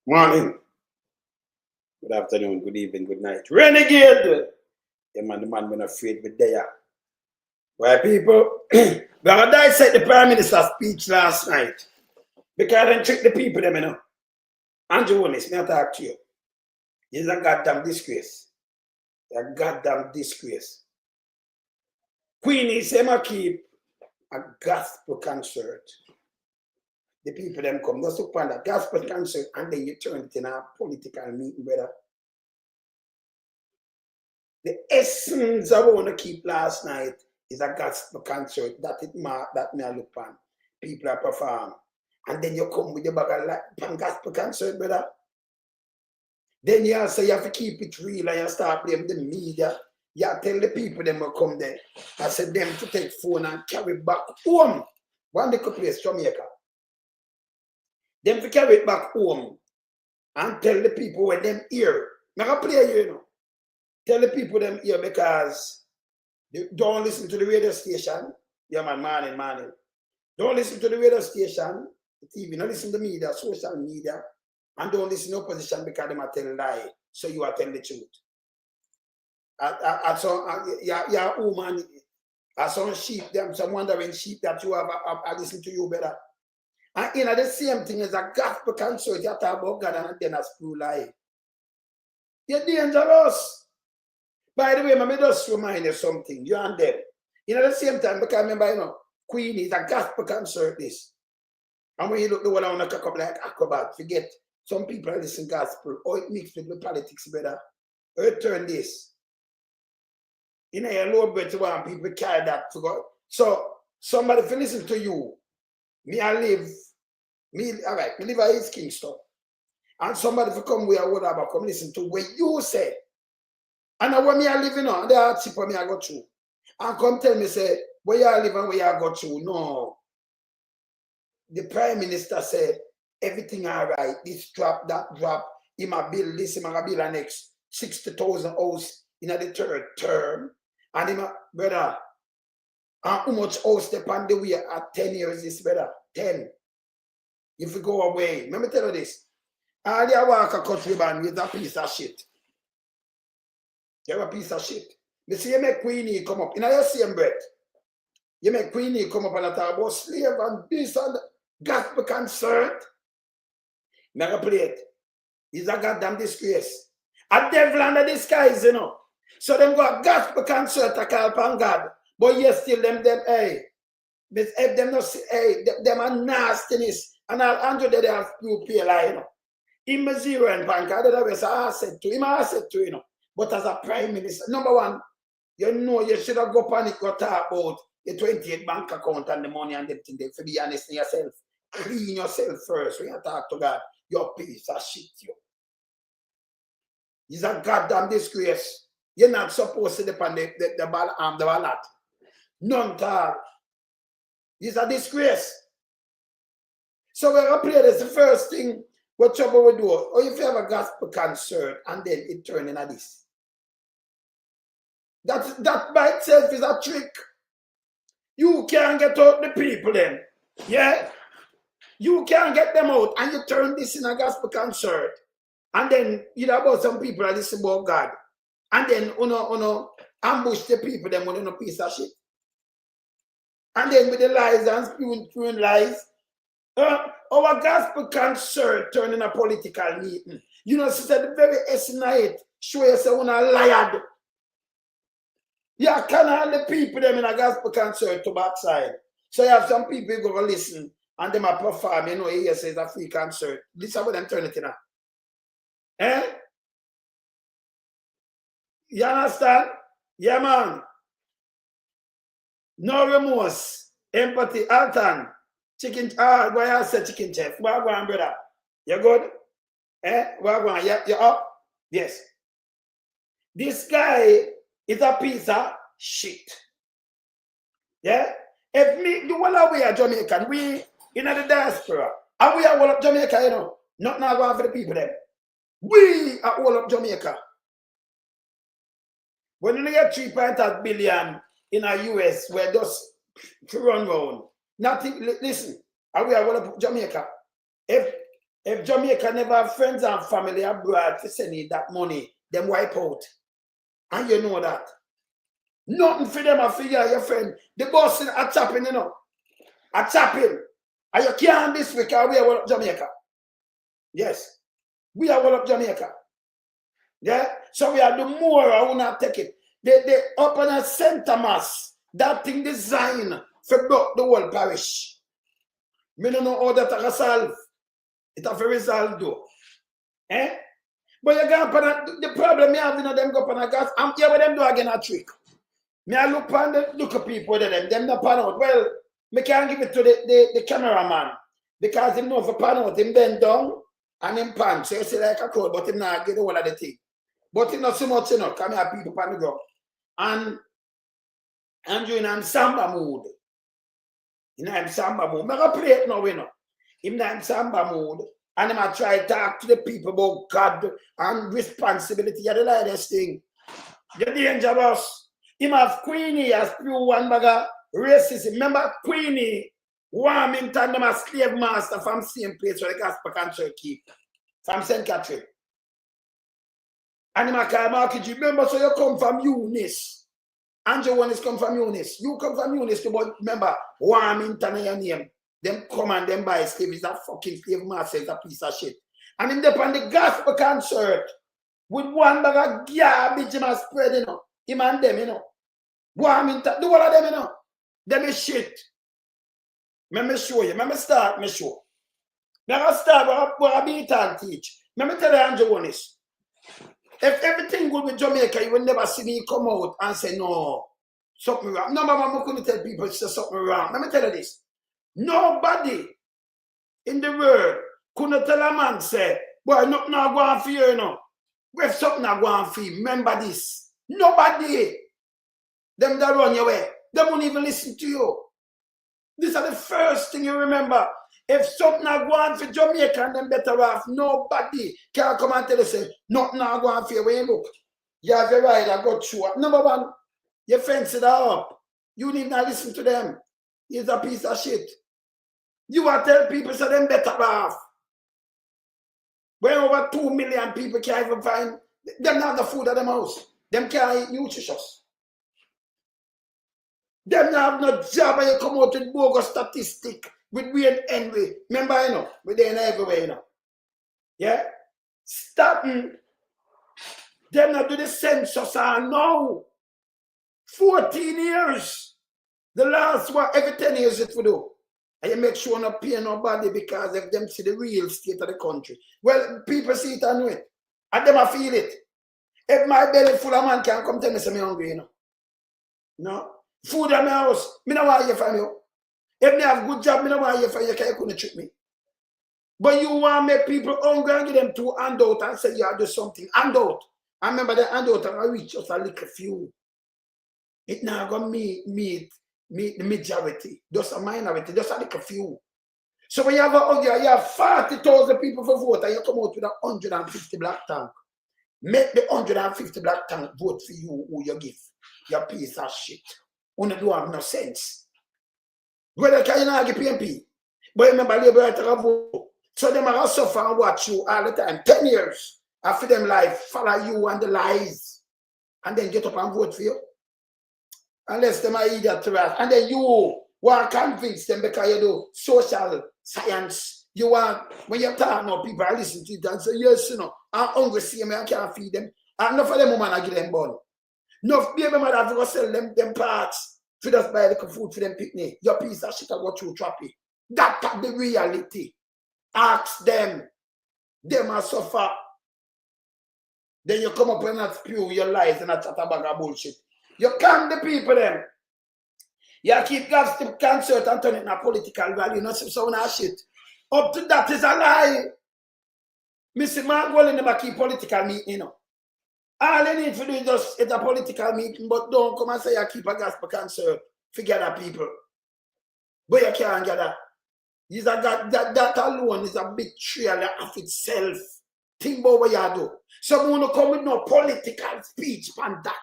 Morning, good afternoon, good evening, good night. Renegade! Yeah, man, the man when afraid with there. Why people? We have dissect the Prime Minister's speech last night. Because I didn't trick the people, them, you know. Andrew Holness, may I talk to you? It's a goddamn disgrace. A goddamn disgrace. Queenie say I keep a gospel concert. The people them come, just look on that gospel concert, and then you turn it in a political meeting, brother. The essence I want to keep last night is a gospel concert that me I look on. People are perform. And then you come with your bag of like gospel concert, brother. Then you say you have to keep it real and you start blaming the media. You tell the people them will come there. I said them to take phone and carry it back home. One little place, Jamaica. Them to carry it back home and tell the people when them here. I'm going to play you, you know. Tell the people them here because they don't listen to the radio station. Yeah, man, morning. Don't listen to the radio station, the TV, don't listen to the media, social media, and don't listen to opposition because they might tell a lie. So you are telling the truth. Yeah, woman, some sheep, them, some wandering sheep that you have, I listen to you better. And you know, the same thing as a gospel concert, you talk about God and then a screw lie. You're dangerous. By the way, let me just remind you something. You and them. You know, at the same time, because remember, you know, Queen is a gospel concert, this. And when you look the one on a cock up like acrobat, forget some people listen gospel, or it mixed with the politics better. Or turn this. You know, you're low breath one people carry that to God. So somebody if you listen to you, all right, me live at East Kingston. And somebody if you come where whatever, come listen to what you say. And when me I live in on, they are cheap for me I go through. And come tell me, say, where you live and where you go through. No. The Prime Minister said, everything all right, this drop, that drop, he might build this, he might build the next 60,000 house in the third term. And he might, brother, and how much house step on the way at 10 years is better? 10. If you go away, let me tell you this. All you walk a country band with a piece of shit. You're a piece of shit. You see, you make Queenie come up in your same breath. You make Queenie come up and talk about slave and this and gospel concert. Never play it. It's a goddamn disgrace. A devil under the skies, you know. So them go a gospel concert to call upon God. But yes, still them, hey. If them not hey, them are nastiness. And I'll Andrew they have to pay like, you know. Him a zero and bank, I don't know, I said to him, I said to you know. But as a prime minister, number one, you know you should have go panic or talk about your 28 bank account and the money and everything. To be honest in yourself. Clean yourself first when you talk to God. Your piece of shit, you. It's a goddamn disgrace. You're not supposed to depend the ballot. None at all. It's a disgrace. So we're going to play this. The first thing what trouble we do, or if you have a gospel concert and then it turns into this. That by itself is a trick. You can't get out the people then. Yeah? You can't get them out and you turn this in a gospel concert. And then you know about some people that listen about God. And then ambush the people them with a piece of shit. And then with the lies and spewing lies. Our gospel concert turning a political meeting. You know, since the very essence of it, show yourself when a liar. You can all the people them in a gospel concert to backside. So you have some people go listen and them a perform, you know, here says a free concert. This is how them turn it in. Eh? You understand? Yeah, man. No remorse, empathy, Alton. Chicken, why I said chicken chef? Where are going, brother? You good? Eh? Where are going? You up? Yes. This guy is a piece of shit. Yeah? If me, the whole of we are Jamaican, we in the diaspora, and we are all of Jamaica, you know. Not now going for the people there. We are all of Jamaica. When you get 3.8 billion in a US, we're just to run round. Nothing, listen, and we are all of Jamaica. If If Jamaica never have friends and family abroad to send you that money, them wipe out. And you know that. Nothing for them, I figure your friend. The boss is a chopping, you know. A chopping. And you can't this week, we are up Jamaica. Yes. We are all up Jamaica. Yeah? So we are the more, I will not take it. They open a center mass. That thing designed for the whole parish. We don't know how that can solve. It have to resolve though. Eh? But you go up the problem me have, you know, them go up on a gas. I'm here with them do again a trick. Me I look on the look at people with them not pan out. Well, me can't give it to the cameraman. Because him know for pan out, him bend down and him pan. So you see like a crowd, but him not get the whole of the thing. But it's not so much, you know, come here people pan the ground. And Andrew in a samba mood. In a samba mood. I'm going to play it now, you know. In a samba mood. And I'm going to try to talk to the people about God and responsibility. You're the latest thing. The dangerous. Him have Queenie as pure one bag racism. Remember Queenie, Warmington, them a slave master from same place where the gospel country keep. From St. Catherine. And him a call Marky G. Remember, so you come from Eunice. Andrew Holness come from Eunice. You come from Eunice too, but remember, Warmington is your name. Them come and them buy slave. Is that fucking slave master is a piece of shit. And him there on the gospel concert with one bag of garbage him a spread, you know. Him and them, you know. Warmington, do all of them, you know. Them is shit. Let me show you. Let me start my show. Let me start what I beat and teach. Let me tell you, Andrew Holness. If everything good with Jamaica, you will never see me come out and say, no, something wrong. No, I'm going to tell people say something wrong. Let me tell you this. Nobody in the world couldn't tell a man, say, boy, nothing not going for you, you know. If something not going for you, remember this. Nobody. Them that run your way. They won't even listen to you. These are the first thing you remember. If something not going for Jamaica and them better off, nobody can come and tell you, say, nothing not going for you. When you look, you have your right, I got through. Number one, you fence it up. You need not listen to them. It's a piece of shit. You are tell people, so them better off. When over 2 million people can't even find, them not the food at them house. Them can't eat nutritious. Them not have no job and you come out with bogus statistic. With Wayne Henry. Remember, you know, we're there everywhere, you know. Yeah? Starting, them not do the census now. 14 years. The last one, every 10 years it will do. And you make sure not pay nobody because if them see the real state of the country. Well, people see it and know it. And them I feel it. If my belly full of man can come tell me I'm hungry, you know. No? Food in my house, me don't want to hear from you. If me have good job, me don't want to hear from you, because you couldn't trick me. But you want to make people hungry and give them 2 handout and say you do something. Handout. I remember the handout and I reach just a little few. It now going to meet the majority. Just a minority, just a little few. So when you have 40,000 people for vote and you come out with 150 black tank. Make the 150 black tank vote for you who you give. Your piece of shit. You don't have no sense. Whether can you not get PMP? But remember, Labour to vote. So they might suffer and watch you all the time. 10 years after them life, follow you and the lies. And then get up and vote for you. Unless them are idiot to us. And then you want to convince them because you do social science. You want, when you talk now, people are listening to it and say, yes, you know, I'm hungry, see me, I can't feed them. And enough of them women I give them born. Enough baby mother have to sell them parts. To just buy the food for them picnic. Your piece of shit will go through trappy. That's the reality. Ask them. Them are suffer. Then you come up and not spew your lies and a chat about a bullshit. You calm the people them. You keep gossip concert and turn it into political value. Not some of shit. Up to that is a lie. Mr. Mark Wallen never keep political meeting, you know. All you need to do is just it's a political meeting, but don't come and say you keep a gospel concert for gather people. But you can't gather. That alone is a betrayal of itself. Think about what you do. Someone will come with no political speech on that.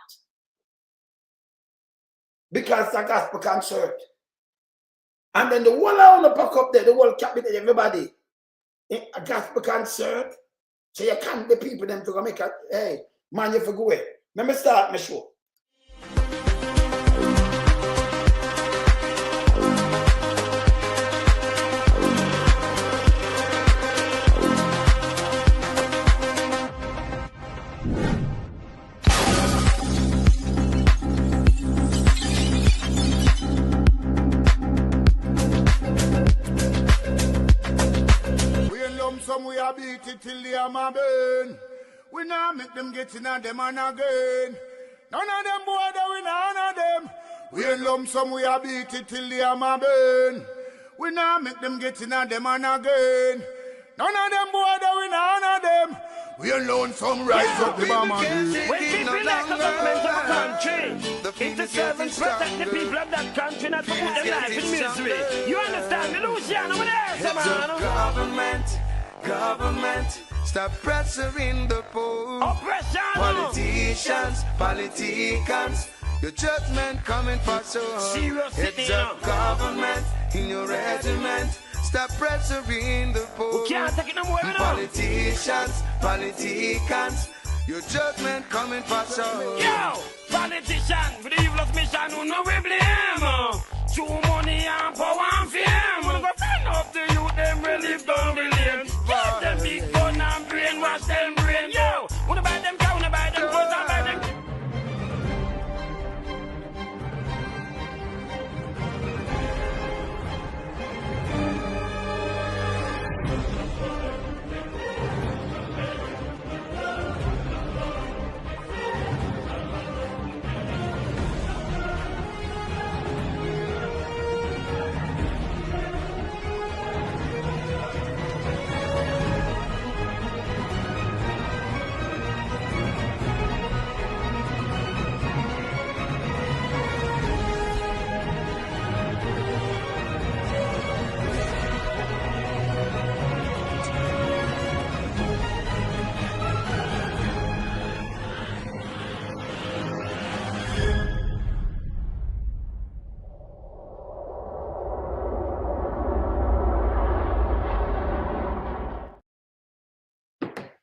Because it's a gospel concert. And then the whole I want to pack up there, the whole cabinet, everybody. a gospel concert. So you can't the people them to go make a, hey, man, you for go away. Let me start my show. We are beat it till they are my burn. We now make them get in on them and again. None of them boy that we none of them. We in lump sum we are beat it till they are my burn. We now make them get in on them and again. None of them boy that we none of them. We alone some rise up the bomb and when people elect the government of a country, it's the servants protect the people of that country, not to put their life in misery. You understand the Luciano over there, man? Government, stop pressuring the poor. Oppression. Politicians, your judgment coming for sure. Serious it's a government in your regiment. Stop pressuring the poor. We can't take it no more, Politicians, your judgment coming for sure. Yo, politician, with the evilest mission, who know we blame. Too money and power and fame. Wanna go friend up the youth, them really down the lane. Give them big gun and brainwash them brain. Yo, wanna buy them cow, wanna buy them clothes and buy them.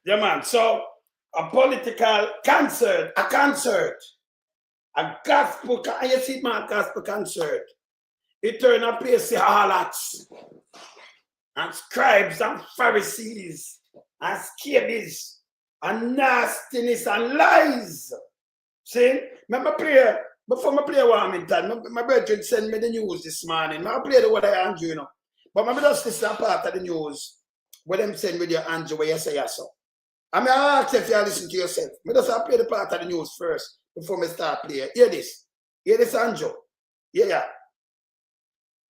Yeah, man. So a political concert, a gospel, you see, man, gospel concert. It turned a place to harlots and scribes and Pharisees and scabies and nastiness and lies. See, remember prayer before I play Warmington, my brethren sent me the news this morning. I play the word I Andrew, you know. But I just listen to part of the news where them send with your Andrew where you say yes, so. I mean, I ask if you listen to yourself. I just play the part of the news first before I start playing. Hear this, Andrew. Yeah.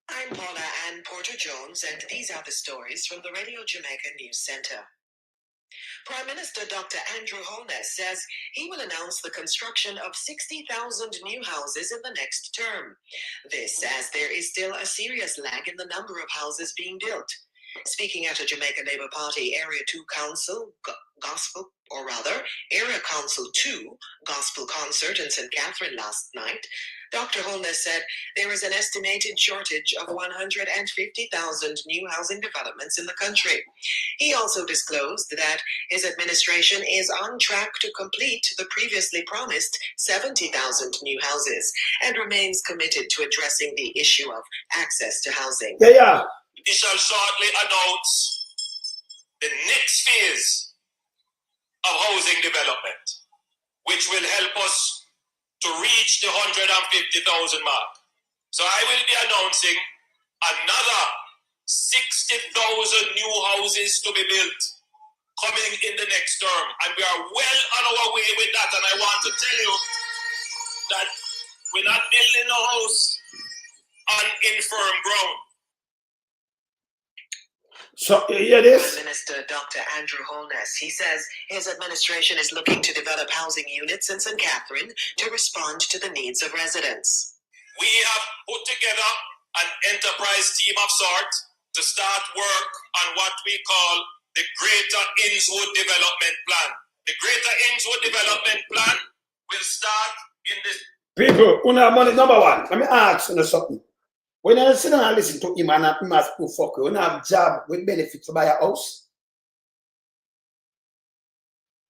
I'm Paula Ann Porter-Jones, and these are the stories from the Radio Jamaica News Center. Prime Minister Dr. Andrew Holness says he will announce the construction of 60,000 new houses in the next term. This as there is still a serious lag in the number of houses being built. Speaking at a Jamaica Labour Party Area 2 Council, Area Council 2 Gospel Concert in St. Catherine last night, Dr. Holness said there is an estimated shortage of 150,000 new housing developments in the country. He also disclosed that his administration is on track to complete the previously promised 70,000 new houses and remains committed to addressing the issue of access to housing. Yeah. He shall shortly announce the next phase of housing development, which will help us to reach the 150,000 mark. So I will be announcing another 60,000 new houses to be built coming in the next term. And we are well on our way with that. And I want to tell you that we're not building a house on infirm ground. So, hear this? Prime Minister Dr. Andrew Holness, he says his administration is looking to develop housing units in St. Catherine to respond to the needs of residents. We have put together an enterprise team of sorts to start work on what we call the Greater Innswood Development Plan. The Greater Innswood Development Plan will start in this. People, una money number one. Let me ask you something. When I sit down and listen to him and he must put fuck you, have job with benefits to buy a house.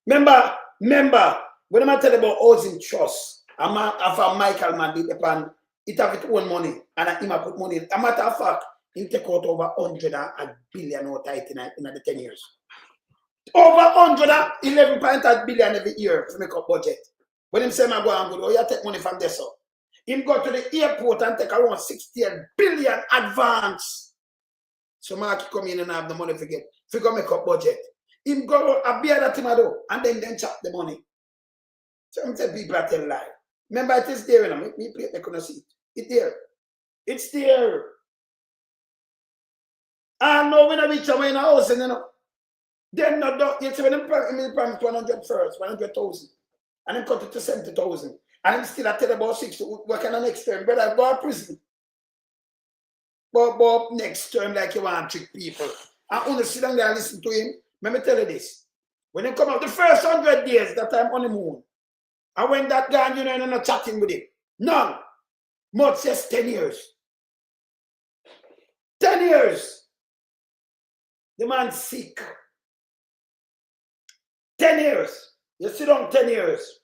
Remember, when I tell you about housing trust, a man, after Michael man did upon it have its own money, and him a put money. A matter of fact, he take out over 100 billion out in the 10 years. Over 111.8 billion every year to make up budget. When him say, man, go and go, oh, you take money from there, so. Him go to the airport and take around 68 billion advance. So Mark come in and have the money to go make up budget. Him go a beer that him do, and then chop the money. So I'm telling people I tell lie. Remember, it is there, you know, make me play, they couldn't see it. It's there. It's there. I know when I reach away in a house, and you know, then not done. You see, when I'm promised 100 first, 100,000, and then cut it to 70,000, and I'm still at about 6 to work on the next term, but I go to prison. But next term, like you want to trick people. I only sit down there and listen to him. Let me tell you this. When he come out, the first 100 days that I'm on the moon, and when that guy, you know, I'm not chatting with him. None. Much says 10 years. 10 years. The man's sick. 10 years. You sit down 10 years.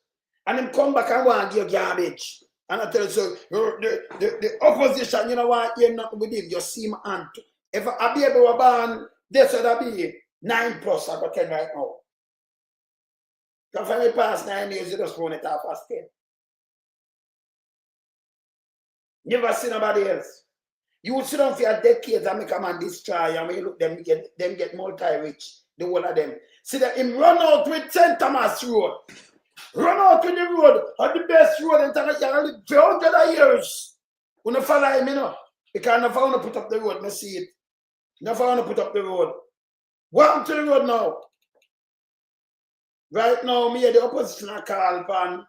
And him come back and want to give garbage. And I tell you, so the opposition, you know what, you're not with him. You see him and if I be able to ban, this would be 9+ I got 10 right now. Because for me past 9 years, you just run it off as 10. Never see nobody else. You would sit down for decades and make a man destroy, and when you look them get multi-rich, the whole of them. See that him run out with St. Thomas Road. Run out with the road, or the best road in town, you live 200 years. You don't follow him, you know. Because I never want to put up the road, I see it. Never want to put up the road. Welcome to the road now. Right now, me the opposition are call upon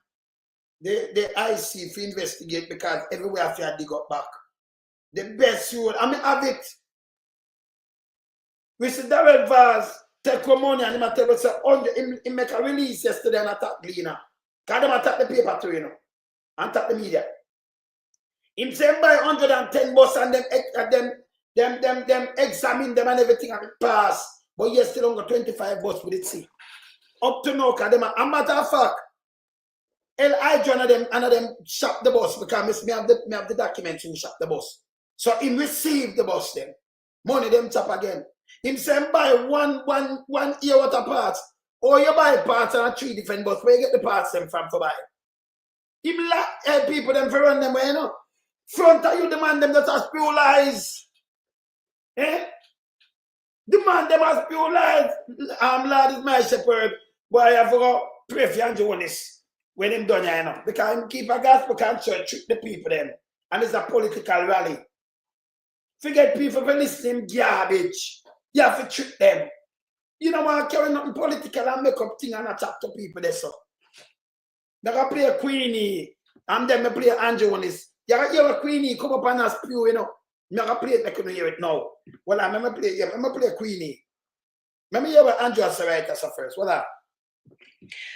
the IC to investigate because everywhere I feel dig up back. The best road, I mean, have it. We see Darrell Vaz take money and him tell us he make a release yesterday and attack Gleaner. Because them attack the paper too, you know. And attack the media. Him say buy 110 bus and them examine them and everything and pass. But yes, still only 25 bus with it see. Up to now, because them a matter of fact, L.I. John and them shop the bus because me have the documents in shop the bus. So him receive the bus then. Money them chop again. Him say buy one ear water parts. Or you buy parts on 3 different bus. Where you get the parts them from for buy? Him help people them for run them way, you know. Front of you demand them that are spew lies. Eh? Demand them as spew lies. Lord is my shepherd. Boy, I have to pray for Andrew Holness when him done here, you know. Because him keep a gospel concert, trick the people them. And it's a political rally. Forget people for listening garbage. You have to trick them. You know what, carry nothing political and make up thing and attack to people there, so. They can play a Queenie and then they play Andrew Holness. You can hear a Queenie come up and a spew, you know. I can play it, I couldn't hear it now. Well, I'm going to play a Queenie. Let me hear what Andrew has to write us first. What that?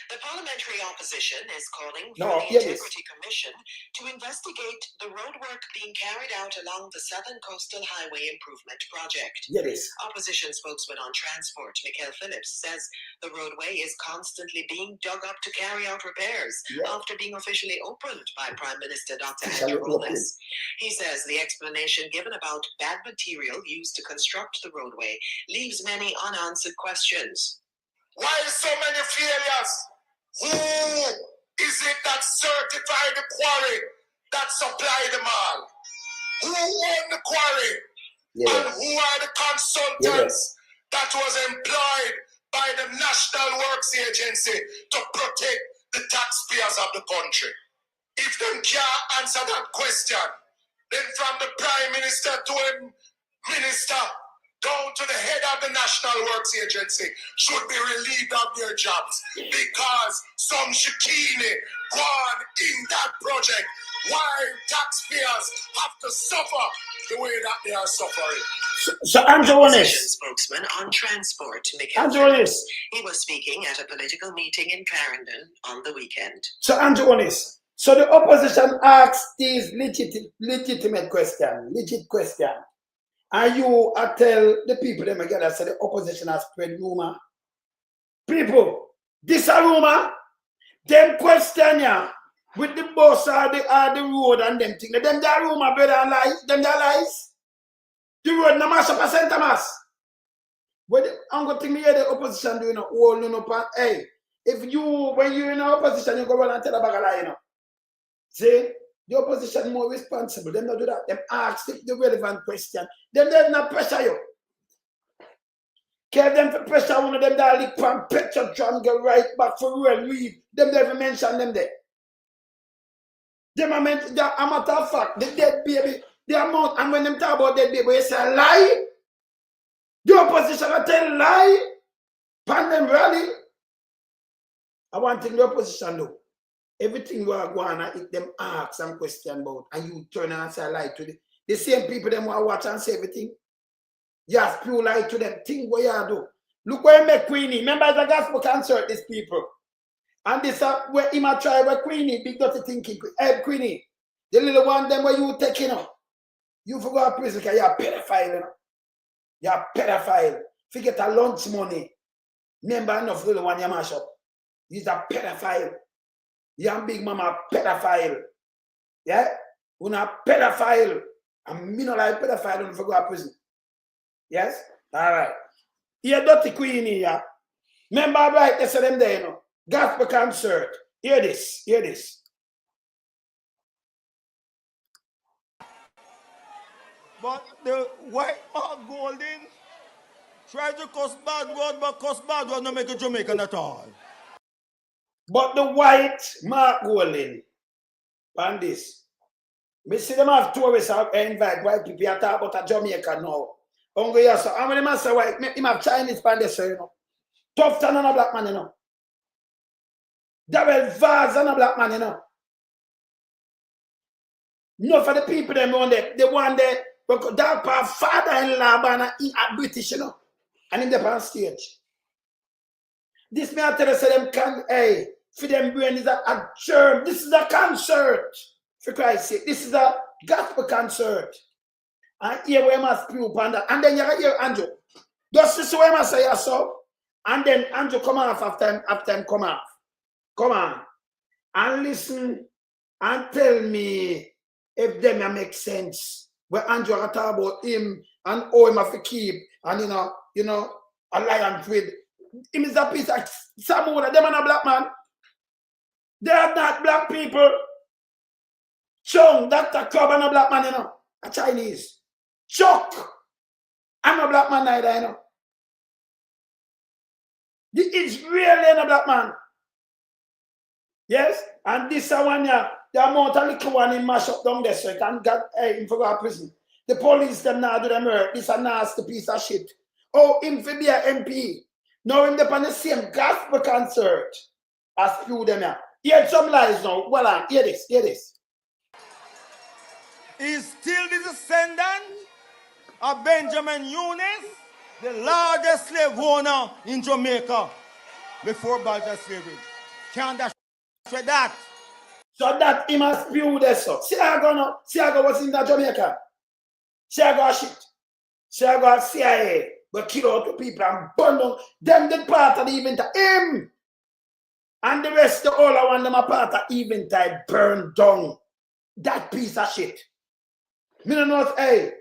The parliamentary opposition is calling for No, the yes. Integrity Commission to investigate the roadwork being carried out along the Southern Coastal Highway Improvement Project. Yes. Opposition spokesman on transport, Michael Phillips, says the roadway is constantly being dug up to carry out repairs after being officially opened by Prime Minister Dr. Andrew Holness. He says the explanation given about bad material used to construct the roadway leaves many unanswered questions. Why so many failures? Who is it that certified the quarry that supplied them all? Who owned the quarry? And who are the consultants that was employed by the National Works Agency to protect the taxpayers of the country? If them can't answer that question, then from the Prime Minister to him Minister down to the head of the National Works Agency should be relieved of their jobs because some shikini gone in that project while taxpayers have to suffer the way that they are suffering. So Andrew Holness, spokesman on transport, Michael Andrew Holness. He was speaking at a political meeting in Clarendon on the weekend. So Andrew Holness. So the opposition asks these legitimate question, legit question. And you tell the people them again that say the opposition has spread rumor. People, This a rumor. Them question ya with the bus or the road and them thing. Them that rumor, brother, and lies. Them that lies. The road no mash up a St. Thomas. But I'm going to think me hear the opposition doing all you know. Hey, if you when you're in opposition, you go run and tell a bag of lie, you know. See, the opposition more responsible. Them not do that. Them ask the relevant question. Them not pressure you. Care them for pressure one of them that lick from Petrotron go right back for real read. Them never mention them there. Them a matter of fact, the dead baby, the amount, and when them talk about dead baby, you say lie. The opposition will tell lie. Pan them rally. I want to the opposition though. Everything we are going on, if them ask some question about, and you turn and say lie to them. The same people them want to watch and say everything. Just pure lie to them. Think what you do. Look where you make Queenie. Remember the gospel concert, these people. And this where him a try where Queenie, big dirty thinking. Hey, Queenie, the little one them where you taking up. You forgot prison because you're a pedophile, you know. You're a pedophile. Forget a lunch money. Remember enough little one you mash up. He's a pedophile. You're a big mama pedophile. Yeah? You're a pedophile. And me not like pedophile don't forgot prison. Yes? All right. You're dirty Queenie, yeah. Remember right, they said them there, you know. Gospel concert. Hear this. Hear this. But the white Mark Golden tried to cuss bad word, but cuss bad word not make a Jamaican at all. But the white Mark Golden, and this, we see them have tourists invite white people to talk about a Jamaica now. Hungry, yes, so how many man say white? Him have Chinese pan this, you know. Tough than a black man, you know. Double vase and a black man, you know. No for the people them on there, they want there, because that father-in-law banner at British, you know. And in the pan stage. This may I tell you, say them can, hey, for them brain is a germ. This is a concert. For Christ's sake, this is a gospel concert. And here we must prove upon that. And then you hear Andrew. Just this way must say so. And then Andrew come off after him come off. Come on. And listen and tell me if them make sense. Where Andrew talk about him and how him have to keep and you know, alliance with him is a piece of some of them are not black man. They are not black people. Chung, Dr. Club and a black man, you know. A Chinese. Chuck. I'm a black man neither, you know. The Israeli a black man. Yes? And this one, yeah, the amount of little one in mash up down there, so it and got him for go to prison. The police them now do them hurt. This a nasty piece of shit. Oh, him for be a MP. Now him upon the same gospel concert as few them here. Hear some lies now. Well on, hear this, hear this. Is still the descendant of Benjamin Eunice, the largest slave owner in Jamaica before Badger slavery. Can't dash with that. So that him has spew this so. See I go was in the Jamaica. See I go shit. See I go CIA. But kill out the people and burn down. Them the part of the event him. And the rest of all I want them a part of event I burn down. That piece of shit. Me don't know if, hey,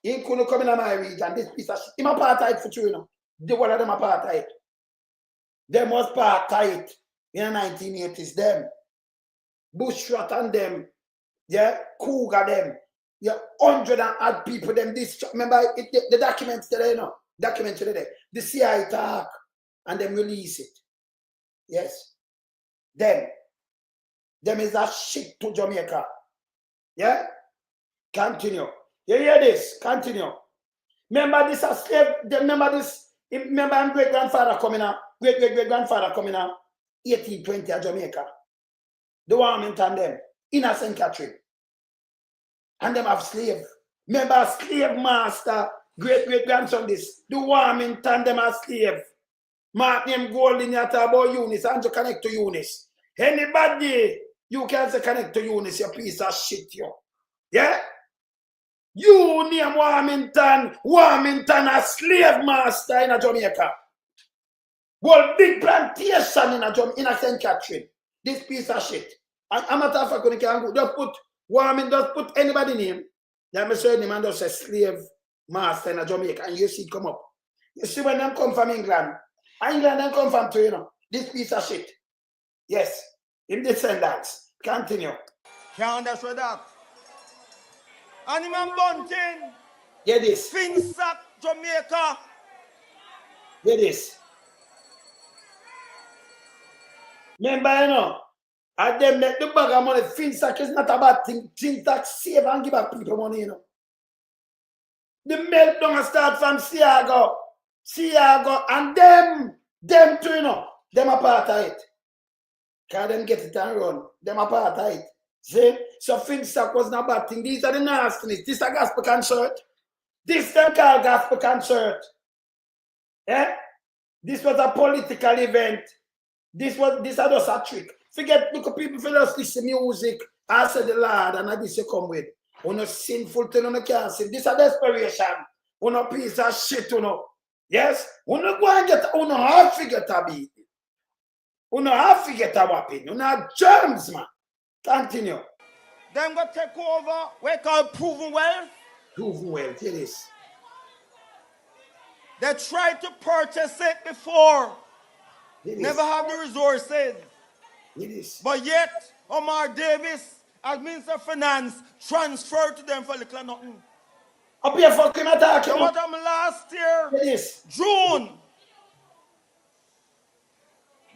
he couldn't come in my region. This piece of shit. Him apartheid for true, you know. The one of them apartheid. Them was apartheid in the 1980s. Them. Bushrat and them. Yeah. Cougar them. Yeah. 100 and odd people them. This, remember the documents today, you know. Documents today. The CIA talk and them release it. Yes. Them is a shit to Jamaica. Yeah? Continue. You hear this? Continue. Remember this a slave, remember this, remember I'm great-grandfather coming out, great-great-great-grandfather coming out, 1820 at Jamaica. The woman and them, in a St. Catherine. And them have slave. Remember a slave master, great-great-grandson this, the woman and them have slave. Mark name Golden, you talk about Eunice, and you connect to Eunice. Anybody, you can say connect to Eunice, you piece of shit, you. Yeah? You name Warmington a slave master in Jamaica. Well, big plantation in a St. Catherine. This piece of shit. And a matter of fact, when you can go, just put Warming, just put anybody name. Let me say the man just a slave master in a Jamaica, and you see come up. You see when them come from England. England them come from too, you know. This piece of shit. Yes. In descendants. Continue. Can't understand that. And him and Bunting. Get this. Fiscal, Jamaica. Get this. Remember, you know, and them let the bag of money. Finsack is not a bad thing. Finsack save and give back people money, you know. The meltdown start from Siago, and them too, you know. Them a part of it. Can them get it and run? Them a part of it. See? So Finsack was not a bad thing. These are the nastiness. This is a gospel concert. This them called gospel concert. Yeah? This was a political event. This is just a trick. Forget, look at people for just listen music. I said the Lord, and this you come with. On a sinful thing, on a can't sin. This is a desperation. On a piece of shit, you know. Yes? On a go and get, on a half figure to be. On a half figure to whopping. On a germs, man. Continue. Them go take over, we call proven wealth. Proven wealth, it is. They tried to purchase it before. It Never is. have the resources. It is. But yet, Omar Davis, as Minister of Finance, transferred to them for little or nothing. Up here fucking attack, you So know. what happened last year, It is. June,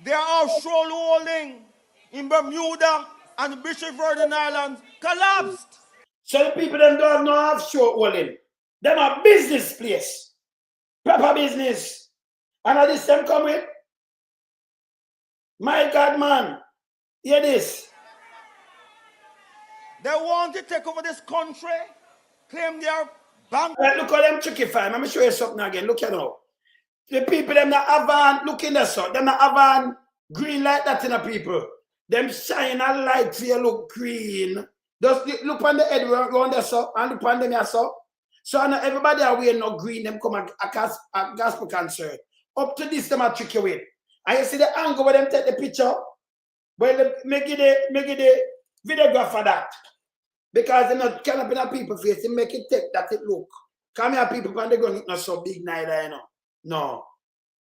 their offshore holding in Bermuda and the British Virgin Islands collapsed. So the people them don't have no offshore holding. Them a business place. Proper business. And at this them come with. My God, man. Hear this. They want to take over this country, claim their bank. Right, look at them tricky fine. Let me show you something again. Look at now. The people them that have on, look in the sun. Them that have on green like that in the people. Them shine a light for you look green. Just look on the head around there so and look on them here so. So now everybody are wearing no green, them come a gospel concert. Up to this, them are tricky with. And you see the angle where them take the picture, where they make it the videograph for that. Because they're not kind of in a people face, they make it take that it look. Come here, people, and they're going not so big neither, you know. No.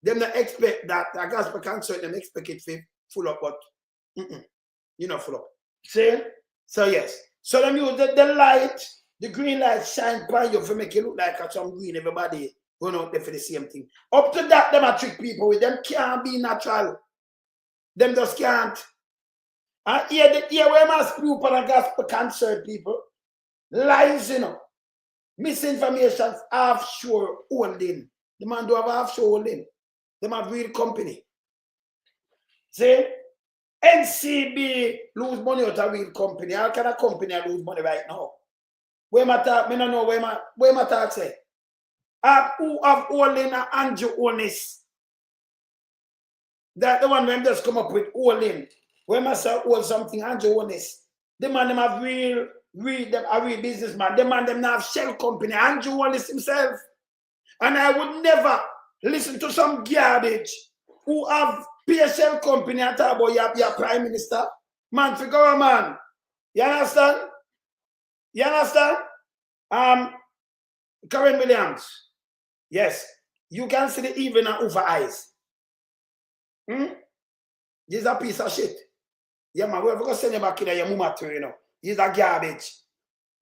Them not expect that a gospel concert, them expect it to full up, but you know, full up. See? So yes. So them use the light, the green light shine by you to make it look like some green, everybody going out there for the same thing. Up to that, them are trick people with them can't be natural. Them just can't. And here where must prove on a gospel concert, people. Lies, you know. Misinformation, offshore holding. The man do have offshore holding. Them have real company. See? NCB lose money out of real company. How can a company lose money right now? Where my talk, I don't know where my talk say. Who have holding a Andrew Holness? That the one when just come up with holding. Where my say hold something, Andrew Holness. The man them have real businessman. The man them have shell company, Andrew Holness himself. And I would never listen to some garbage who have PSL company and talk about your prime minister. Man, figure out, man. You understand? You understand? Karen Williams. Yes. You can see the evil in over eyes. This is a piece of shit. Yeah, man, we're going to send you back in your mama too, you know. This is a garbage.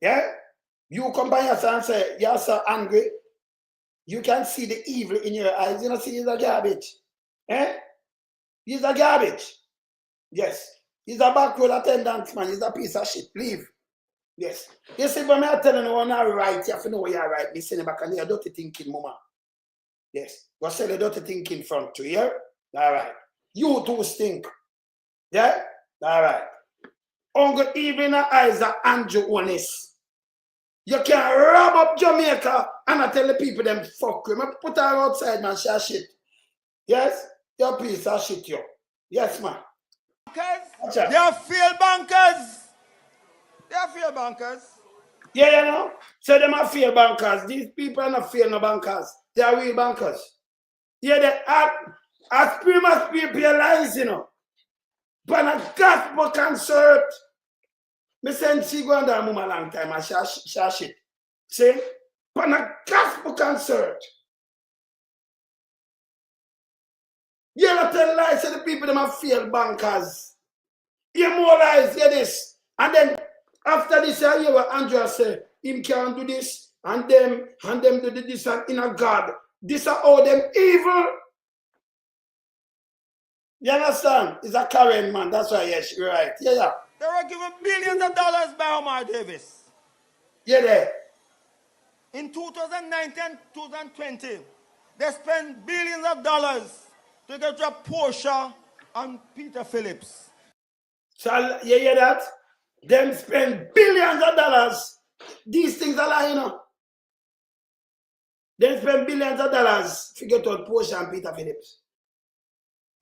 Yeah? You come by yourself and say, you're so angry. You can see the evil in your eyes. You know, see, it's a garbage. Eh? He's a garbage. Yes. He's a back road attendant, man. He's a piece of shit. Leave. Yes. You see, but I'm telling you, when I'm right, you have to know where you're right. Me send you back and you're dirty thinking, mama. Yes. Go sell the dirty thinking front to you. All right. You too stink. Yeah? All right. Uncle even eyes are Andrew Holness. You can rob up Jamaica and I tell the people them fuck you. I put her outside, man, shit. Yes? Your piece of shit, yo. Yes, man. Bankers? They are failed bankers. They are failed bankers. Yeah, you know? So them are failed bankers. These people are not failed no bankers. They are real bankers. Yeah, they are. As famous people realize, but a gospel concert, me send she go under a mama long time and shit. See? But a gospel concert. You not tell lies to the people them have failed bankers. You more lies, hear this. And then after this, I hear what Andrea say, him can't do this, and them do this and in a God. This are all them evil. You understand? It's a Karen man. That's why, yes, you're right. Yeah. They were given billions of dollars by Omar Davis. Yeah, there. In 2019, 2020, they spent billions of dollars to get a Porsche and Peter Phillips. So, you hear that? Them spend billions of dollars. These things are lying, They spend billions of dollars to get out Porsche and Peter Phillips.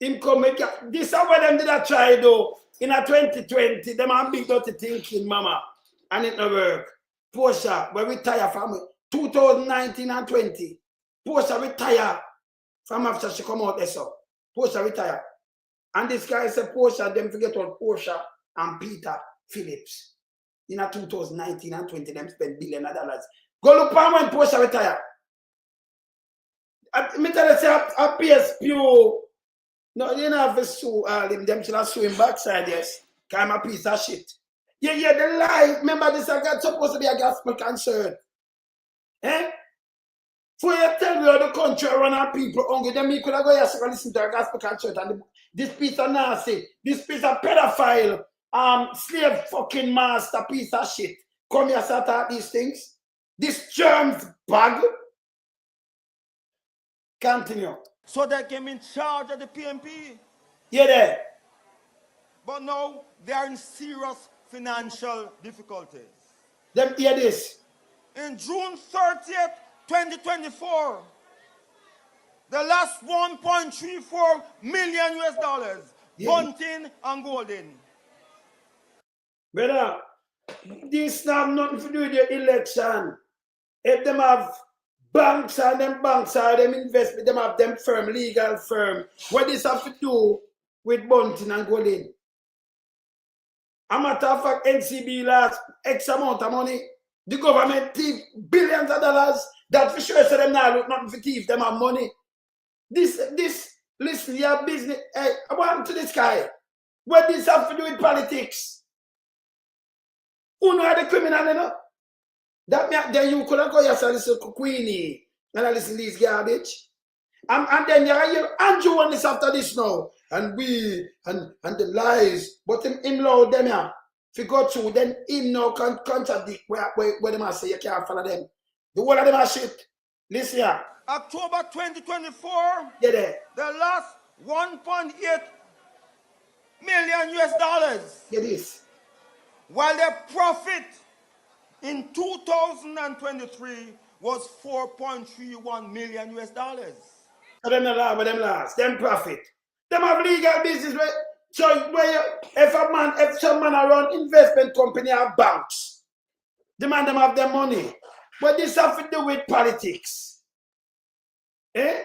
Him come make this is what them did a try though. In a 2020, them have big dirty thinking, mama. And it no work. Porsche, we retire from 2019 and 20. Porsche retire from after she come out there, so. Porsche retire. And this guy said Porsche, them forget what Porsche and Peter Phillips. In a 2019 and 20, them spend billions of dollars. Go look for when Porsche retire. Me tell you, say a PSPO. No, you don't have to sue them should have sue him backside, yes. Because I'm a piece of shit. Yeah, the lie. Remember, this is supposed to be a gospel concert. Eh? For you tell me how the country run our people hungry, then me could have go here to listen to a gospel concert and this piece of nasty, this piece of pedophile, slave fucking master piece of shit. Come here, start out these things. This germs bag. Continue. So they came in charge of the PMP. Yeah, there. But now they are in serious financial difficulties. Them hear this. In June 30th, 2024, they lost 1.34 million US dollars, bunting and golding. Brother, this have nothing to do with the election. If them have banks and them investment, them have them firm, legal firm. What this have to do with bunting and golding? A matter of fact, NCB lost X amount of money. The government thief billions of dollars. That for sure so them now look nothing for thief, them have money. This, listen, your business, hey, I want to this guy. What this have to do with politics? Who know the criminal, you know? That means then you could have go yourself listen to Queenie and I listen to this garbage. And then you hear Andrew on this after this now. And we and the lies. But him loud them here. If you go through, then him now can contradict where them say you can't follow them. The whole of them are shit. Listen here. October 2024, Yeah, there. they lost 1.8 million US dollars. Get this. While their profit in 2023 was 4.31 million US dollars. So them not laugh, but them last. Them profit. Them have legal business. So if some man around investment company or banks, the man them have their money. What this have to do with politics? Eh?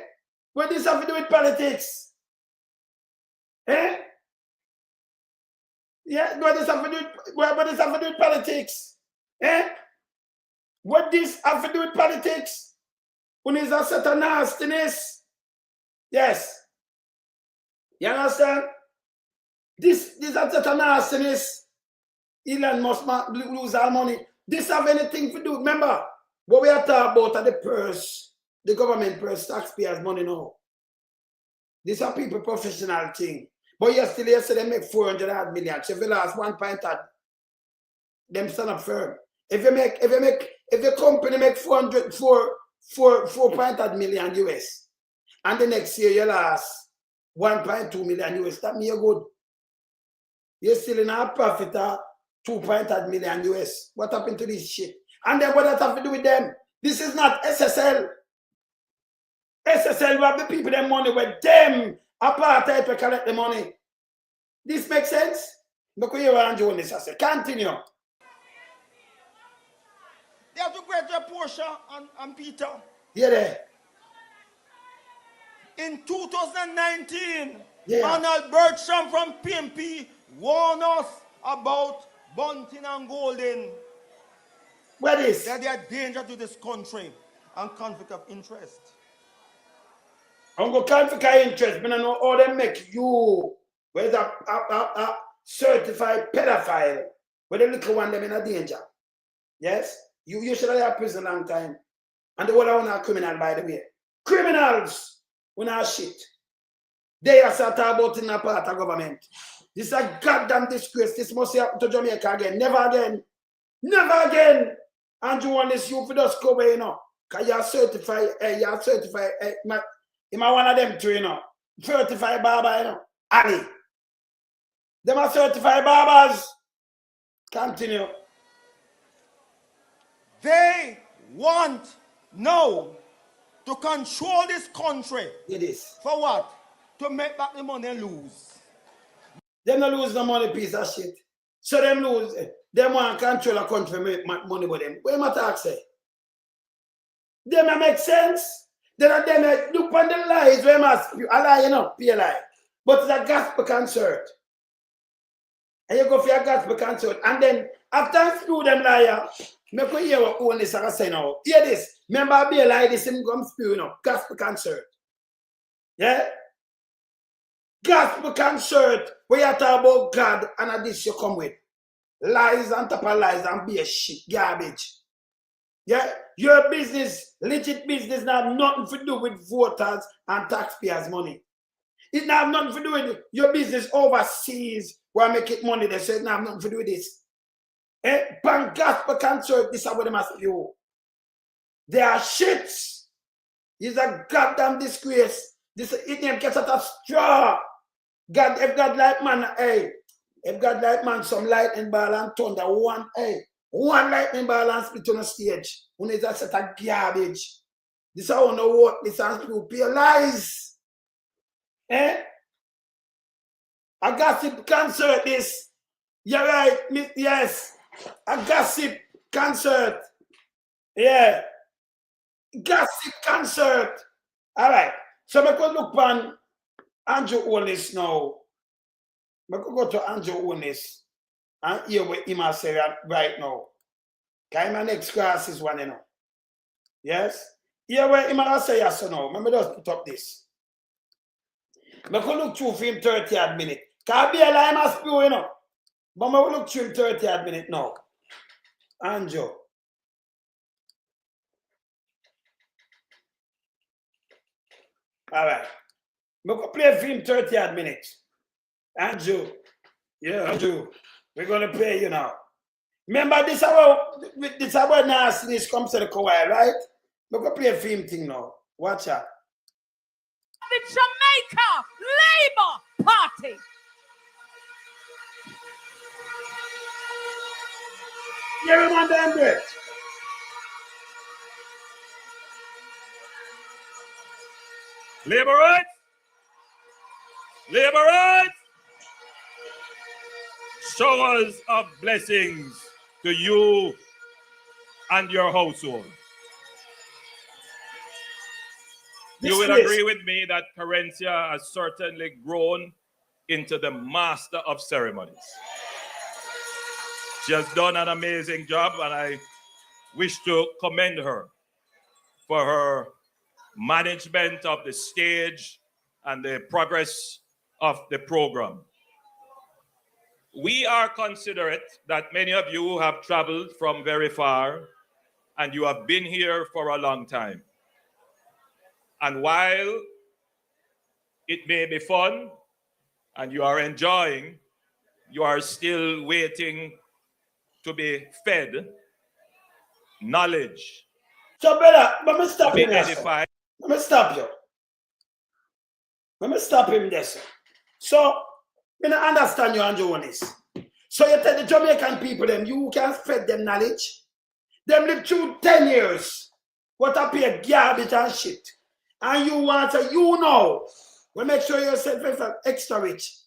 What this have to do with politics? Eh? Yeah, what this have to do with politics? Eh? What this have to do with politics? When is a set of nastiness? Yes. You understand? This is a set of nastiness. Elon must lose our money. This have anything to do. Remember, what we are talking about are the purse, the government purse, taxpayers' money now. These are people professional thing. But yesterday they make 400 million. So if you lost 1.8, them stand up firm. If your company make 4.8 million US, and the next year you lost 1.2 million US, that means you're good. You're still in a profit of 2.8 million US. What happened to this shit? And then what does that have to do with them? This is not SSL. SSL will have the people their money with them apartheid to collect the money. This makes sense? Look what you want to do this. I say, continue. They have to grade their Porsche and Peter. Yeah, there. In 2019, Yeah. Arnold Bertram from PMP warned us about Bunting and Golden. What is? That they are danger to this country and conflict of interest. I'm going to conflict of interest, but I know how they make you, whether a certified pedophile, where the little one them in a danger. Yes? You should have prison long time. And the whole are criminal, by the way. Criminals, we not shit. They are talking about in a part of government. This is a goddamn disgrace. This must happen to Jamaica again. Never again. Never again. And you want this, you for just cover, you know. Because you're certified, you might one of them too, you know. Certified barber, you know. Ali. Them are certified barbers. Continue. They want now to control this country. It is. For what? To make back the money lose. Them not lose no money, piece of shit. So them lose. Them want to control a country, make money with them. What am I talking say? Them make sense. Then them look on the lies where must a lie, you know, be a lie. But it's a gospel concert. And you go for your gospel concert. And then after I screw them liar, make you hear what Holness are saying now. Hear this. Remember be a lie, this him come spew, you know, gospel concert. Yeah? Gospel concert where you talk about God and this you come with. Lies on top of lies and be a shit, garbage. Yeah? Your business, legit business, have nothing to do with voters and taxpayers' money. It have nothing to do with your business overseas where make it money. They say it have nothing to do with this. Pan gospel concert, this is what they must do. They are shits. It's a goddamn disgrace. This it name gets out of straw. God, if God like man, hey, if God like man, some lightning ball and thunder, one lightning ball and split on the stage. When it's a set of garbage. This is how no work, this is to pure lies. A gossip concert this. You're right, yes. A gossip concert. Yeah. Gossip concert. All right. So I could look on Andrew Holness now. I could go to Andrew Holness and hear what he must say right now. Because my next class is one, you know. Yes? Hear what he must say yes or no. Let me just put up this. I could look through for him 30 minutes. Because I be a lie must be, you know. But I will look through him 30 minutes now. Andrew. All right. I'm going to play for him 30 minutes. Andrew. Yeah, Andrew. We're going to play you now. Remember, this is about nastiness comes to the choir, right? I'm going to play a film thing now. Watch out. The Jamaica Labour Party. Yeah, remember them. Labor rights! Labor rights! Showers of blessings to you and your household. You will agree with me that Carencia has certainly grown into the master of ceremonies. She has done an amazing job, and I wish to commend her for her management of the stage and the progress of the program. We are considerate that many of you have traveled from very far and you have been here for a long time. And while it may be fun and you are enjoying, you are still waiting to be fed knowledge. So, brother, let me stop him there. Edified. Let me stop you. Let me stop him there, sir. So, I don't understand you, Andrew Holness. So you tell the Jamaican people them you can spread them knowledge. Them live through 10 years. What a pay garbage and shit. And you want to, you know, we make sure yourself extra rich.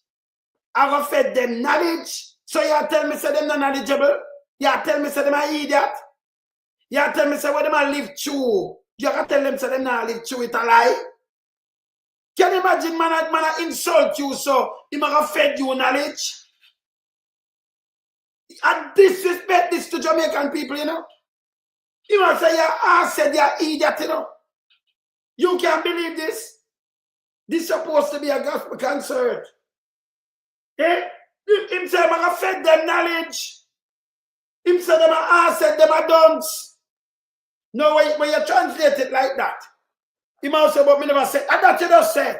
I will fed them knowledge. So you tell me say them not knowledgeable. You tell me say them are idiot. You tell me say what them are live through. You can tell them say them not live through it a lie. Can you imagine man insult you so he might have fed you knowledge? And disrespect this to Jamaican people, you know? You must say I said you're idiot, you know? You can't believe this. This is supposed to be a gospel concert. Eh? Him said I have fed them knowledge. Him said them I said them I don't. No, when you translate it like that, he must say, but me never say. And that you just say.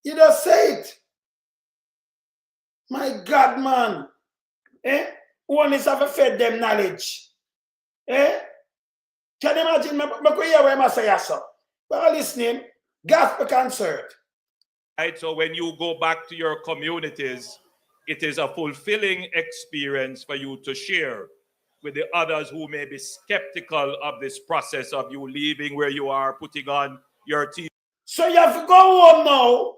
You just say it. My God, man. Eh? Holness have fed them knowledge. Eh? Can you imagine? Me hear what I say, so. But listening, gospel concert. Right, so when you go back to your communities, it is a fulfilling experience for you to share with the others who may be skeptical of this process of you leaving where you are, putting on your team. So you have to go home now.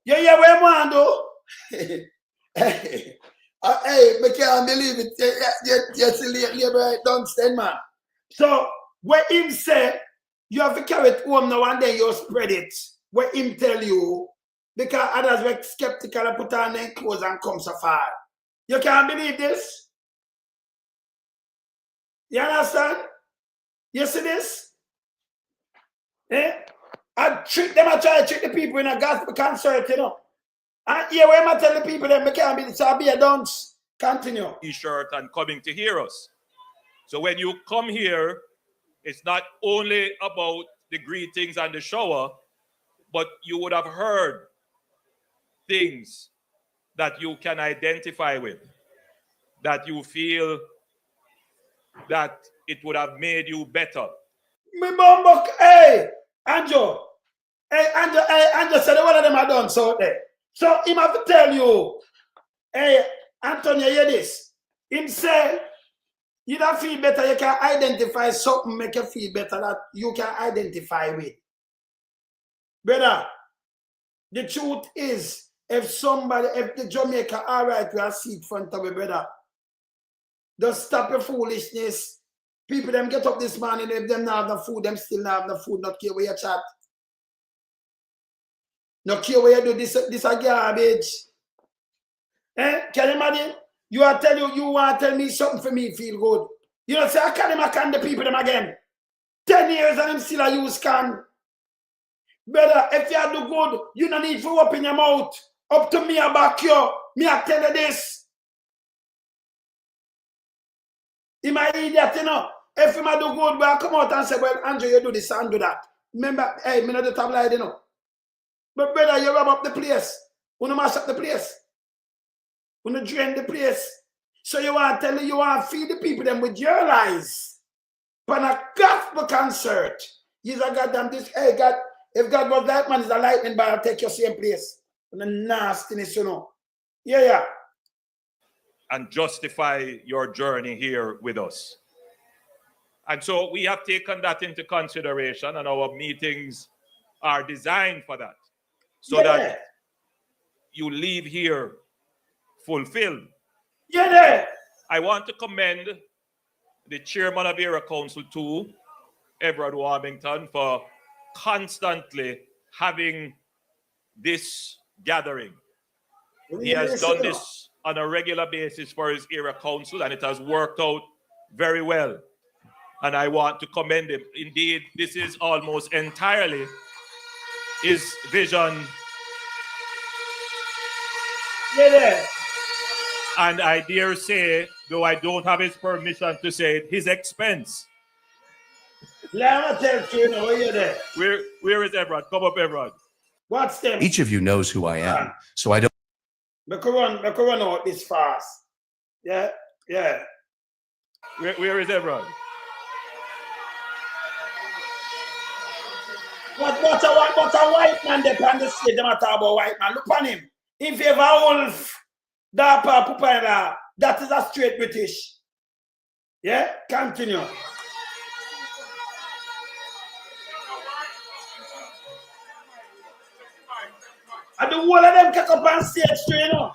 You hear what I want to do? Hey, I can't believe it. Yes, labor don't stand, man. So when him say, you have to carry it home now and then you spread it. When him tell you, because others were skeptical and put on their clothes and come so far. You can't believe this? You understand? You see this? Eh? I try to trick the people in a gospel concert, you know. And here when I tell the people that I can't be this, I'll be a dance. Continue. T-shirt and coming to hear us. So when you come here, it's not only about the greetings and the shower, but you would have heard things that you can identify with, that you feel that it would have made you better. Hey, Andrew. Hey, Andrew said one of them are done so there. So him have to tell you, hey, Antonio, hear this. Him say, you don't feel better, you can identify something make you feel better that you can identify with. Brother, the truth is, if the Jamaica all right with a seat front of me, brother, just stop your foolishness. People them get up this morning, if them not have the food, them still not have the food, not care where you chat. Not care where you do this a garbage. Eh? Can you imagine? You want to tell me something for me feel good. You know, say I can the people them again. 10 years and them still a use can. Brother, if you do good, you don't need to open your mouth. Up to me about you. Me I tell you this. He might idiot, you know. If you do good, well, come out and say, well, Andrew, you do this and do that. Remember, hey, me not the tabloid, you know. But brother, you rub up the place. You want to mash up the place. You want to drain the place. So you want to tell me you want to feed the people them with your lies. But a gospel concert. You're a goddamn this. Hey, God, if God was that man, is a lightning bar, I'll take your same place. And the nastiness, you know. Yeah. And justify your journey here with us. And so we have taken that into consideration, and our meetings are designed for that. So that you leave here fulfilled. Yeah. I want to commend the chairman of Area Council 2, Everard Warmington, for constantly having this gathering. He has done this on a regular basis for his area council, and it has worked out very well. And I want to commend him. Indeed, this is almost entirely his vision. Yeah. And I dare say, though I don't have his permission to say it, his expense. Let me tell you, where you there? Where is Everard? Come up, Everard. What's them? Each of you knows who I am, so I don't. I can run out this fast. Yeah. Where is Everard? What a white man there on the stage, them talk about white man. Look on him. If you have a wolf, that is a straight British. Yeah? Continue. And the whole of them kick up on stage too, you know.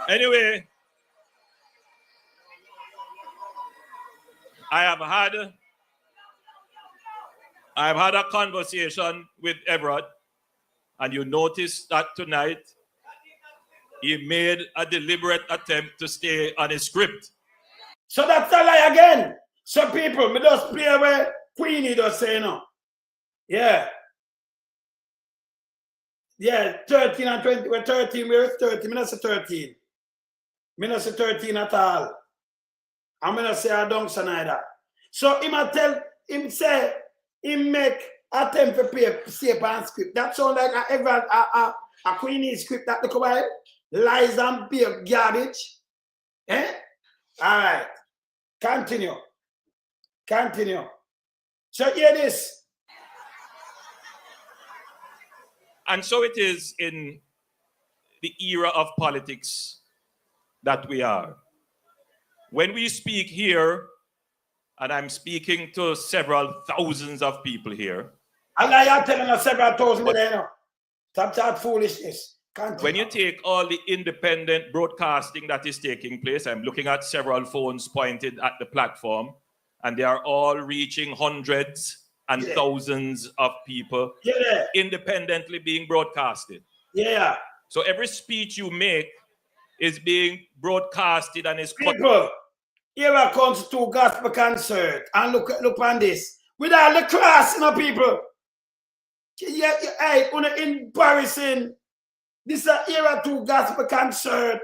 Anyway, I have had I've had a conversation with Everett, and you notice that tonight he made a deliberate attempt to stay on his script. So that's a lie again. So people, me just play where Queenie does say no. Yeah. Yeah, 13 and 20. We're 13, we're 30. Me not say 13. Me not say 13 at all. I'm gonna say I don't say neither. So him say him make attempt to play safe and script. That sound like a Queenie script that look away. Lies and beer garbage. Eh? Alright. Continue. So hear this. And so it is in the era of politics that we are. When we speak here, and I'm speaking to several thousands of people here. And I am telling us several thousand, you know. Stop that foolishness. Continue. When you take all the independent broadcasting that is taking place, I'm looking at several phones pointed at the platform, and they are all reaching hundreds and thousands of people independently being broadcasted. Yeah. So every speech you make is being broadcasted and is people. Here comes to gospel concert, and look on this. With all the cross, you know, people. Hey, embarrassing. This is an era to gospel concert.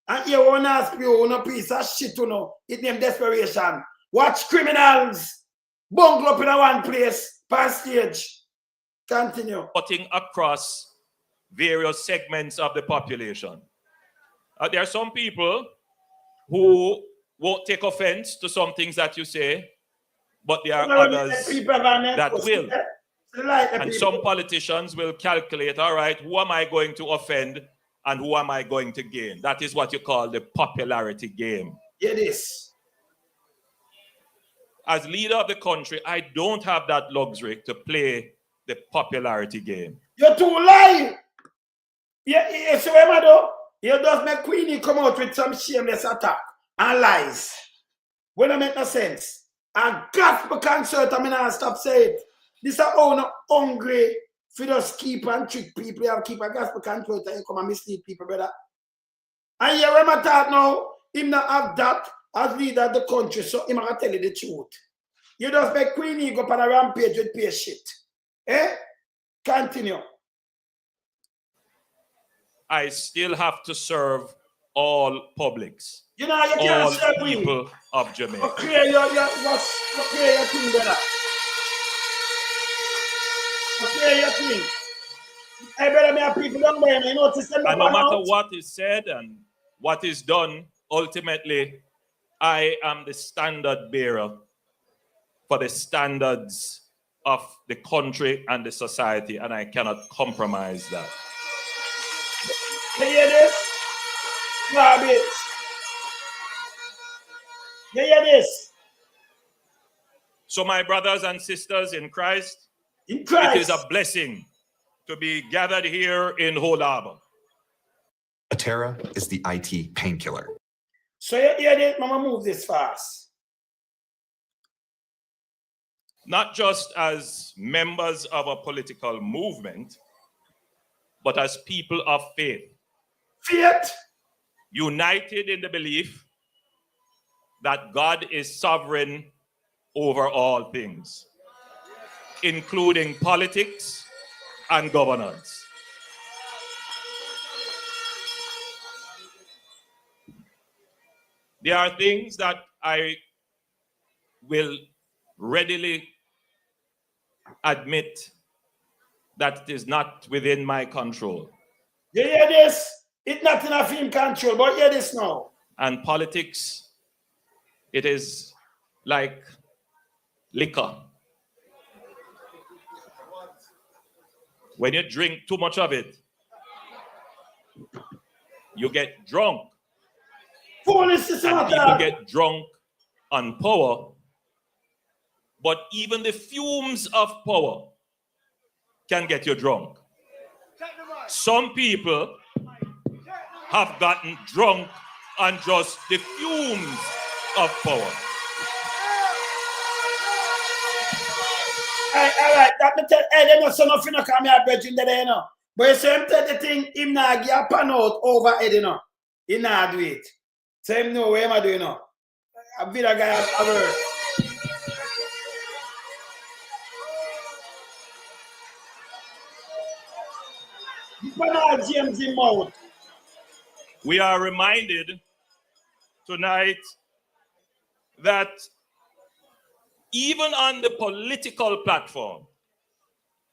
And here one ask you, no piece of shit, you know. It named desperation. Watch criminals bungle up in a one place, past stage. Continue. Cutting across various segments of the population. There are some people who won't take offense to some things that you say, but there are others that will. And some politicians will calculate, all right, who am I going to offend and who am I going to gain? That is what you call the popularity game. It is. As leader of the country, I don't have that luxury to play the popularity game. You're too lying. Yeah, so Emado, you just make Queenie come out with some shameless attack and lies. When I make no sense. And gospel concert, I mean, I stop saying it. This is how no hungry for just keep and trick people. You have to keep a gospel concert and you come and mislead people, brother. And you remember that now, him not have that as leader of the country, so him gonna tell you the truth. You just make Queenie go on a rampage with pay shit. Eh? Continue. I still have to serve all publics. You know, you can't serve people of Jamaica. Okay, your thing, brother. Okay, your thing. Hey, brother, me have people down there, you know, to send and no matter what is said and what is done, ultimately, I am the standard bearer for the standards of the country and the society, and I cannot compromise that. You hear this? Garbage. You hear this? So my brothers and sisters in Christ, it is a blessing to be gathered here in Whole Harbor. Atera is the IT painkiller. So you hear this? Mama, move this fast. Not just as members of a political movement, but as people of faith. Faith? United in the belief that God is sovereign over all things, including politics and governance. There are things that I will readily admit that it is not within my control. You hear this? It's not in a film control, but hear this now. And politics, it is like liquor. When you drink too much of it, you get drunk. Foolish is and people get drunk on power. But even the fumes of power can get you drunk. Some people have gotten drunk on just the fumes of power. right. That me tell, hey, them not so nothing no come here, bridging there, you know. But you see him tell the thing, him not give a pan out over head, you know. He not do it. So him know what him a do, you know. A bit of guy have word. James in mouth. We are reminded tonight that even on the political platform,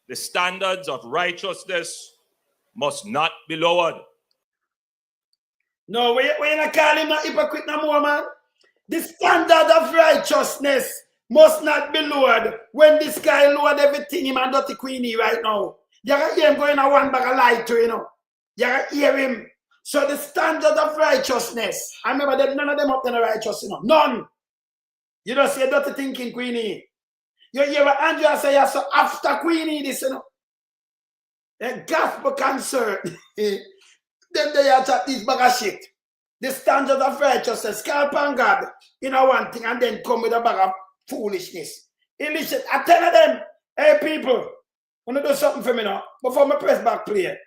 the standards of righteousness must not be lowered. No, we not call him a hypocrite no more, man. The standard of righteousness must not be lowered. When this guy lowered everything, him and Dirty Queenie right now. You can hear him going on one bag of light to, you know. You can hear him. So the standard of righteousness, I remember that none of them up there righteous, you know. None. You don't say Dirty thinking Queenie. You hear what Andrea say, so after Queenie this, you know. The gospel concern. Then they are chat this bag of shit. The standard of righteousness, call upon God, you know, one thing, and then come with a bag of foolishness. Listen, I tell them, hey people, want to do something for me now, before I press back play.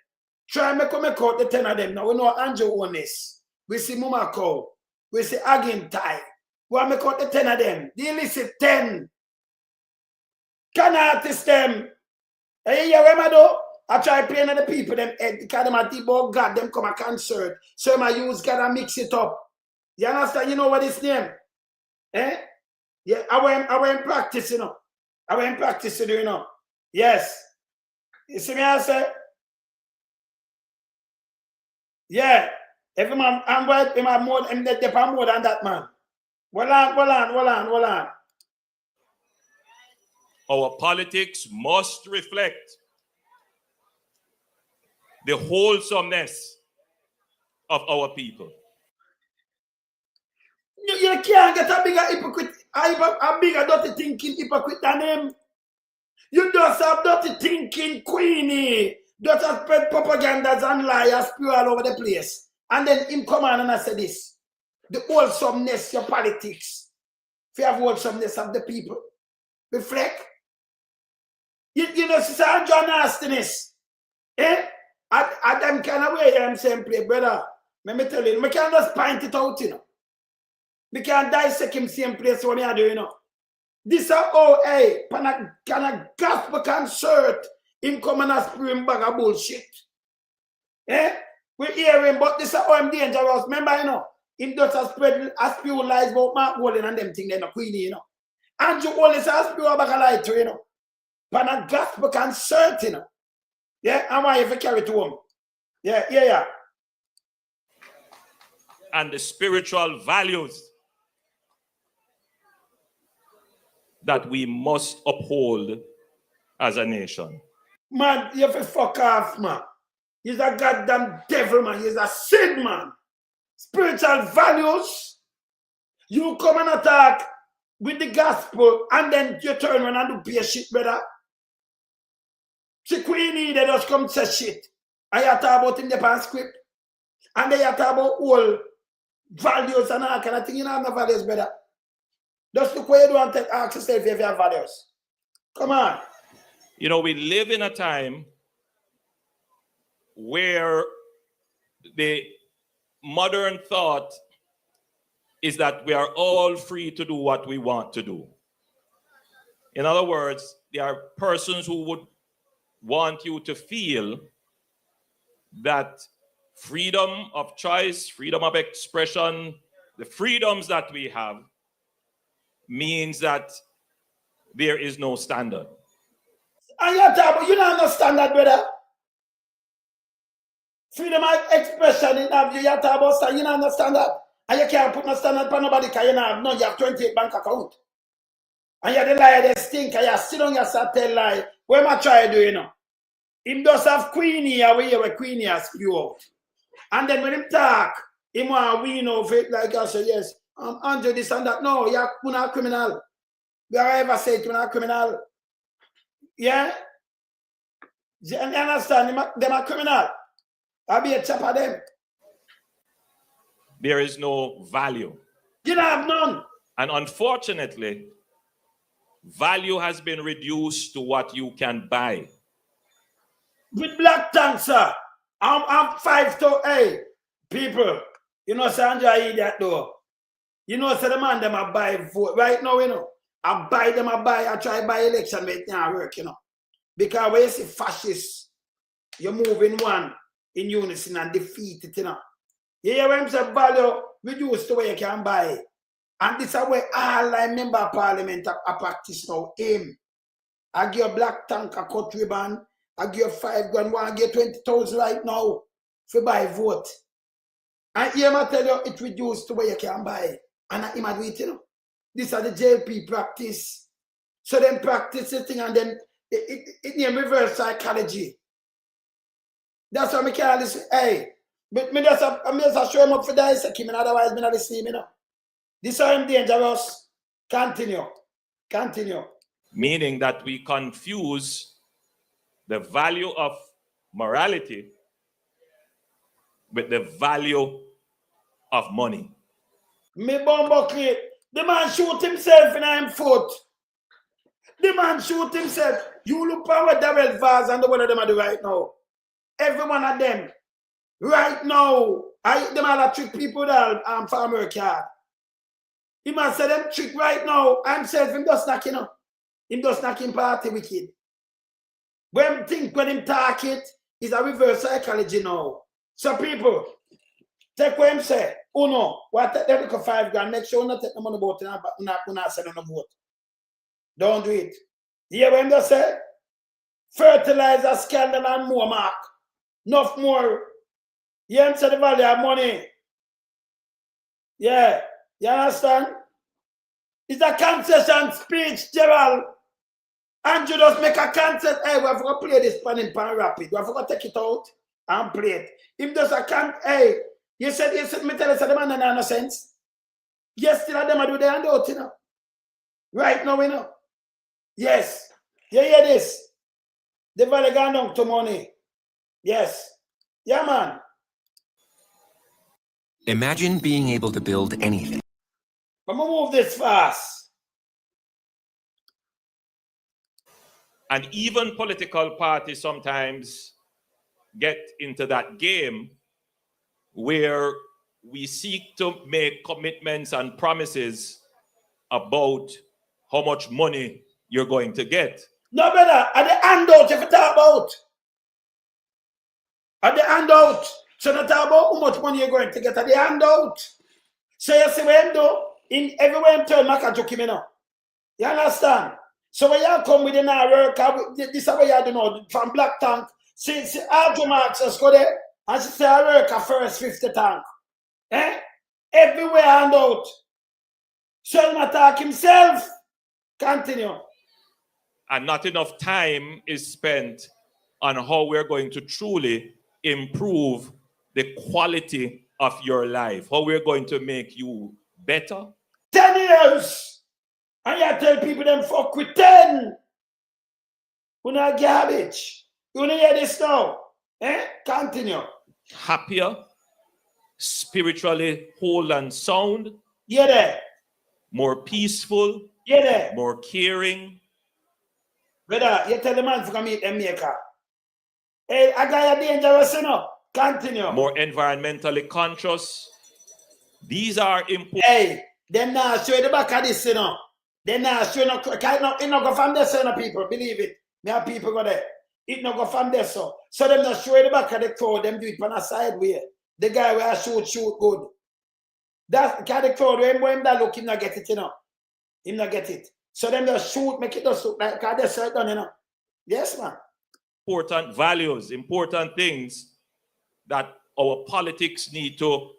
Try me come out the 10 of them now. We know Andrew Holness. We see Muma Cow. We see Agin Tai. We want to make out the 10 of them. The illicit 10. Can artist them? Hey, you hear what I do? I try playing the people, them head, because them are deep about God, them come a concert. So I use God and mix it up. You understand? You know what his name? Eh? Yeah, I went practice, you know. I went practice, you know. Yes. You see me, I say? Yeah. Every man, I'm right, him have more, him they have more than that, man. Hold on. Our politics must reflect the wholesomeness of our people. You can't get a bigger hypocrite, a bigger dirty thinking hypocrite than him. You just have dirty thinking Queenie. Just have spread propagandas and lies spew all over the place. And then him come on and I say this. The wholesomeness, your politics. If you have wholesomeness of the people, reflect. You know, sister John nastiness. Eh? At them kind of way, I'm saying, play, brother. Let me tell you, we can't just point it out, you know. We can't dissect him same place what I do, you know. This is how, hey, can a gospel concert him come and spring bag of bullshit. Eh? We hear him, but this is how I'm dangerous. Remember, you know, him just spread a spew lies about Mark Wallen and them thing, then a Queenie, you know. Andrew Holness has spew a bag of light, you know. Pan a gospel concert, you know. Yeah, and why if you carry to home? Yeah. And the spiritual values that we must uphold as a nation. Man, you have to fuck off, man. He's a goddamn devil, man. He's a sin, man. Spiritual values. You come and attack with the gospel and then you turn around and do pay shit, brother. See, Queenie, they just come say shit. I talk about in the past script. And they talk about all values and all kind of thing. You don't have no values, brother. Just look where you do and ask yourself if you have values. Come on. You know, we live in a time where the modern thought is that we are all free to do what we want to do. In other words, there are persons who would want you to feel that freedom of choice, freedom of expression, the freedoms that we have means that there is no standard. And you don't understand that, brother. Freedom of expression in you talk about standard, you don't understand that. And you can't put no standard for nobody because you have 28 bank account. And you're the liar, they stink, and you sit on your tell lie. What am I trying to do, you know? Him does have Queenie away where Queenie has spew out. And then when him talk, him want to win over it like I say, yes, I'm Andrew this and that. No, you're not a criminal. We have ever said you're not a criminal. Yeah? You understand? Them are criminal. I'll be a chap of them. There is no value. You don't have none. And unfortunately, value has been reduced to what you can buy. With black tank, sir. I'm 5 to 8 people. You know, Sandra, that though. You know, so the man them I buy vote right now, you know. I buy them, I try buy election, but it can't work, you know. Because when you see fascists, you move in one in unison and defeat it, you know. You hear when I'm saying value reduced to where you can buy it. And this is where all I member of parliament I practice now. Aim. I give a black tank a cut ribbon. I give 5 grand, I give 20,000 right now for buy vote. And here I tell you it reduced to where you can buy it. And I do it, you know. These are the JLP practice. So then practice the thing and then it name reverse psychology. That's why I can't listen. Hey, but me just show him up for that second, otherwise me not listening, you know. This is dangerous. Continue. Continue. Meaning that we confuse the value of morality with the value of money. Me bumbleclip. The man shoot himself in his foot. The man shoot himself. You look at what Darrell Vaz and the one of them are doing right now. Every one of them. Right now. Them all trick people that farmer card. He must say them trick right now. Himself, him just knocking up. Him just knocking party wicked. When him talk it, is a reverse psychology now. So people, take what him say. Oh no, what take them look 5 grand, make sure not take the money about it, not send on the vote. Don't do it. You hear what him just say? Fertilizer, scandal, and more mark. Enough more. You answer the value of money. Yeah. You understand? It's a concession speech, Gerald. Andrew just make a concession. Hey, we have to play this pan in pan rapid. We have to take it out and play it. If there's a hey, you said, me tell us the man and no sense. Yes, still them do the handout, you know. Right now, you know. Yes. You hear this? The value gone down to money. Yes. Yeah, man. Imagine being able to build anything. I'm gonna move this fast. And even political parties sometimes get into that game where we seek to make commitments and promises about how much money you're going to get. No, brother, at the handout, if you talk about. At the handout. So not talk about how much money you're going to get at the handout. So you see what I'm doing? In everywhere I'm turn, I can joke him, you know. You understand? So when you come with an hour, this is what you do now, from Black Tank. See Audrey Marks just go there, and she say, I work at first 50 tank. Eh? Everywhere handout. So him attack himself. Continue. And not enough time is spent on how we're going to truly improve the quality of your life, how we're going to make you better. 10 years! And you tell people them fuck with 10! You're not garbage. You wanna hear this now? Eh? Continue. Happier, spiritually whole and sound. Yeah, there. More peaceful. Yeah, there. More caring. Brother, you tell the man to come meet them maker. Hey, I got you dangerous, you know. Continue. More environmentally conscious. These are important. Hey, them now show the back of this, you know. Them now show no, it no go from there, so, you know, people. Believe it. Me have people go there. It no go from there, so. So them not show the back of the crowd, them do it on a side way. The guy where I shoot good. That's the crowd, when that look, him not get it, you know. Him not get it. So them just shoot, make it just look like that's right done, you know. Yes, man. Important values, important things that our politics need to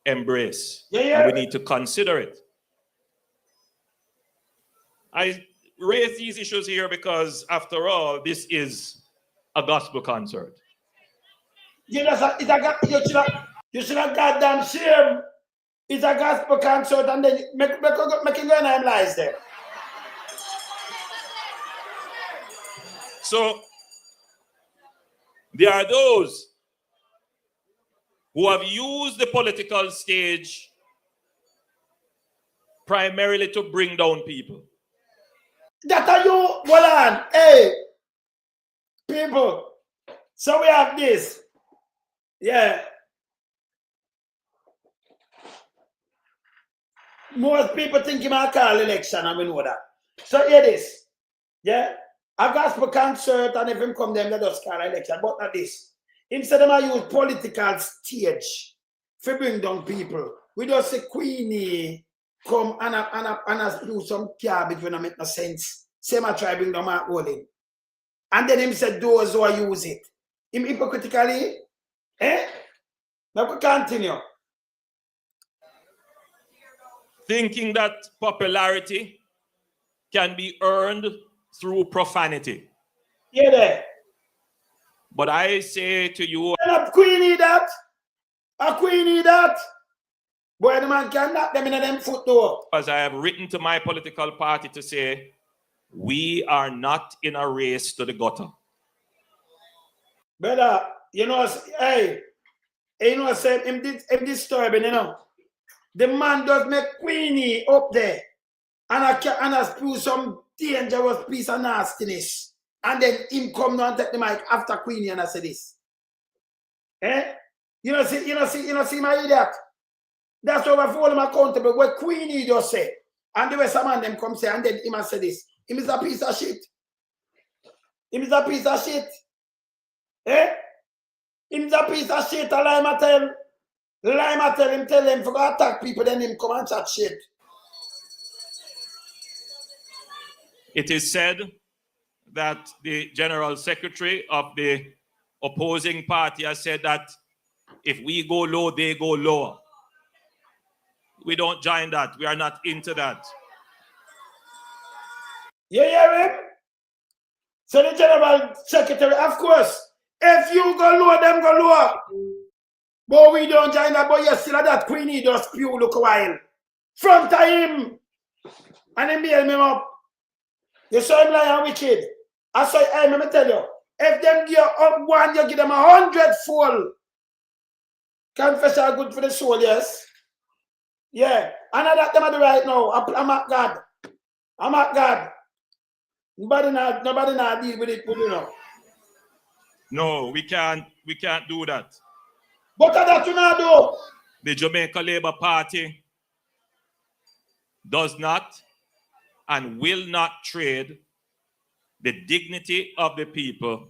embrace. Yeah. And we need to consider it. I raise these issues here because, after all, this is a gospel concert. You should have goddamn shame. It's a gospel concert and then make it go and lies there. So, there are those who have used the political stage primarily to bring down people. That are you, hold on. Hey, people. So we have this. Yeah. Most people think you might call election, and we know that. So here this. Yeah. A gospel concert, and if him come them, they just call election. But not this. Instead of use political stage to bring down people. We just say Queenie come and do some garbage when I make no sense. Same I try bring down my holding. And then him said those who use it. Him hypocritically, now we continue. Thinking that popularity can be earned through profanity. Yeah, there. But I say to you, a Queenie that. A Queenie that. Boy, the man can knock them in them foot door. As I have written to my political party to say, we are not in a race to the gutter. Brother, you know, hey, you know, say him disturbing, you know. The man does make Queenie up there and I spew some dangerous piece of nastiness. And then him come down and take the mic after Queenie and I say this. You see my idiot. That's why I hold him accountable. What Queenie just say. And the rest of man them come say, and then him and say this. Him is a piece of shit. Him is a piece of shit. Him is a piece of shit. I tell him to go attack people, then him come and chat shit. It is said that the General Secretary of the opposing party has said that if we go low, they go lower. We don't join that. We are not into that. You hear him? So the General Secretary, of course, if you go lower, them go lower. But we don't join that. But you still have that Queenie just spew look a while. Front of him. And then bail me up. You saw him lying wicked. I saw him, let me tell you. If them give up one, you give them 100-fold. Confession good for the soul, yes? Yeah. And I got them at the right now. I'm at God. I'm at God. Nobody not deal with it, you know. No, we can't do that. But that you not do. The Jamaica Labour Party does not and will not trade the dignity of the people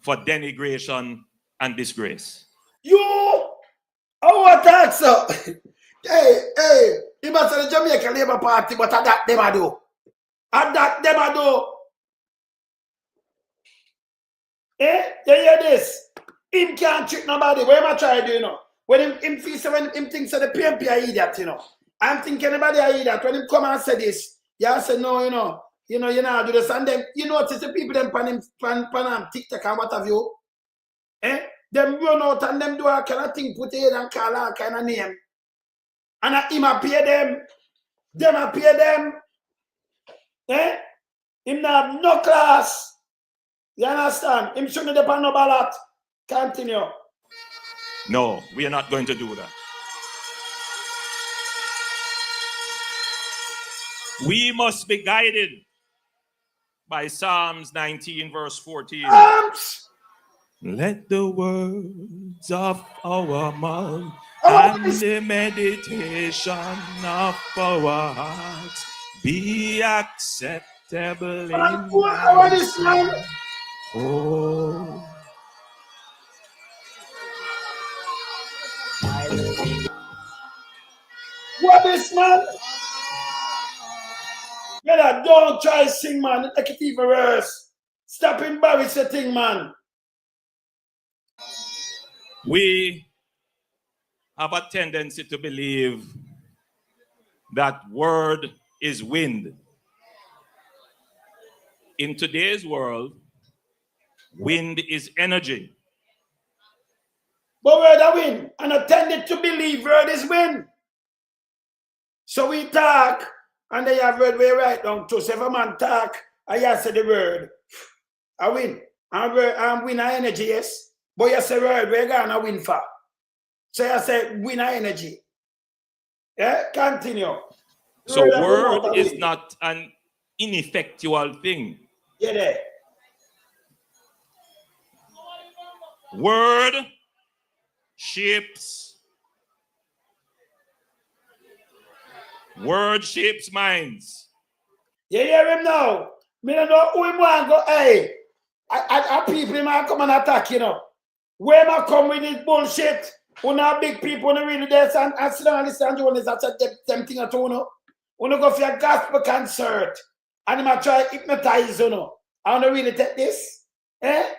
for denigration and disgrace. You, our tax up. Hey, you must say the Jamaica Labour Party, but at that them I do. At that them I do. You hear this? Him can't trick nobody. What am I trying to do, you know? When him thinks the PMP are idiot, you know. I'm thinking anybody are idiot. When him come and say this, you say no, you know, you know, do this. And then you notice the people them pan TikTok and what have you. Them run out and them do a kind of thing, put it and call a kind of name. And him appear them. Them appear them. Him not have no class. You understand? Him shouldn't depend no ballot. Continue. No, we are not going to do that. We must be guided by Psalms 19, verse 14. Let the words of our mouth and the meditation of our hearts be acceptable in thy sight. Oh. What is, man? Yeah, don't try to sing, man. Take it even worse. Stop embarrass the thing, man. We have a tendency to believe that word is wind. In today's world, wind is energy. But word are wind, and I tended to believe word is wind. So we talk, and they have word we write down too. So if a man talk, I say the word, I win. I'm win our energy, yes. But you say word, we're gonna win for. So you say win our energy. Yeah, continue. So word is not an ineffectual thing. Yeah, there. Word shapes minds. You hear him now? Me don't know who him want go, hey, I people might come and attack, you know. Where am I come with this bullshit? Who not big people, who really there and sit down and listen to one that's them thing at all, no? When you go for a gospel concert and I try to hypnotize, you know. I want to really take this. Eh?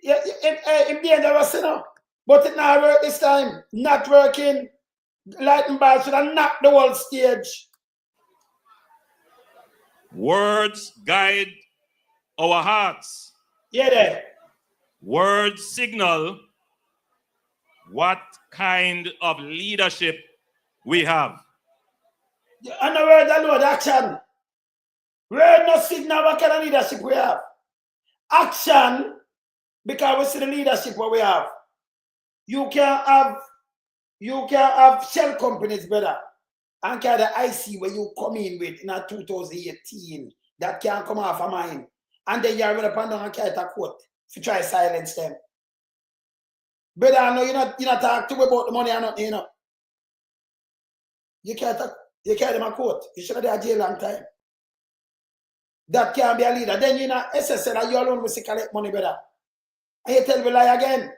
Yeah, it's dangerous, you know. But it not work this time. Not working. Lightning ball should have knocked the whole stage. Words guide our hearts. Yeah, there. Words signal what kind of leadership we have. And the word alone, action. Word no signal what kind of leadership we have. Action, because we see the leadership what we have. You can have shell companies, brother. And kind of IC where you come in with in 2018 that can't come off of mine. And then you're going to pan down and carry a quote if you try to silence them. Brother, I know you're not talking to me about the money or nothing, you know. You carry them a quote. You should have been in jail long time. That can't be a leader. Then you know, SSL that you alone will collect money, brother. And you tell me lie again.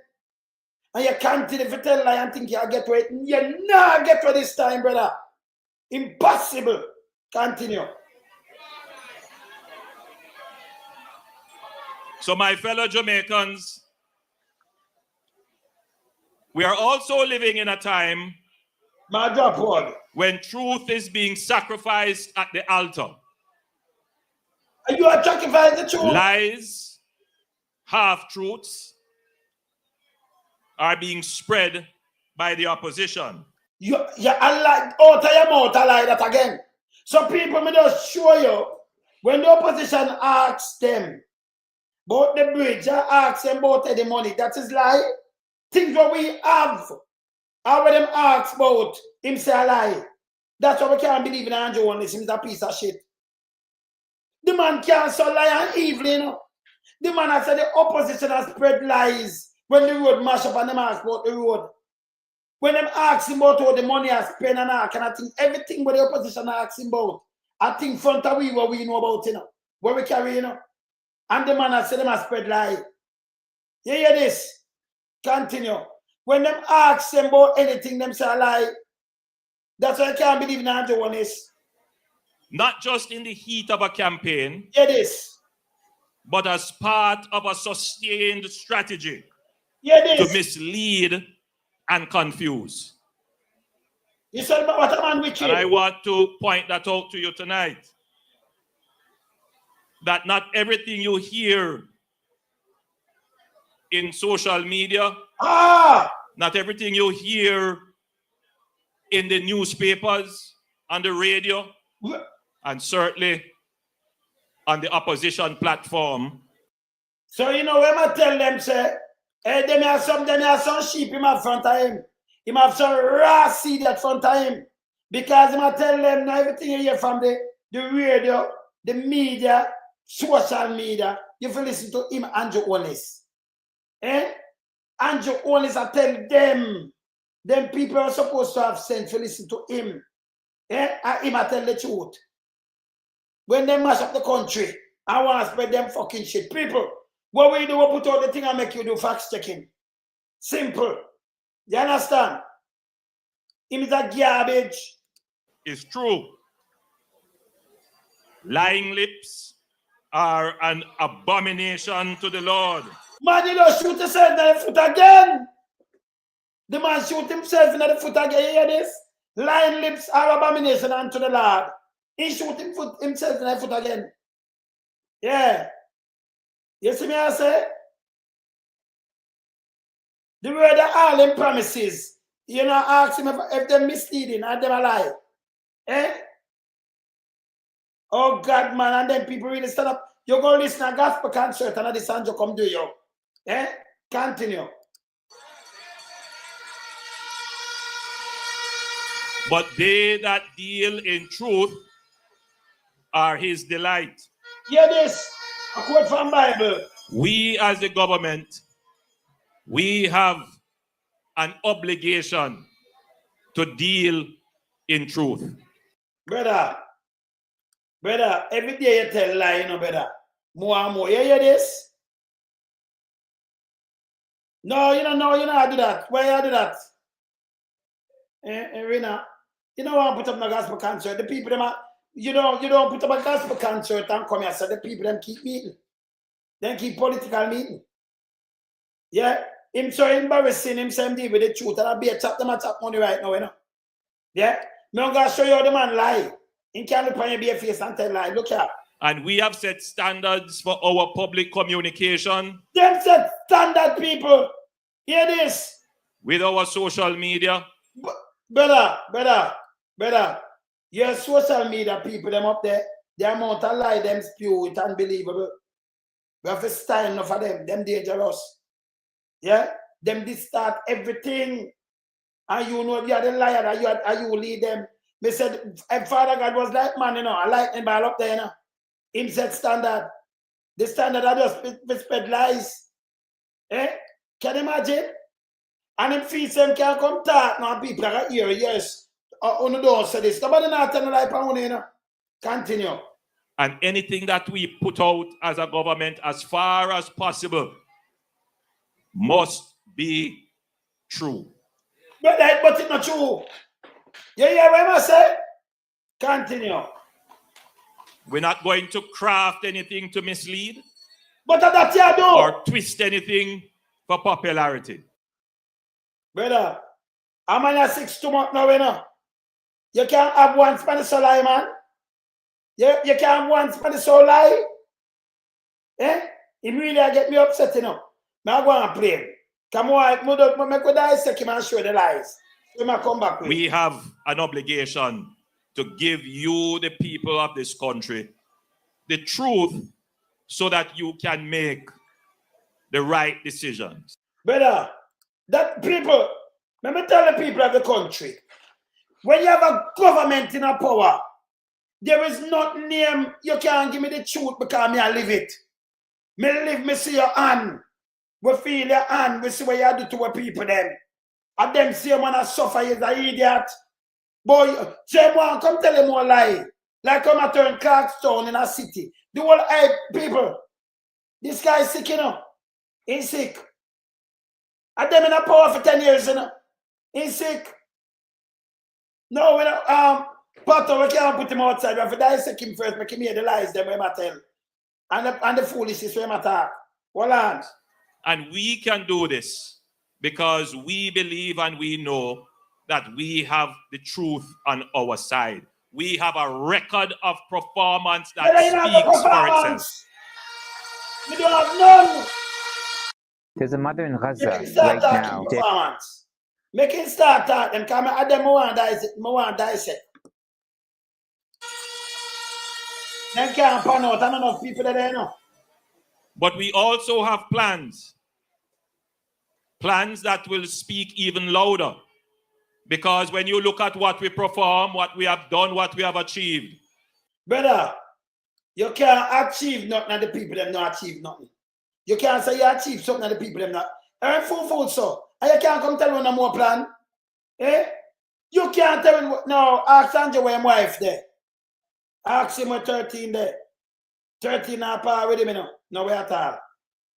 And you continue to tell lie and think you'll get to it. You not get to this time, brother. Impossible. Continue. So my fellow Jamaicans, we are also living in a time when truth is being sacrificed at the altar. And you are sacrificing the truth. Lies, half-truths are being spread by the opposition. You lie out of your mouth, I lie that again. So people may just show you when the opposition asks them about the bridge, ask them about the money, that is lie. Things what we have, how them ask about him say a lie. That's why we can't believe in Andrew Holness, he's a piece of shit. The man can't so lie and evil, you know. The man has said the opposition has spread lies when the road mash up and them ask about the road. When them ask him about how the money has spent and all, and I think everything what the opposition asks him about, I think front of we what we know about, you know, what we carry, you know. And the man has said them has spread lie. You hear this? Continue. When them ask them about anything, them say a lie. That's why I can't believe in Andrew Holness. Not just in the heat of a campaign. Hear this. But as part of a sustained strategy to mislead and confuse. You said about what a man with you. And I want to point that out to you tonight. That not everything you hear in social media, not everything you hear in the newspapers, on the radio, and certainly on the opposition platform. So you know when I tell them, say, hey, them have some sheep in my front of him. He have some raw seed at front of him. Because I tell them now everything you hear from the radio, the media, social media, you have to listen to him, Andrew Holness. Eh? Andrew Holness, I tell them people are supposed to have sense to listen to him. Eh? And him I tell the truth. When they mash up the country, I want to spread them fucking shit. People, what we do, we put out the thing and make you do fact checking. Simple. You understand? Him is a garbage. It's true. Lying lips are an abomination to the Lord. Man, you don't shoot himself in the foot again. The man shoot himself in the foot again. You hear this? Lying lips are abomination unto the Lord. He shoot himself in the foot again. Yeah. You see me I say? The word of all them promises. You know, ask him if they're misleading or they're a lie. Eh? Oh God, man, and then people really stand up. You go listen to a gospel concert and the Sanjo come do you. Eh? Continue. But they that deal in truth are his delight. Hear this. A quote from Bible. We as the government, we have an obligation to deal in truth. Brother, every day you tell lie, you know, brother. More and more. You hear this? No, you know how to do that. Why you do that? Rina, you don't want to put up a gospel concert. The people, them are, you don't put up a gospel concert and come here. So the people, them keep meeting. Then keep political meeting. Yeah? Him so embarrassing himself deal with the truth. And I be a chap money right now, you know. Yeah? I'm going to show you how the man lie. He can't look on your bare face and tell lie. Look here. And we have set standards for our public communication. Them set standard, people. Hear this. With our social media. Brother. Your social media people, them up there, the amount of lie them spew, it's unbelievable. We have to stand enough for them. Them dangerous. Yeah? Them distort everything. And you know you are the liar and you lead them. They said, Father God was like man, you know, I like him ball up there, you know. Him set standard. The standard are just spread lies. Eh? Can you imagine? And him feeds them can come talk now people are here, yes. On the door say this. Nobody not tell the lie for you know. Continue. And anything that we put out as a government as far as possible must be true. But it's not true. You hear what I say? Continue. We're not going to craft anything to mislead. But that's you do. Or twist anything for popularity. Brother, I'm on a 6 too much now, you know. You can't have one Spanish lie, man. You can't have one Spanish lie. Eh? It really get me upset, you know. I go and play. Come on, make a dissect him and show the lies. Come back with. We have an obligation to give you, the people of this country, the truth so that you can make the right decisions. Brother, that people, let me tell the people of the country, when you have a government in a power, there is not name, you can't give me the truth because I live it. Me see your hand. We feel your hand, we see what you do to our people then. And them say man a suffer is an idiot. Boy, say one come tell him more lie. Like come and turn Clarkstown in a city. The whole people. This guy is sick, you know. He's sick. And them in a power for 10 years, you know. He's sick. No, we don't Potter, we can't put him outside. We have to dissect him first, make him hear the lies them we might tell. And the foolishness we might talk. Hold on. And we can do this because we believe and we know that we have the truth on our side. We have a record of performance that speaks for itself. We don't have none. There's a mother in Gaza right now. Make him start talk. Them come at them more and dissect. Them can't pan out. Not enough people that they know. But we also have plans. Plans that will speak even louder. Because when you look at what we perform, what we have done, what we have achieved. Brother, you can't achieve nothing and the people them not achieve nothing. You can't say you achieve something and the people them not. Earn food, so. And you can't come tell me no more plan. Eh? You can't tell me, no, ask Andrew where my wife there. Ask him where 13 there. 13 and par with him, you know. No way at all.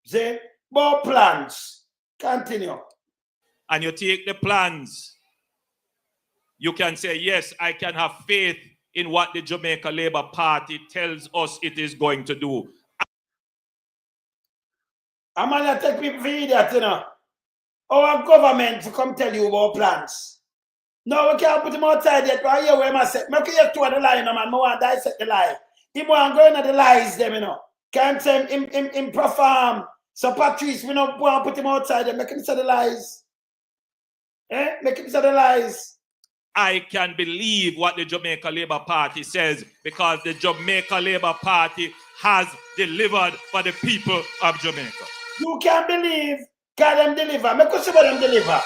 See? More plans. Continue. And you take the plans. You can say, yes, I can have faith in what the Jamaica Labour Party tells us it is going to do. I'm going to take people for idiot, you know. Our government to come tell you about plans. No, we can't put him outside yet, but I hear where I say, make you two of the lie, no man. I want to dissect the lie. He want to go into the lies, them, you know. Can't say him perform. So Patrice, we don't want to put him outside and make him say the lies. Eh? Make him say the lies. I can believe what the Jamaica Labour Party says because the Jamaica Labour Party has delivered for the people of Jamaica. You can't believe, can them deliver. Make us see what them deliver.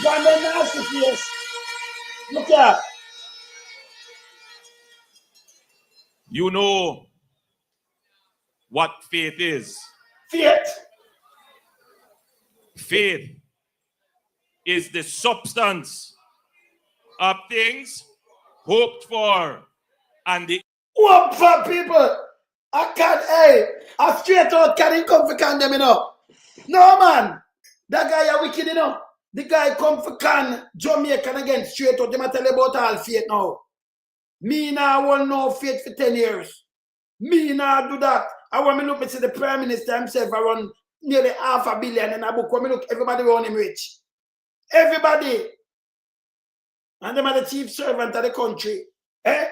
One of nasty face. Look here. You know what faith is. Faith. Faith is the substance of things hoped for and the Hope for people. I can't, hey, I straight out can't come for condemn, you know. No, man. That guy are wicked, you know. The guy come for can Jamaican again straight out. They might tell you about all faith now. Me now want no faith for 10 years. Me now do that. I want me look, me see the Prime Minister himself, I run nearly $500 million in a book. When me look, everybody around him rich. Everybody. And them are the chief servant of the country. Eh?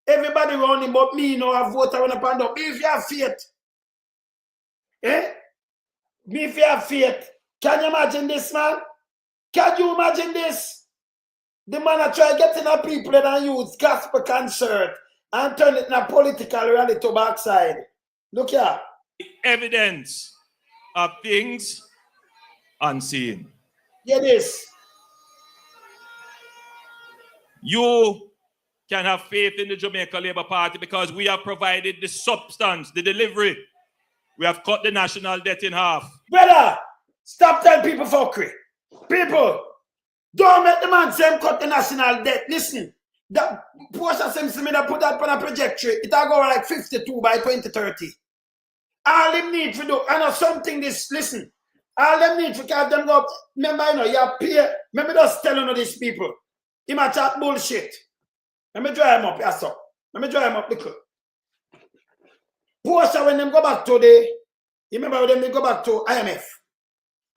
Everybody around him, but me know I vote around upon them. Me if you have faith. Eh? Me if you have faith. Can you imagine this, man? Can you imagine this? The man I try getting the people that use gospel concert and turn it in a political reality backside. Look here. evidence of things unseen. Get this. You can have faith in the Jamaica Labour Party because we have provided the substance, the delivery. We have cut the national debt in half. Brother, stop telling people fuckery. People, don't make the man say cut the national debt. Listen, that portion seems to me that put that on a trajectory. It'll go like 52 by 2030. All them need to do, I know something this, listen, all them need to have them go, remember, you know, you have peer, remember just telling these people, you might chat bullshit. Let me dry him up, yes, sir. Let me dry him up, little. Portia, when them go back to the, you remember when they go back to IMF,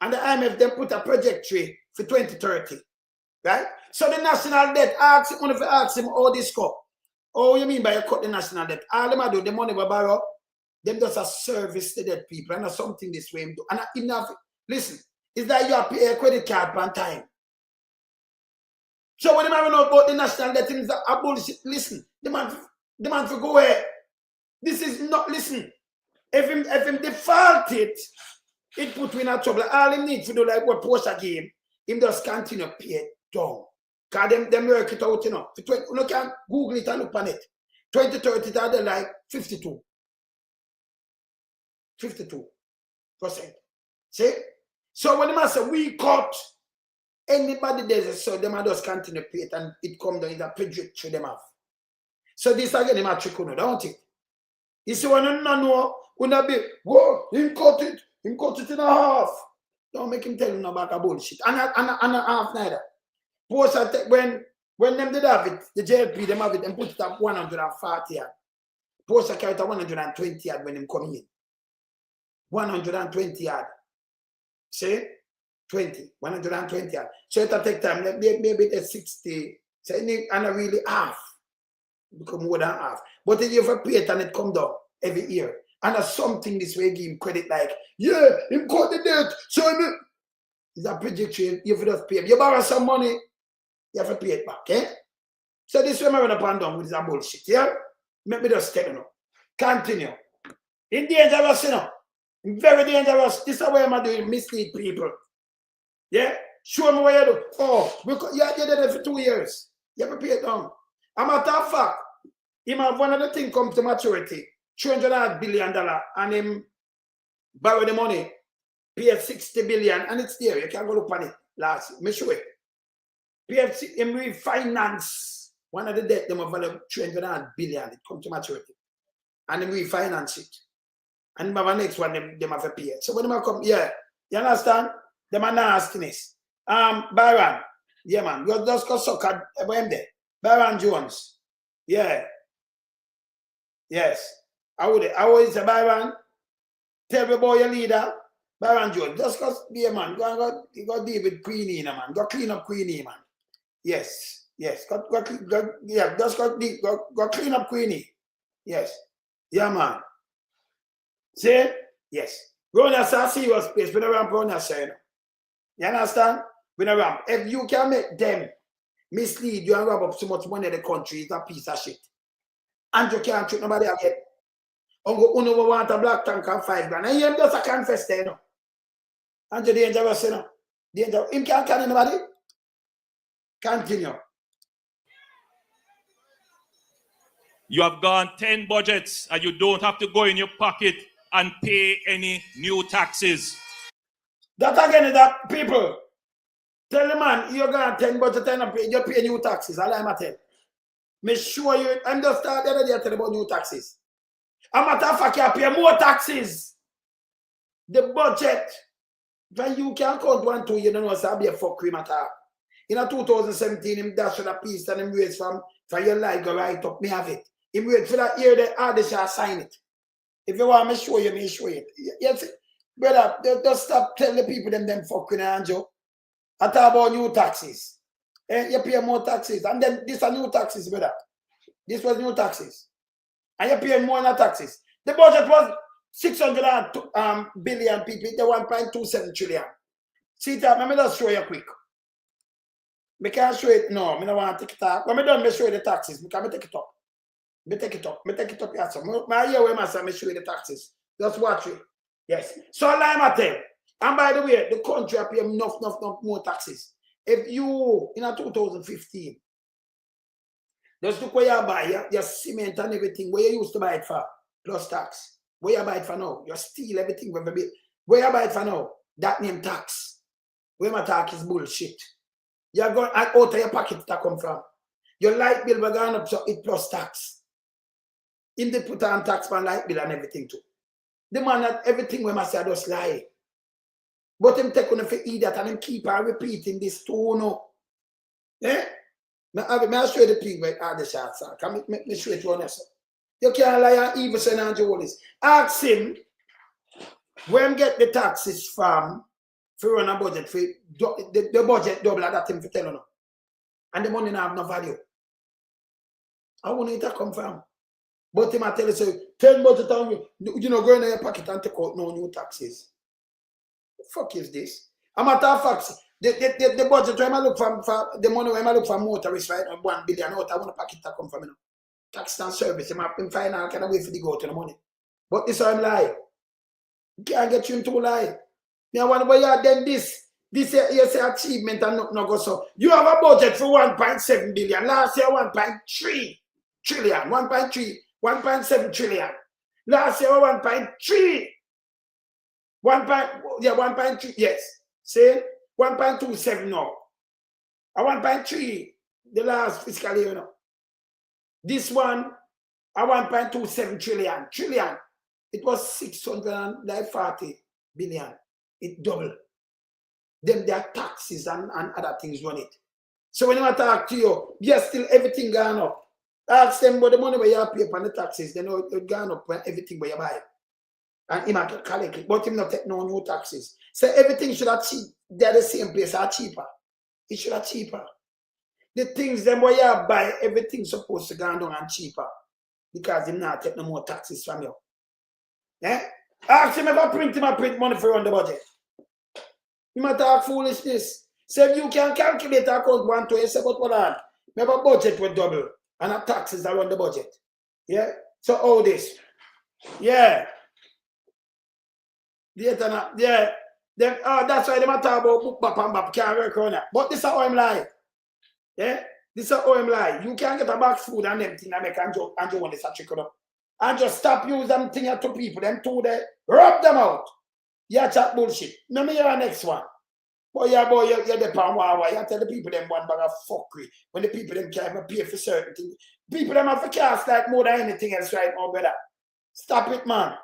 and the IMF then put a trajectory for 2030, right? So the national debt, ask him, if you ask him, all this go. Oh, you mean by you cut the national debt? All them do, the money we borrow, them just a service to dead people, and that's something this way. And enough, listen, it's like you have to pay a credit card per time. So when the man know about the national debt, it's a bullshit. Listen, the man for go away. This is not, listen, if him default it put me in a trouble. All he needs to do like what Portia game, him just continue to pay it down. Because them work it out, you know. You can Google it and look on it. 2030, they're like 52%. See? So when the man say we cut, anybody does so them just continue to pay it and it come down in the trajectory them have. So this again the matric, don't it? You see when you know when I be whoa, him cut it in a half. Don't make him tell you about a bullshit. And a half neither. Portia when them did have it, the JLP them have it and put it up 140 yard. Portia carry it 120 yard when them come in. 120 yard. See? 120 yard. So it'll take time, maybe it's 60, so and a really half. Become more than half. But if you have a pay it and it come down every year, and there's something this way give him credit like, yeah, him cut the debt, so it's a projection, you have to pay. If you borrow some money, you have to pay it back, eh? So this way I run up and down with this bullshit, yeah? Let me just tell you now. Continue. In dangerous, you know. Very dangerous. This is the way I'm doing mislead people. Yeah? Show me what you do. Oh, you did it for 2 years. You have to pay it down. A matter of fact, him have one of the things come to maturity, $300 billion, and him borrow the money, pay 60 billion, and it's there. You can go look on it last year. Me show it. PFC, him refinance one of the debt, them have value $300 billion. It come to maturity. And him refinance it. And the next one, them have to pay it. So when them come, yeah, you understand? Them are nastiness. Byron, yeah, man, you just go suck at him there. Byron Jones, yeah, yes. I would say Byron, tell me about your leader, Byron Jones. Just go, yeah, man, go deal with Queenie, man. Go clean up Queenie, man. Yes, go yeah, just go clean up Queenie. Yes, yeah, man. See? Yes. Run a serious place, we don't ramp on your side. You understand? We don't ramp. If you can make them mislead you and rob up so much money in the country, it's a piece of shit. And you can't treat nobody again. Uno want a black tank and 5 grand. And you just a confess there, you know. And you're dangerous, you know. Dangerous. Him can't carry nobody. Continue. You have gone 10 budgets and you don't have to go in your pocket and pay any new taxes. That again is that people. Tell the man, you're going 10 budget and you pay new taxes. All I'm tell. Make sure you understand the other day I tell about new taxes. A matter of fact, you pay more taxes. The budget, when you can count 1, 2, you don't know, so be a fuckery matter. In 2017, him dash a piece and him raise from your life go right up. Me have it. Him wait for that year the order shall sign it. If you want me show you, me show it. Yes, brother, just stop telling the people them fucking Anjo. I talk about new taxes. You pay more taxes. And then these are new taxes, brother. This was new taxes. And you pay more than taxes. The budget was 600 billion people. The 1.27 trillion. See that? Let me just show you quick. I can't show it. No, I don't want to take it up. When I done, I show you the taxes. I take it up. I take it up. I take it up. Yes. My year where I show you the taxes. Just watch it. Yes. So I tell. And by the way, the country pay enough more taxes. If you in 2015, just look where you buy your cement and everything, where you used to buy it for, plus tax. Where you buy it for now? You steal everything. Where you buy it for now? That name tax. Where my tax is bullshit. You're going out of your pocket to come from. Your light bill will go up, so it plus tax. In the put on tax man light bill and everything too. The man that everything we must say just lie. But him take on for idiot and him keep on repeating this too no. Eh? May I show you the thing where all the shots are. Can me show it to you. You can't lie and even say Andrew Holness. Ask him where him get the taxes from for run a budget for the budget double that him for telling you. And the money not have no value. I want it to come from. But him I tell you say 10 budget on you know go in your pocket and take out no new taxes. The fuck is this? A matter of fact, the budget when I look for the money when I look for motorists right 1 billion out I want a pocket to come from you know. Tax and service, I'm final can wait for the go to the money. But this I'm lie. You can't get you to lie. Now when you are then this you say achievement and not go so. You have a budget for 1.7 billion. Last year 1.3 trillion. 1.7 trillion. Last year 1.3. 1.3, yes. Say 1.27 now. 1.3 the last fiscal year, you know. This one, 1.27 trillion. It was 640 billion. It doubled. Then there are taxes and other things on it. So when I talk to you, yes, still everything gone up. Ask them about the money where you pay for the taxes, they know it gone up when everything where you buy. And he might collect it, but him not take no new taxes. So everything should have cheap. They're the same place are cheaper. It should have cheaper. The things them where you buy, everything's supposed to go down and cheaper. Because him not take no more taxes from you. Eh? Ask him if I print money for on the budget. You might talk foolishness. So if you can calculate account 1 to 8, say, but what on? Maybe a budget will double. And our taxes are on the budget. Yeah? So all this. Yeah. Yeah. That's why they might talk about book bap and bap can't work on that. But this is how I'm lying. Yeah? This is how I'm lying. You can't get a box food and everything and make Andrew want this a trick up. And just stop using them thing to people. Them two there. Rub them out. Yeah, chat bullshit. Let me hear the next one. Boy, you're the palm wow. You tell the people them one bag of fuckery. When the people them can't even pay for certain things. People them have to cast like more than anything else right now, brother. Stop it, man.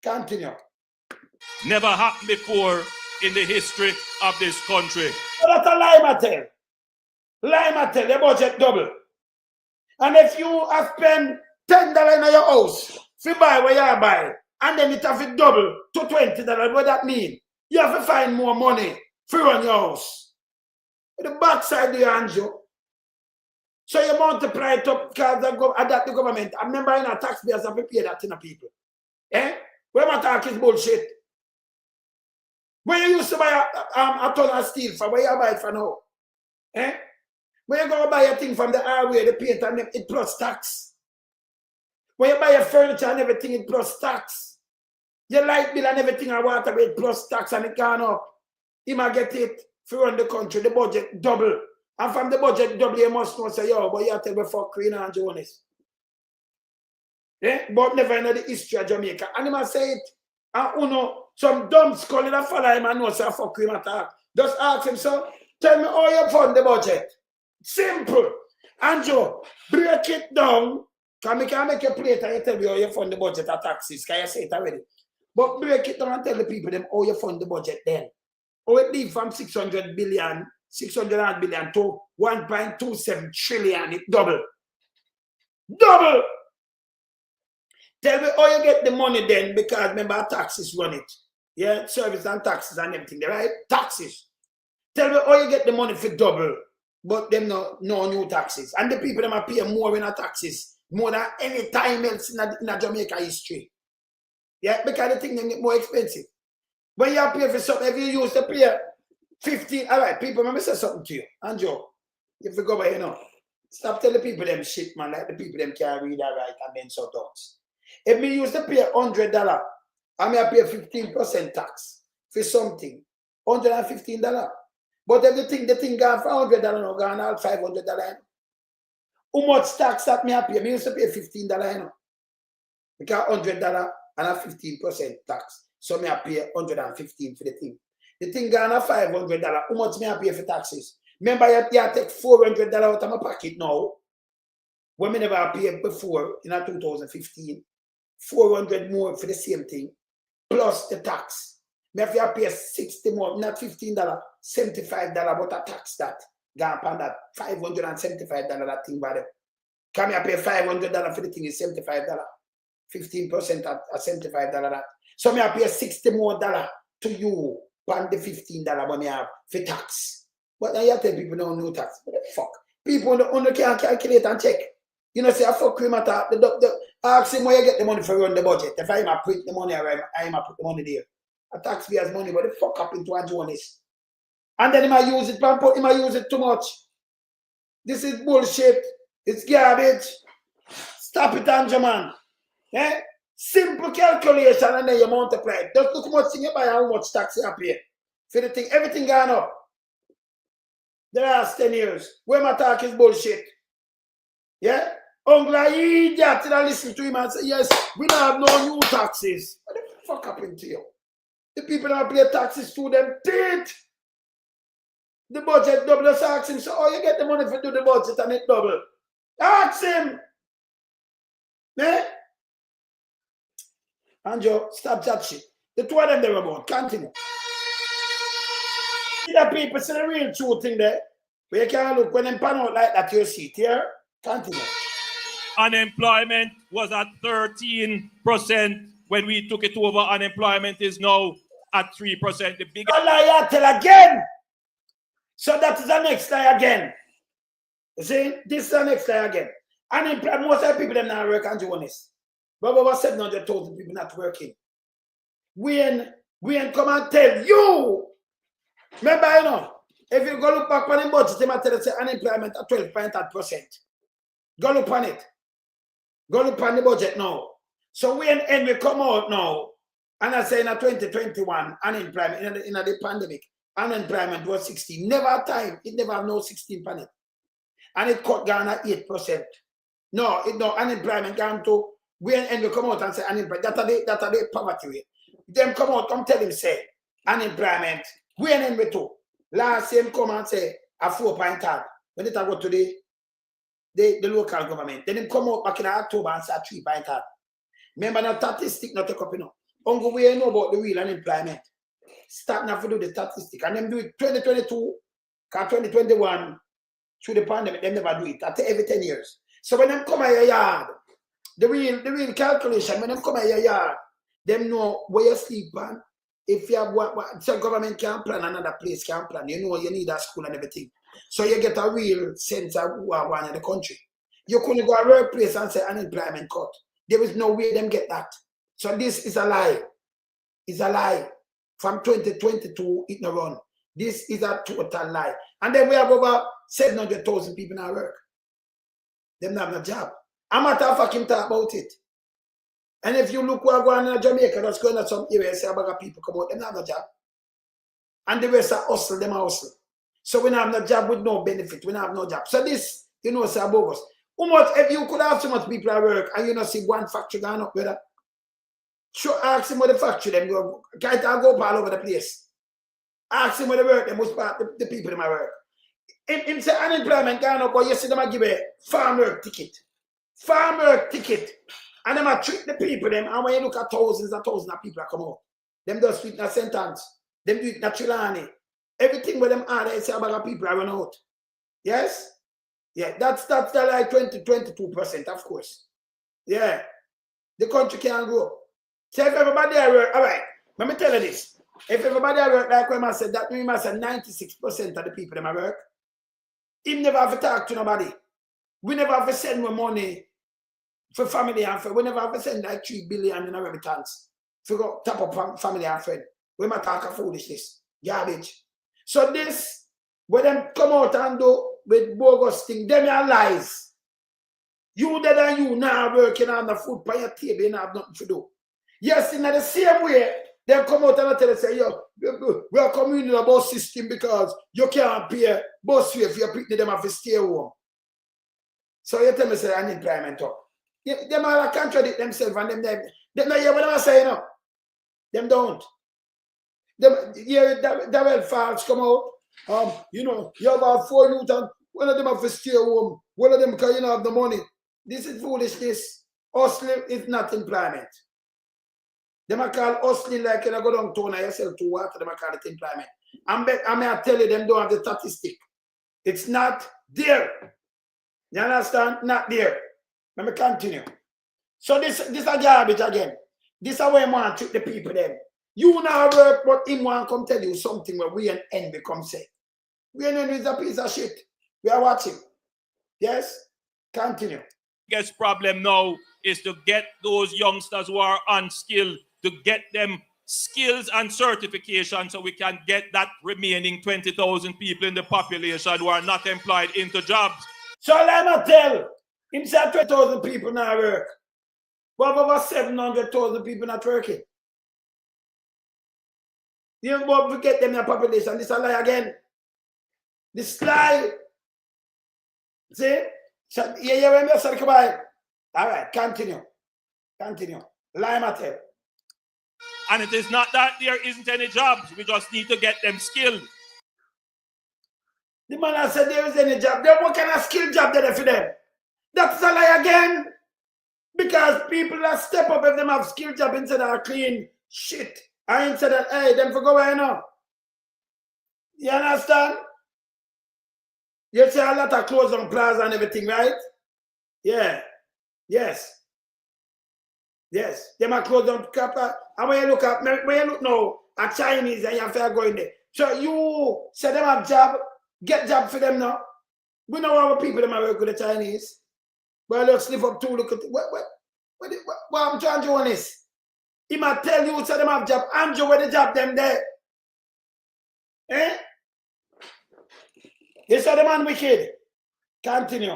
Continue. Never happened before in the history of this country. That's a lie, Mattel. The budget double. And if you have spent $10 in your house, if you buy where you buy, and then it have to double to $20, what that mean? You have to find more money for run your house. The backside of your Andrew. So you multiply it up because the government. I remember in our taxpayers have to pay that to the people. Eh? Where my talk is bullshit. Where you used to buy a ton of steel for, where you buy it for now? Eh? Where you go buy a thing from the highway, the paint and it plus tax. When you buy your furniture and everything, it plus tax. Your light bill and everything and water bill plus tax and it gone up. You might get it for run the country, the budget double. And from the budget, W must know say, yo, but you tell me fuck Queen and Jonas. Yeah? But never in the history of Jamaica. And he must say it. And some dumb skull in a follow him and know say fuck Queen attack. Just ask him, so tell me how you fund the budget. Simple. And Joe, break it down. Can I make a plate and you tell me how you fund the budget of taxes? Can you say it already? But break it down and tell the people them how you fund the budget then. How it leave from 600 billion to 1.27 trillion. It double. Double! Tell me how you get the money then, because remember taxes run it. Yeah, service and taxes and everything, right? Taxes. Tell me how you get the money for double, but them no new taxes. And the people them are paying more in taxes, more than any time else in Jamaica history. Yeah, because the thing them get more expensive. When you pay for something, if you use to pay 15, all right, people, let me say something to you. And Joe, if you go by, stop telling people them shit, man, like the people them can't read that right and then so don't. If me used to pay $100, I may pay 15% tax for something, $115. But if the thing gone for $100, no, gone all $500. How much tax that me pay? Me used to pay $15, because $100 and a 15% tax. So me pay $115 for the thing. The thing gone at $500. How much me pay for taxes? Remember, you take $400 out of my pocket now. When me never paid before in 2015. 400 more for the same thing, plus the tax. Me have to pay 60 more, not $15, $75, but a tax that. Gone upon that $575 that thing by them. Can me pay $500 for the thing is $75. 15% at $75 that. So me have pay $60 more to you on the $15 when me have for tax. But now you tell people no tax. What the fuck? People can't calculate and check. You know, say I fuck him at that. The ask him where you get the money for run the budget. If I print the money, I put the money there. A taxpayer's money, but the fuck up into a Jonas. And then he might use it, he might use it too much. This is bullshit. It's garbage. Stop it, Andrew, man. Eh? Simple calculation and then you multiply it. Just look how much thing you buy and how much tax you pay. For the thing, everything gone up. The last 10 years. Where my talk is bullshit. Yeah? Uncle, idiot, I listen to him and say, yes, we don't have no new taxes. What the fuck happened to you? The people that pay taxes to them did. The budget double, just ask him, so how you get the money for do the budget and it double? Ask him. Eh? Anjo, stop that shit. The two of them they were about. Continue. The people see the real truth in there. But you can't look when them pan out like that, you see it here. Continue. Unemployment was at 13% when we took it over. Unemployment is now at 3%. The biggest lie tell again. So that is the next lie again. You see, this is the next lie again. Unemployment, most of the people them not work and Jonas. But over 700,000 people not working. We ain't come and tell you. Remember, if you go look back on the budget, they might tell us unemployment at 12.8%. Go look on it. Go look on the budget now. So when we come out now, and I say in 2021, unemployment, in the pandemic, unemployment was 16. Never a time, it never have no 16 on it. And it cut down at 8%. No, unemployment gone to, when we come out and say unemployment, that's the poverty rate. Them come out, come tell him, say, unemployment, when we to. Last same come and say, a 4.3. When it go to the local government. Then them come out back in October and say 3.3. Remember the statistic not take up, Uncle, we know about the real unemployment. Start now to do the statistic. And them do it 2022, 2021, through the pandemic, they never do it. After every 10 years. So when them come at your yard, the real calculation, when them come at your yard, them know where you sleep on. If you have so government can't plan, another place can't plan. You know you need a school and everything. So you get a real sense of who are one in the country. You couldn't go to a workplace and say unemployment cut. There is no way them get that. So this is a lie. It's a lie. From 2022, it no run. This is a total lie. And then we have over 700,000 people in our work. Them not have no job. I'm not fucking talk about it. And if you look where going in Jamaica, that's going to some areas, say about people come out, them not have no job. And the rest are hustle, them are hustle. So we don't have no job with no benefit. We don't have no job. So this, you know, say bogus. How much, if you could have so much people at work and you know see one factory going up, brother? Sure, ask him what the factory them go. Can't go all over the place. Ask him what the work, they must part the people in my work. Him say unemployment going up, but you see them a give a farm work ticket. Farm work ticket. And them a treat the people them, and when you look at thousands and thousands of people that come out, them does speak in a sentence. Them do it naturally. Everything with them are, they say about people are run out. Yes? Yeah, that's the like 22%, of course. Yeah. The country can grow. So if everybody at work, all right, let me tell you this. If everybody at work, like when I said, that means I said 96% of the people in my work, he never have to talk to nobody. We never have to send more money for family and friends. We never have to send like 3 billion in a remittance to go top up family and friends. We might talk of foolishness, garbage. So this, when them come out and do with bogus thing, them are lies. You dead and you now working on the food by your table, you have nothing to do. Yes, in the same way, they come out and tell us, say, yo, we are coming in a bus system because you can't pay bus fare if you pick them have to stay home. So you tell me, say, unemployment up. Them all contradict themselves and them don't hear what I'm saying, no. Them don't. The welfare come out. You know, you have 4 youth and one of them have to stay home. One of them because you don't have the money. This is foolishness. Hustling is not employment. They might call hustling like you go down town and you sell to water. They might call it employment. I may tell you, them don't have the statistic. It's not there. You understand? Not there. Let me continue. So this is a garbage again. This is how I want to treat the people then. You now work, but him want to come tell you something where we and envy come say. We and envy is a piece of shit. We are watching. Yes? Continue. Biggest problem now is to get those youngsters who are unskilled, to get them skills and certification so we can get that remaining 20,000 people in the population who are not employed into jobs. So let me tell him say 20,000 people now work. But over 700,000 people not working. You don't forget them in the population. This is a lie again. This lie. See? So, yeah, all right, continue. Continue. Lie matter. And it is not that there isn't any jobs. We just need to get them skilled. The man has said there is any job. Then what kind of skill job there for them? That's a lie again. Because people that step up if them have skill job instead of clean shit. I ain't said that, hey, them for go away now. You understand? You see a lot of clothes on plaza and everything, right? Yeah. Yes. Yes. Them are clothes on plaza. And when you look now at Chinese and you have to go in there. So you say them have job, get job for them now. We know our people them are work with the Chinese. But let's live up to look at it. What I'm trying to do on this. He might tell you so them have job. Andrew where the job them there. Eh? You saw the man wicked. Continue.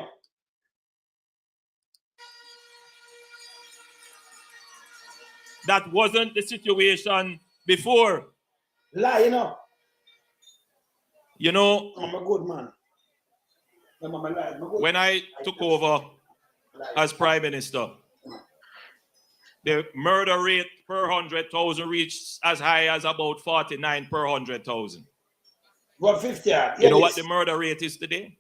That wasn't the situation before. Lie, you know. You know, I'm a good man. When I took over as Prime Minister, the murder rate per 100,000 reached as high as about 49 per 100,000. What 50? You know what the murder rate is today?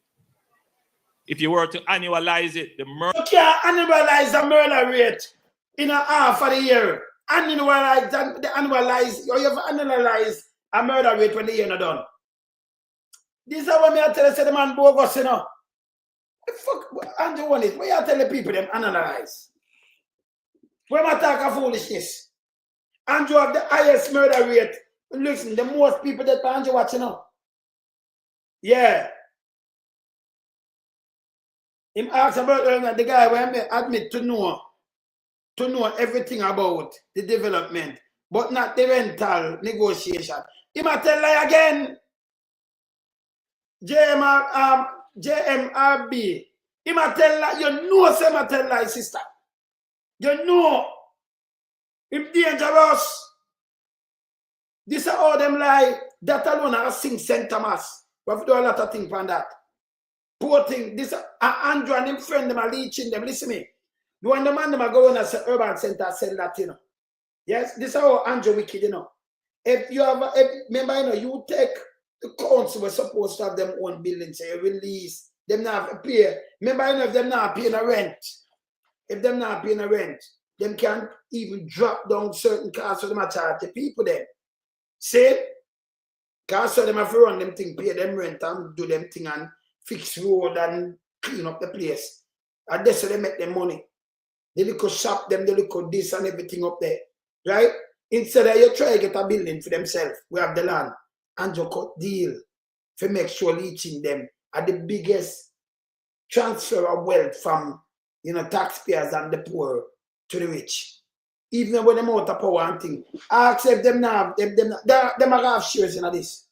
If you were to annualize it, the murder... You can't annualize the murder rate in a half of the year. Annualize, or you have to analyze a murder rate when the year not done. This is what I tell you, say the man bogus, you know. The fuck, Andrew want it. What you tell the people them analyze? When I talk of foolishness, Andrew have the highest murder rate. Listen, the most people that Andrew watching now. Yeah. Him asked about the guy where I admit to know everything about the development, but not the rental negotiation. He might tell lie again. JMRB. He might tell lie. You know, say might tell lie, sister. You know, it's dangerous. This is all them lie. That alone are sing St. Thomas. We have to do a lot of things on that. Poor thing. This Andrew and him friend them are leeching them. Listen me. You want the man them are going as an urban center sell that, you know. Yes, this is how Andrew wicked, you know. If you have, remember, you know, you take the council was supposed to have them own buildings, so you release them not have to pay. Remember, you know, if them not paying a rent, them can't even drop down certain costs for them to charge the people then. See? Because so them have to run them thing, pay them rent and do them thing and fix road and clean up the place. And that's how they make them money. They look shop them, they look this and everything up there. Right? Instead of you try to get a building for themselves, we have the land, and you cut deal to make sure leaching them are the biggest transfer of wealth from, you know, taxpayers and the poor to the rich. Even when them out of power and thing. Ask if them now, them are have shares in this.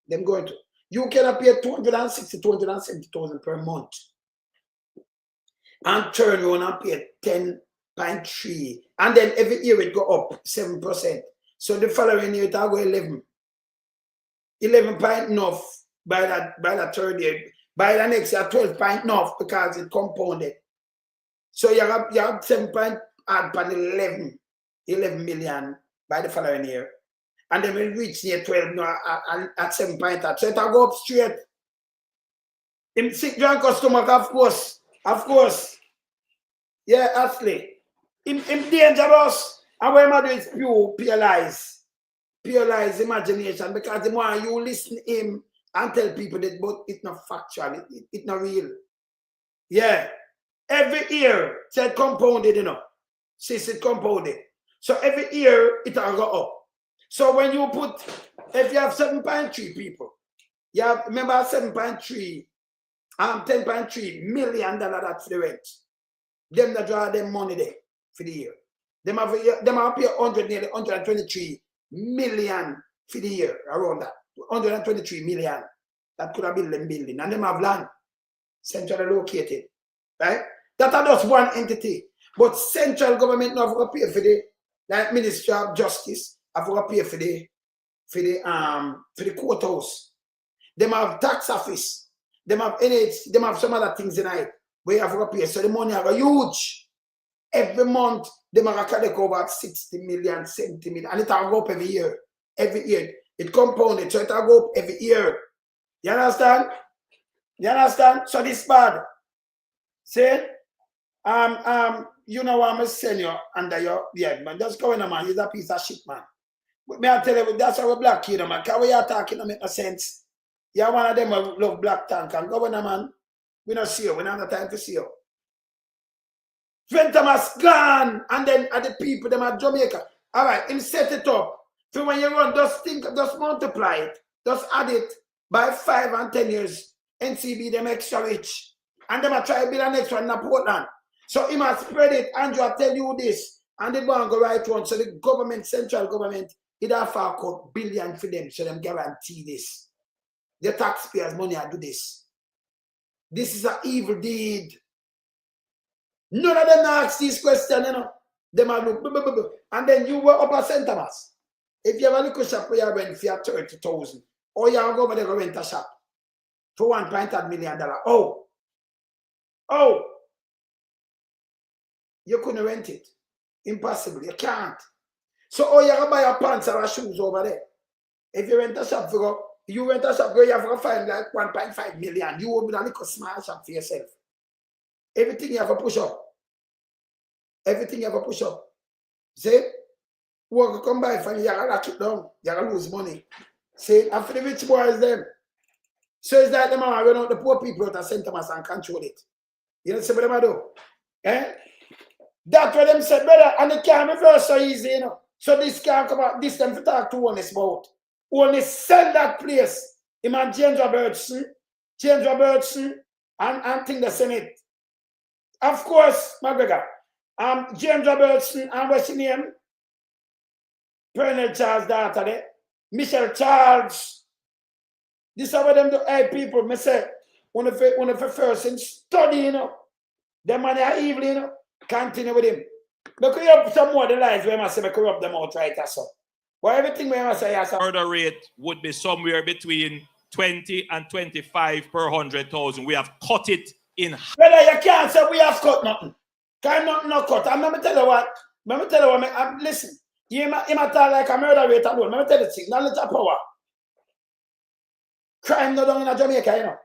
Them going to. You can pay 260, 270,000 per month. And turn around and pay 10.3. And then every year it go up 7%. So the following year it will go 11. 11.9 by that third year. By the next year 12.9 because it compounded. So you have 7.11 million by the following year. And then we'll reach near 12 now at 7.8. So it'll go up straight. In sick drunk customer, of course. Yeah, Ashley. In dangerous. And what I'm doing is pure lies imagination, because the more you listen to him and tell people that, but it's not factual, it's not real. Yeah. Every year, it's compounded, you know. Since it's compounded. So every year, it'll go up. So when you put, if you have 7.3 people, you have, remember 7.3, $10.3 million that's the rent. Them that draw them money there for the year. Them have pay nearly 123 million for the year, around that. 123 million. That could have been them building. And them have land centrally located. Right? That are just one entity. But central government now have to pay for the, like Ministry of Justice, have to pay for the courthouse. Them have tax office. Them have NH, them have some other things in it where you have to pay. So the money are huge. Every month, them are collect over 60 million, 70 million, and it will go up every year. Every year. It compounded, so it will go up every year. You understand? You understand? So this bad. See? You know what I'm saying you under your beard, man. Just go in, man. He's a piece of shit, man. But me I tell you, that's how we black you, man. Because we are talking, don't make no sense. You're one of them who love black tank. And governor, man, we don't see you. We don't have time to see you. Friend Thomas gone. And then at the people, them at Jamaica. All right, him set it up. So when you run, just multiply it. Just add it by 5 and 10 years. NCB, them extra rich. And them are try to build an next one in Portland. So he must spread it. Andrew, I tell you this. And they go right one. So the government, central government, it have cut billion for them. So them guarantee this. The taxpayers' money I do this. This is an evil deed. None of them ask these questions, you know. Them are look, and then you were up at St. Thomas. If you have a little shop where you rent for 30,000, or you go over there and rent a shop for $1.8 million. Oh, you couldn't rent it. Impossible. You can't. So, you have to buy a pants or a shoes over there. If you rent a shop for you rent a shop where you have to find like 1.5 million. You will be a little small shop for yourself. Everything you have to push up. Everything you have to push up. See? Work come by from you have to lock it down. You have to lose money. See? And for the rich boys them. So it's like them are run out the poor people out of St. Thomas and control it. You know what them do? Eh? That's what them said, brother. And it can't reverse so easy, you know. So this can't come out. This them to talk to Holness about. Only sell that place. Him and James Robertson, and think the Senate. Of course, McGregor. James Robertson and what's his name? Pernell Charles' daughter there. Michelle Charles. This is what them do. Hey, people, me say, one of the first things, study, you know. The man are evil, you know. Continue with him. Look up some more the lies where I say, I corrupt them out right or so. But everything where I say, murder rate would be somewhere between 20 and 25 per 100,000. We have cut it in half. Brother, you can't say we have cut nothing. Can't nothing no cut. And let me tell you what. Listen. You might talk like a murder rate alone. Let me tell you something. Knowledge of power. Crime not done in Jamaica, you know.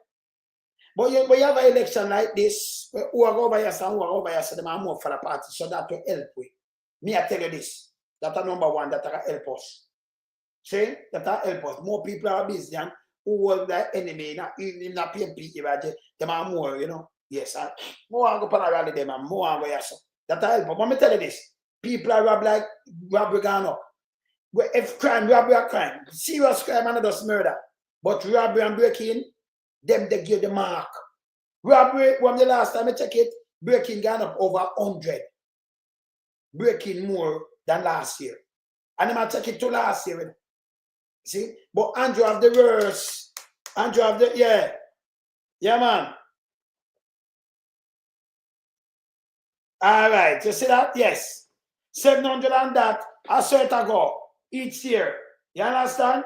But when you have an election like this, who are over here, and who are over here, so they are more for the party. So that will help we. Me, I tell you this. That's number one that will help us. See? That will help us. More people are busy and who was the enemy, not even not PMP, them are more, you know. Yes, and more I go para rally them and more I go yes. That will help us. But me tell you this. People are robbery gone up. If crime, robbery are crime. Serious crime and just murder. But robbery and breaking, them they give the mark. Robbery, when the last time I check it, breaking gone up over 100. Breaking more than last year. And I check it to last year. See? But Andrew have the worst. Andrew have the, yeah. Yeah, man. All right. You see that? Yes. 700 and that, a certain go each year. You understand?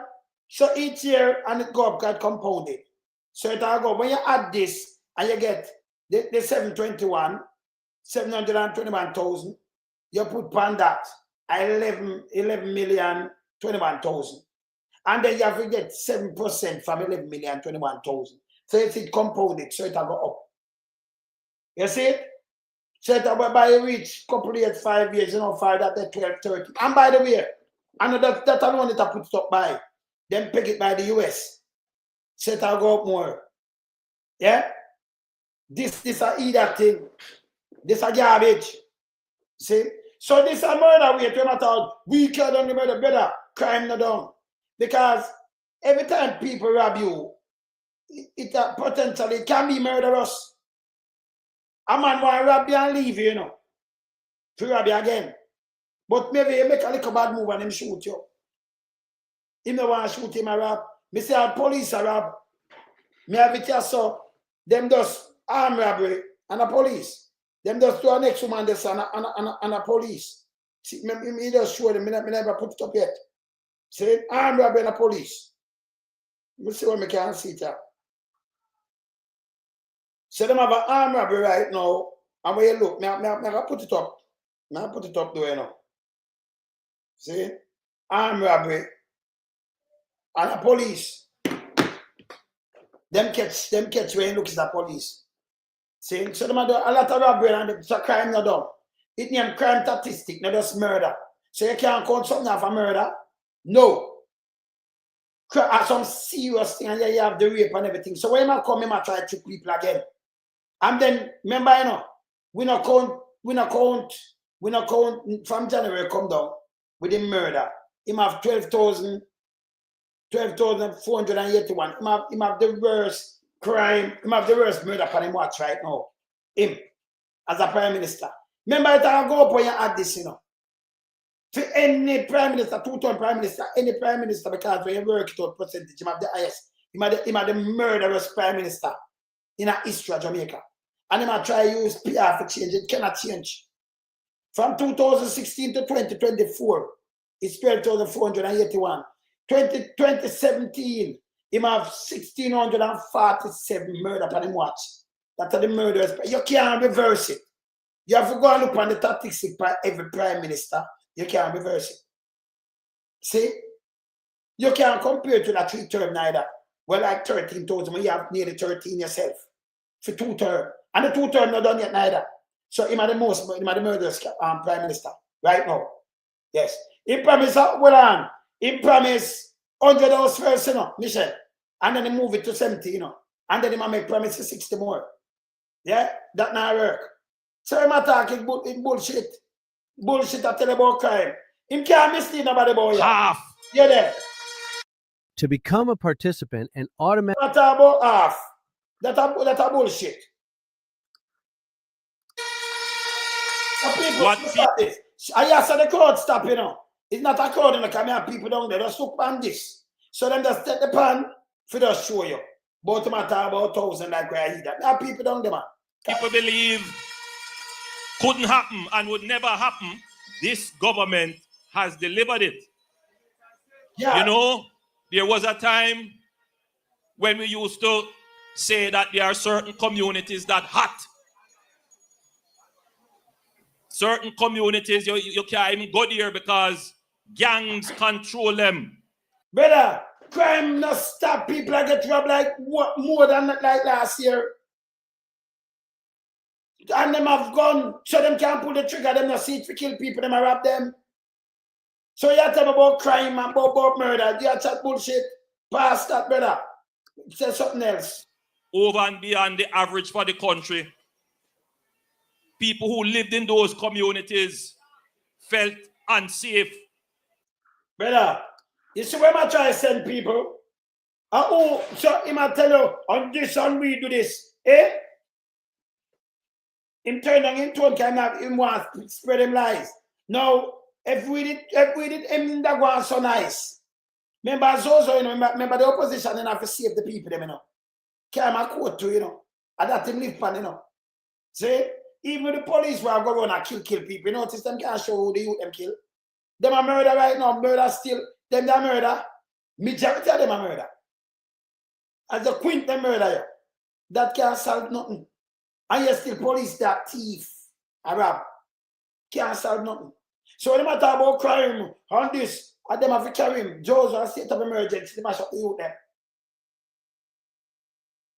So each year, and it go up, get compounded. So it go. When you add this, and you get the 721,000, you put on that 11,021,000. And then you have to get 7% from 11,021,000. So if it compounded, so it go up. You see it? So that by reach couple years, 5 years, you know, 5 that 12, 30. And by the way, another that alone it put it up by, then pick it by the US. So it'll go up more. Yeah? This a either thing. This a garbage. See? So this a murder rate, we're not out weaker than the murder, better. Crime not done. Because every time people rob you, it potentially can be murderous. A man want to rob you and leave you, you know. To rob you again. But maybe you make a little bad move and him shoot you. He may want to shoot him and rob. Me say our police are rob. Me have it here so. Them just armed robbery and a police. Them just do a next woman this and a police. See, me just show them. Me never put it up yet. See, armed robbery and a police. Me see what me can see it here. So them have an armed robbery right now, and when you look, me put it up. I put it up there, you know. See? Armed robbery and a police. Them catch when you look at the police. See? So them have a lot of robbery and it's a crime not done. It named crime statistic, not just murder. So you can't count something off a murder? No. Some serious thing and you have the rape and everything. So when I come, I try to trick people again. And then, remember, you know, we not count from January come down with him murder. Him have 12,481. Him have the worst crime, him have the worst murder for him watch right now. Him, as a prime minister. Remember, it will go up when you add this, you know. For any prime minister, two-term prime minister, any prime minister, because when you work it out percentage, him have the highest. Him have the murderous prime minister in a history of Jamaica. And he might try to use PR for change. It cannot change. From 2016 to 2024, it's 12,481. 2017, he have 1,647 murder upon him watch. That's the murderers. You can't reverse it. You have to go and look on the statistics by every prime minister. You can't reverse it. See? You can't compare to that 3-term neither. Well, like 13,000, you have nearly 13 yourself. For 2-term. And the 2-term not done yet neither. So he the murderous prime minister right now. Yes. He promised he promised 100 hours first, you know, Michelle. And then he move it to 70, you know. And then he might make promises 60 more. Yeah? That not work. So he might talk in bullshit. Bullshit I tell about crime. He can't mislead nobody about half. Yeah there. To become a participant and automatically Not about half. That's a bullshit. What stop this. I said the crowd stop, you know. It's not a crowd, you know, because I have people down there. Just look on this. So then just take the pan for just show you. But matter about 1,000 like where I eat that. Now people down there, man. People believe couldn't happen and would never happen. This government has delivered it. Yeah. You know, there was a time when we used to say that there are certain communities that hot. Certain communities, you can't even go there because gangs control them. Brother, crime not stop people I get robbed like what more than like last year. And them have gone, so them can't pull the trigger, them not see it to kill people, them rob them. So you tell me about crime and about murder, you chat bullshit. Past that, brother. Say something else. Over and beyond the average for the country, people who lived in those communities felt unsafe. Brother, you see where I try to send people? Oh, so he might tell you, on this, on we do this. Eh? Him turn on him tone can have him want to spread him lies. Now, if we did him that was so nice. Remember Zozo, you know, remember the opposition and have to save the people, them, you know. Carry my coat to, you know. And that him live pan, you know. See? Even the police will go around and kill people. You notice them can't show who the youth them kill. Them are murder right now, murder still. Them that murder. Majority of them are murder. As the quint them murder you. That can't solve nothing. And you still police that thief, Arab. Can't solve nothing. So when they talk about crime on this, and them have to carry him, Joe's a state of emergency, they mash up the youth them.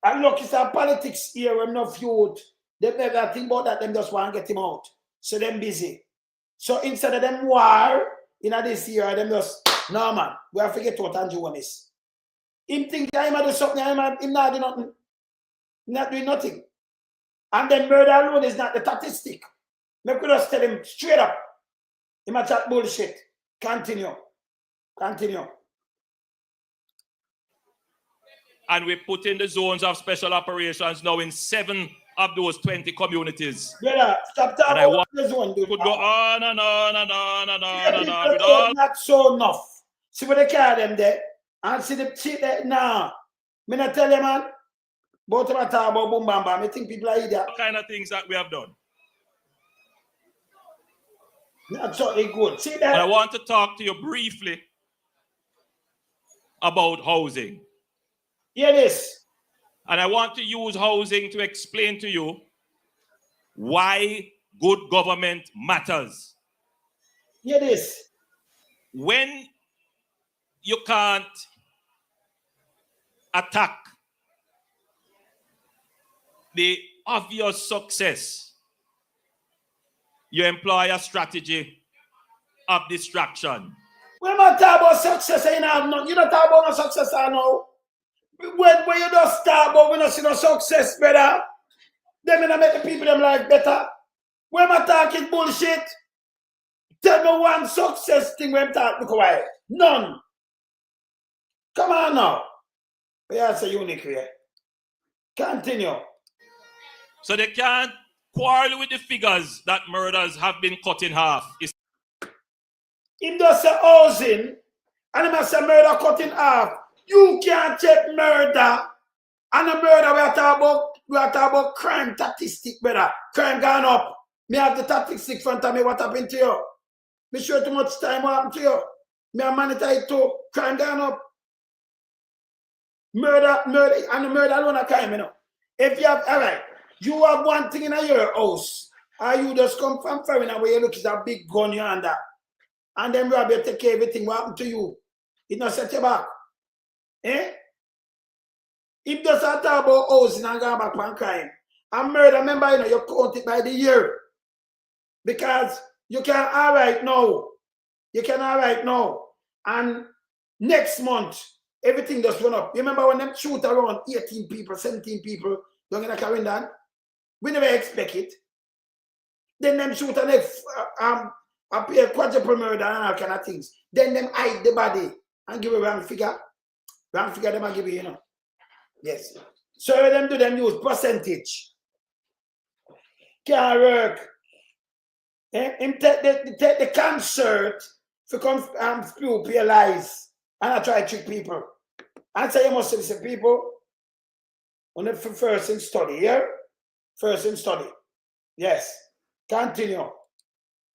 And look, it's a politics here, when enough youth, they never think about that, them just want to get him out. So them busy. So instead of them war, in this year, them just, no man, we have to get what Andrew wants. Him think that him do something, him not do nothing. Not doing nothing. And then murder alone is not the statistic. Make we just tell him straight up. He might chat bullshit. Continue. Continue. And we put in the zones of special operations now in 7 of those 20 communities. Brother, stop talking about the zone. Could go on and on and on and on and on. It's not so enough. See what they call them there? And see the shit there? Nah. Me not tell you, man. Both of them talk about boom bam bam. I think people are idiot. What kind of things that we have done? Not so good. See that? And I want to talk to you briefly about housing. Hear this. And I want to use housing to explain to you why good government matters. Hear this. When you can't attack the obvious success, you employ a strategy of distraction. We're not talking about success, you know. You don't talk about no success, I know. When you don't start about we don't see no success, brother. Then we don't make the people them life better. We're not talking bullshit. Tell me one success thing when I'm talking about. None. Come on now. That's a unique here. Continue. So they can't quarrel with the figures that murders have been cut in half. If there's a housing and if a murder cut in half, you can't check murder and a murder we are talking about crime statistic, brother. Crime gone up. Me have the statistic in front of me. What happened to you? Me sure too much time what happened to you. Me have monitor it too. Crime gone up. Murder, and the murder alone a crime, you know. If you have, all right, you have one thing in your house, or you just come from foreign where you look at a big gun you under, and then rob you take everything, what happened to you? It not set you back. Eh? If there's a talk about housing and going back on crime, and murder, remember, you know, you count it by the year. Because you can all right now. You can all right now. And next month, everything just run up. You remember when them shoot around 18 people, 17 people down in a Carindon? We never expect it. Then them shoot and they appear quadruple murder and all kind of things. Then them hide the body and give a wrong figure. Wrong figure them and give you, you know. Yes. So them do them use percentage. Can't work. Him take the concert to come spew your lies and I try to trick people. And say you must listen people on the first in study here. First in study. Yes. Continue.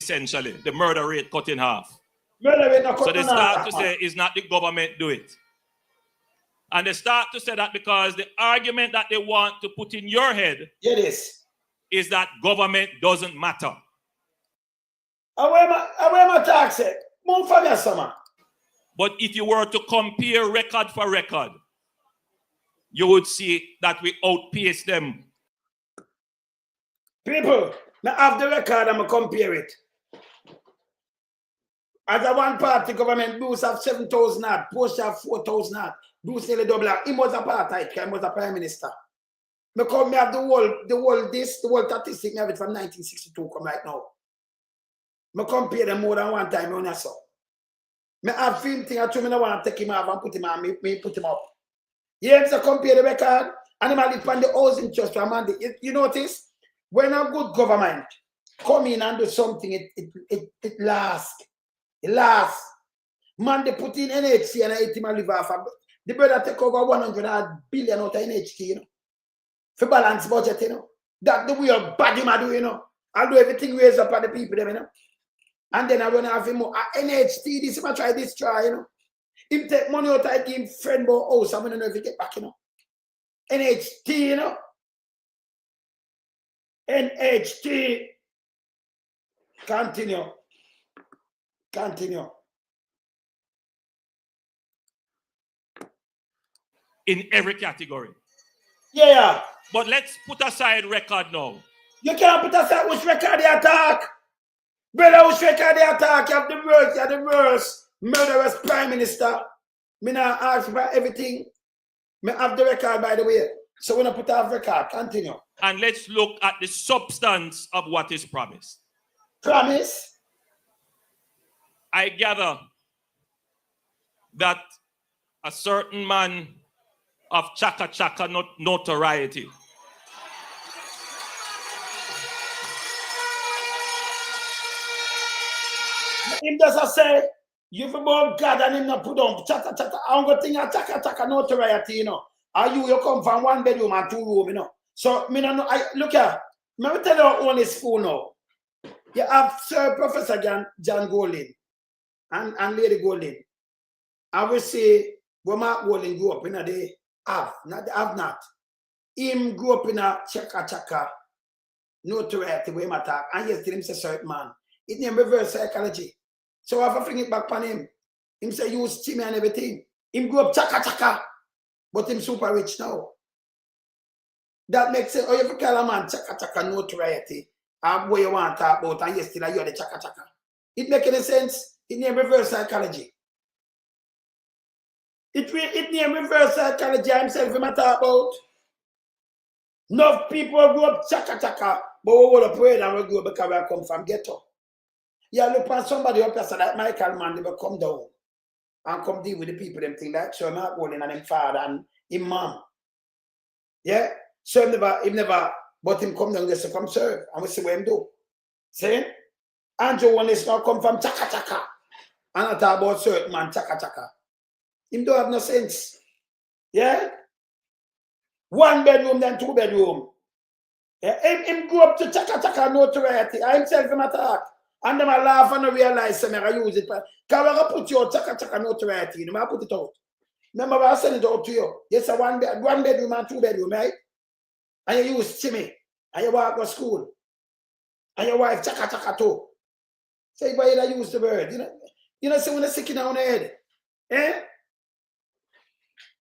Essentially, the murder rate cut in half. Murder rate not cut so they in start half. to say it's not the government do it. And they start to say that because the argument that they want to put in your head is that government doesn't matter. my tax it. Move for your summer. But if you were to compare record for record, you would see that we outpace them. People, I have the record, I'm going to compare it. As a one-party government, Bruce have 7,000 odd, Bush have 4,000 odd, Bruce nearly double. He was a apartheid, he was a prime minister. Me have the whole statistic, me have it from 1962 come right now. Me compare them more than one time, I saw. Me have film thing, I don't want to take him off and put him on, me put him up. Yeah, so compare the record, and I'm live on the housing trust. You notice, when a good government come in and do something, it lasts. It lasts. Man, they put in NHC and I him and live off. The brother take over 100 billion out of NHC, you know. For balance budget, you know. That's the way of bad him I do, you know. I'll do everything raise up on the people, you know. And then I run have him more. NHC, this I try this, you know. Him take money out of him friend about house. I don't know if he get back, you know. NHT, you know. NHT. Continue. In every category. Yeah. But let's put aside record now. You can't put aside which record they attack. Brother, which record they attack? You have the worst murderous prime minister. Me not ask for everything. Me have the record, by the way. So when I put off record, continue. And let's look at the substance of what is promised. Promise? I gather that a certain man of chaka notoriety him does say, you for more God and him not put on chaka. I'm going to think of chaka notoriety, you know. Are you come from 1 bedroom and 2 room, you know. So, me no, look here. Let me tell you how own is school now. You have Sir Professor John Golding and Lady Golding. I will say, when Mark Golding grew up in a day, have not. Him grew up in a chaka notoriety way matter. And yes, him say certain man. It name reverse psychology. So I have to bring it back on him. Him say use Timmy and everything. Him grew up chaka. But him super rich now. That makes sense. Oh, you call a man chaka notoriety. And what you want to talk about, and yes, still you're the chaka. It make any sense? It name reverse psychology. It name reverse psychology himself him talk about. Enough people grew up chaka, but we will pray and we grow because we come from ghetto. Yeah, look on somebody up there, so that Michael man, they will come down and come deal with the people, them thing like so Mark Golding and him father and him mom. Yeah? So him never, but him come down there to come serve. And we see what him do. See? Andrew Holness now come from chaka. And I talk about certain man, chaka. Him don't have no sense. Yeah? 1 bedroom, then 2 bedroom. Yeah? Him grew up to chaka notoriety. I himself him attack. And them a laugh and realize I use it. Because I put your chaka notoriety, I put it out. Remember I send it out to you. Yes, a 1 bedroom and 2 bedroom, right? And you use Timmy. And you walk to school. And your wife chaka too. Say, why you use the word? You know, see when they're sick in our head. Eh?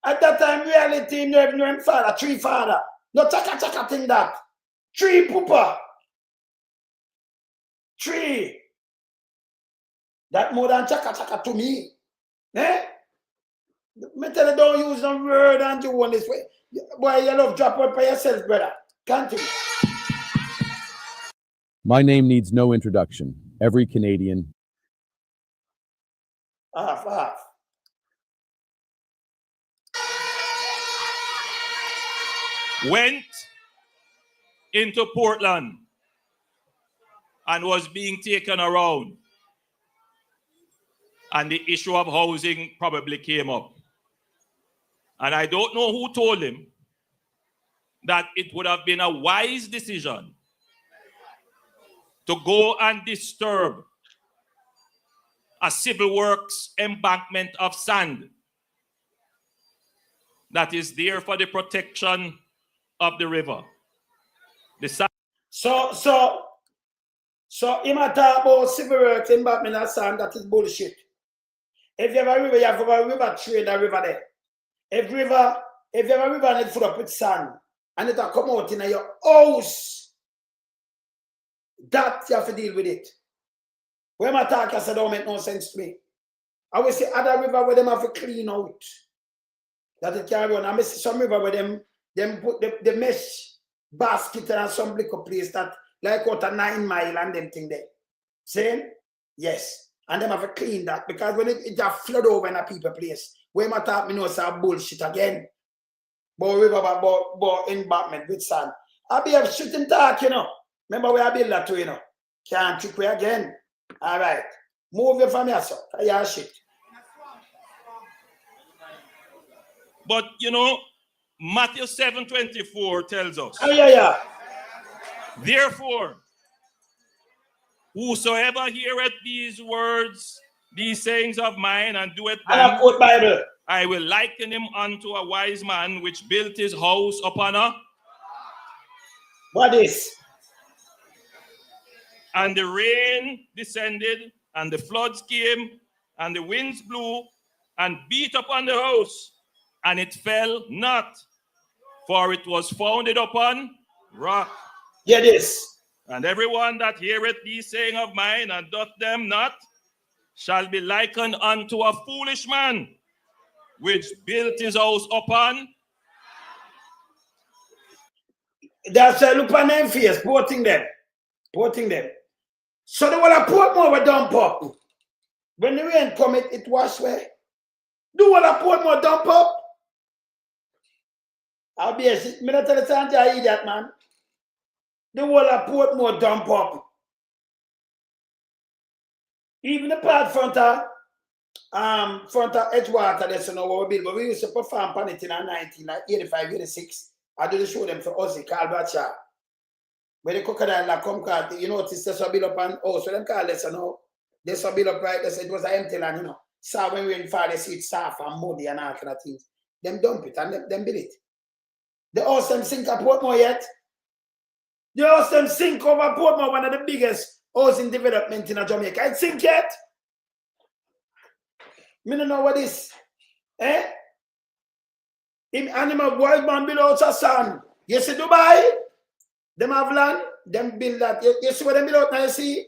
At that time, reality, you know him father, 3 father. No chaka thing that. 3 pooper. 3. That more than chaka to me. Eh? Me tell you, don't use no word and you want this way. Boy, you love drop word by yourself, brother. Continue. My name needs no introduction. Every Canadian. Half. Went into Portland and was being taken around. And the issue of housing probably came up. And I don't know who told him that it would have been a wise decision to go and disturb a civil works embankment of sand that is there for the protection of the river. So him a talk about civil rights in Batman and Sand, that is bullshit. If you have a river, you have a river trade a river there. If you have a river and it's full up with sand, and it'll come out in your house, that you have to deal with it. When I talk, I said, don't make no sense to me. I will see other river where them have to clean out. That it can run. I may see some river where them put the mesh basket and some liquor place that like out a 9 mile and them thing there. Saying? Yes. And them have to clean that because when it just flood over in a people place, where my talk me know it's bullshit again. But river but embankment with sand. I be a shooting talk, you know. Remember where I build that too, you know. Can't trick me again. All right. Move your from here, sir. Yeah, shit. But you know, Matthew 7:24 tells us. Oh, yeah. Therefore, whosoever heareth these words, these sayings of mine, and doeth them, Bible. I will liken him unto a wise man which built his house upon a. What is? And the rain descended, and the floods came, and the winds blew, and beat upon the house, and it fell not, for it was founded upon rock. Yeah, this. And everyone that heareth these saying of mine, and doth them not, shall be likened unto a foolish man, which built his house upon. That's a look on them face, porting them. So the one Portmore will dump up. When the rain come, it wash away. The one Portmore dump up. I'll be a shit. Me not tell the Santa I eat that, man. The one Portmore dump up. Even the part front of Edgewater, that's what we build. But we used to perform on it in 1985, 86. I did show them for Ozzy, Carl Batcha. Where the crocodile that come card, you notice there's a build up and oh, so them call this, you know. There's a build up right there, so it was an empty land, you know. So when rain fall, they see it soft and muddy and all kind of things. Them dump it and them build it. The house them sink at Portmore yet. The house them sink over Portmore, one of the biggest housing development in Jamaica. It sink yet? Me don't know what this. Eh? In animal wild man build out a sand. You see Dubai? Them have land, them build that. You see what them build out now, you see?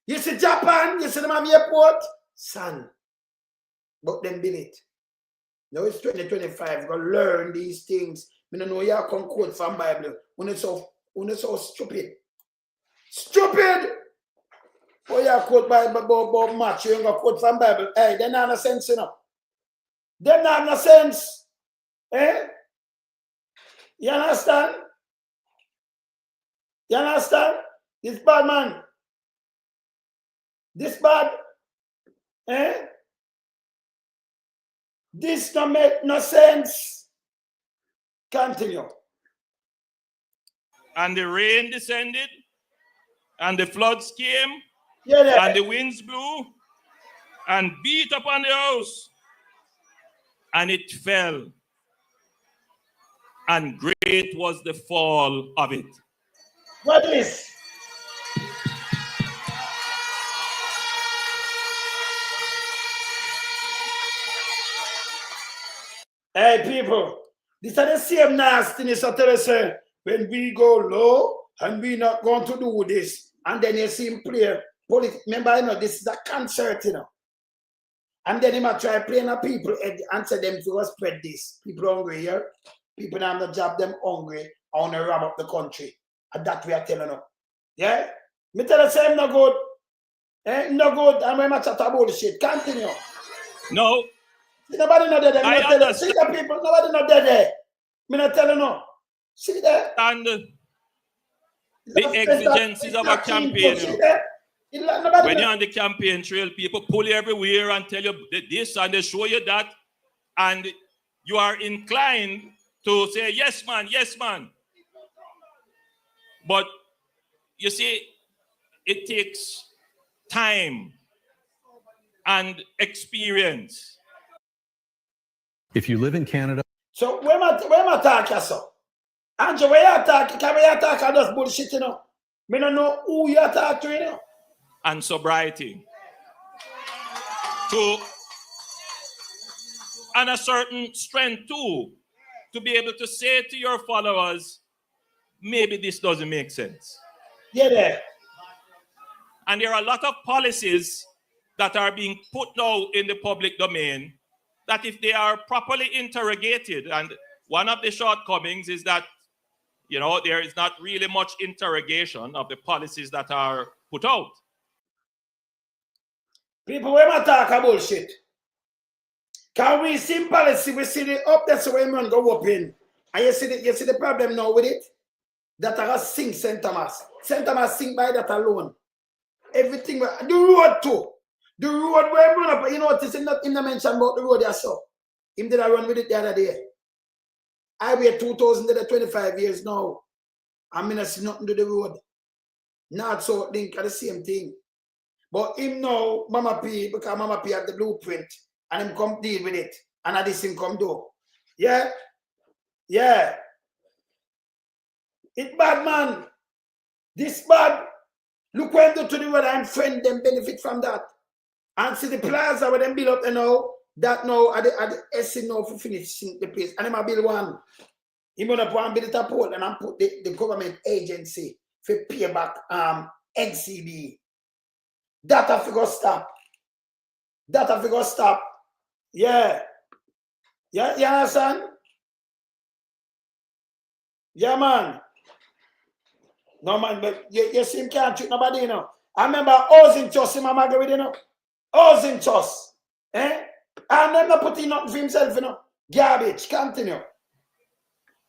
You see Japan, you see them have airport? Sand. But them build it. Now it's 2025, go learn these things. I don't know you come quote from Bible. When it's so stupid. Stupid! Oh, you quote Bible about match, you ain't gonna quote from Bible. Hey, they not no sense, you know. They not no sense. Eh? You understand? You understand? This bad man. This bad. Eh? This don't make no sense. Continue. And the rain descended, and the floods came, and the winds blew, and beat upon the house, and it fell. And great was the fall of it. What is? Hey, people, this is the same nastiness I tell you, sir. When we go low and we not going to do this, and then you see him play politics. Remember, you know, this is a concert, you know. And then he might try playing a people and answer them to spread this. People hungry here. People that have no job, them hungry. I want to ram up the country. And that we are telling them. Yeah? Me tell you, say, no good. Eh? No good. And when I chat about bullshit. Continue. No. See, nobody know there. I understand. See the people, nobody know there. Me not tell you no. See there. And the exigencies of a campaign. You know. When you're on the campaign trail, people pull you everywhere and tell you this and they show you that. And you are inclined to say, yes, man, yes, man. But you see, it takes time and experience. If you live in Canada. So where my talk here, so? Andrew, where you talk? Can we talk on this bullshit, you know? Me don't know who you talk to, you know? And sobriety. And a certain strength too, to be able to say to your followers, maybe this doesn't make sense. Yeah, there. And there are a lot of policies that are being put now in the public domain that if they are properly interrogated, and one of the shortcomings is that, you know, there is not really much interrogation of the policies that are put out. People, when I talk about bullshit, can we see policy? We see the up there so when man go up in. And you see the problem now with it? That I got sink St. Thomas. St. Thomas sink by that alone. Everything, the road too. The road where run up, you know what is in the mention about the road I saw. Him did I run with it the other day. I wait 25 years now. I mean I see nothing to the road. Not so think are the same thing. But him now, Mama P, because Mama P had the blueprint and him come deal with it. And I this him come do. Yeah? Yeah. It bad, man. This bad. Look when do to the road and friend them benefit from that. And see the plaza where them build up, you know, that now at the SC now for finishing the place. And them build one. He gonna build it up and I'm put the government agency for pay back NCB. That have to go stop. That have to go stop. Yeah. Yeah, you understand? Yeah, man. No, man, but you see him can't treat nobody, you know. I remember housing trust in my Margaret, you know. Housing trust. Eh? And them not putting nothing for himself, you know. Garbage. Continue.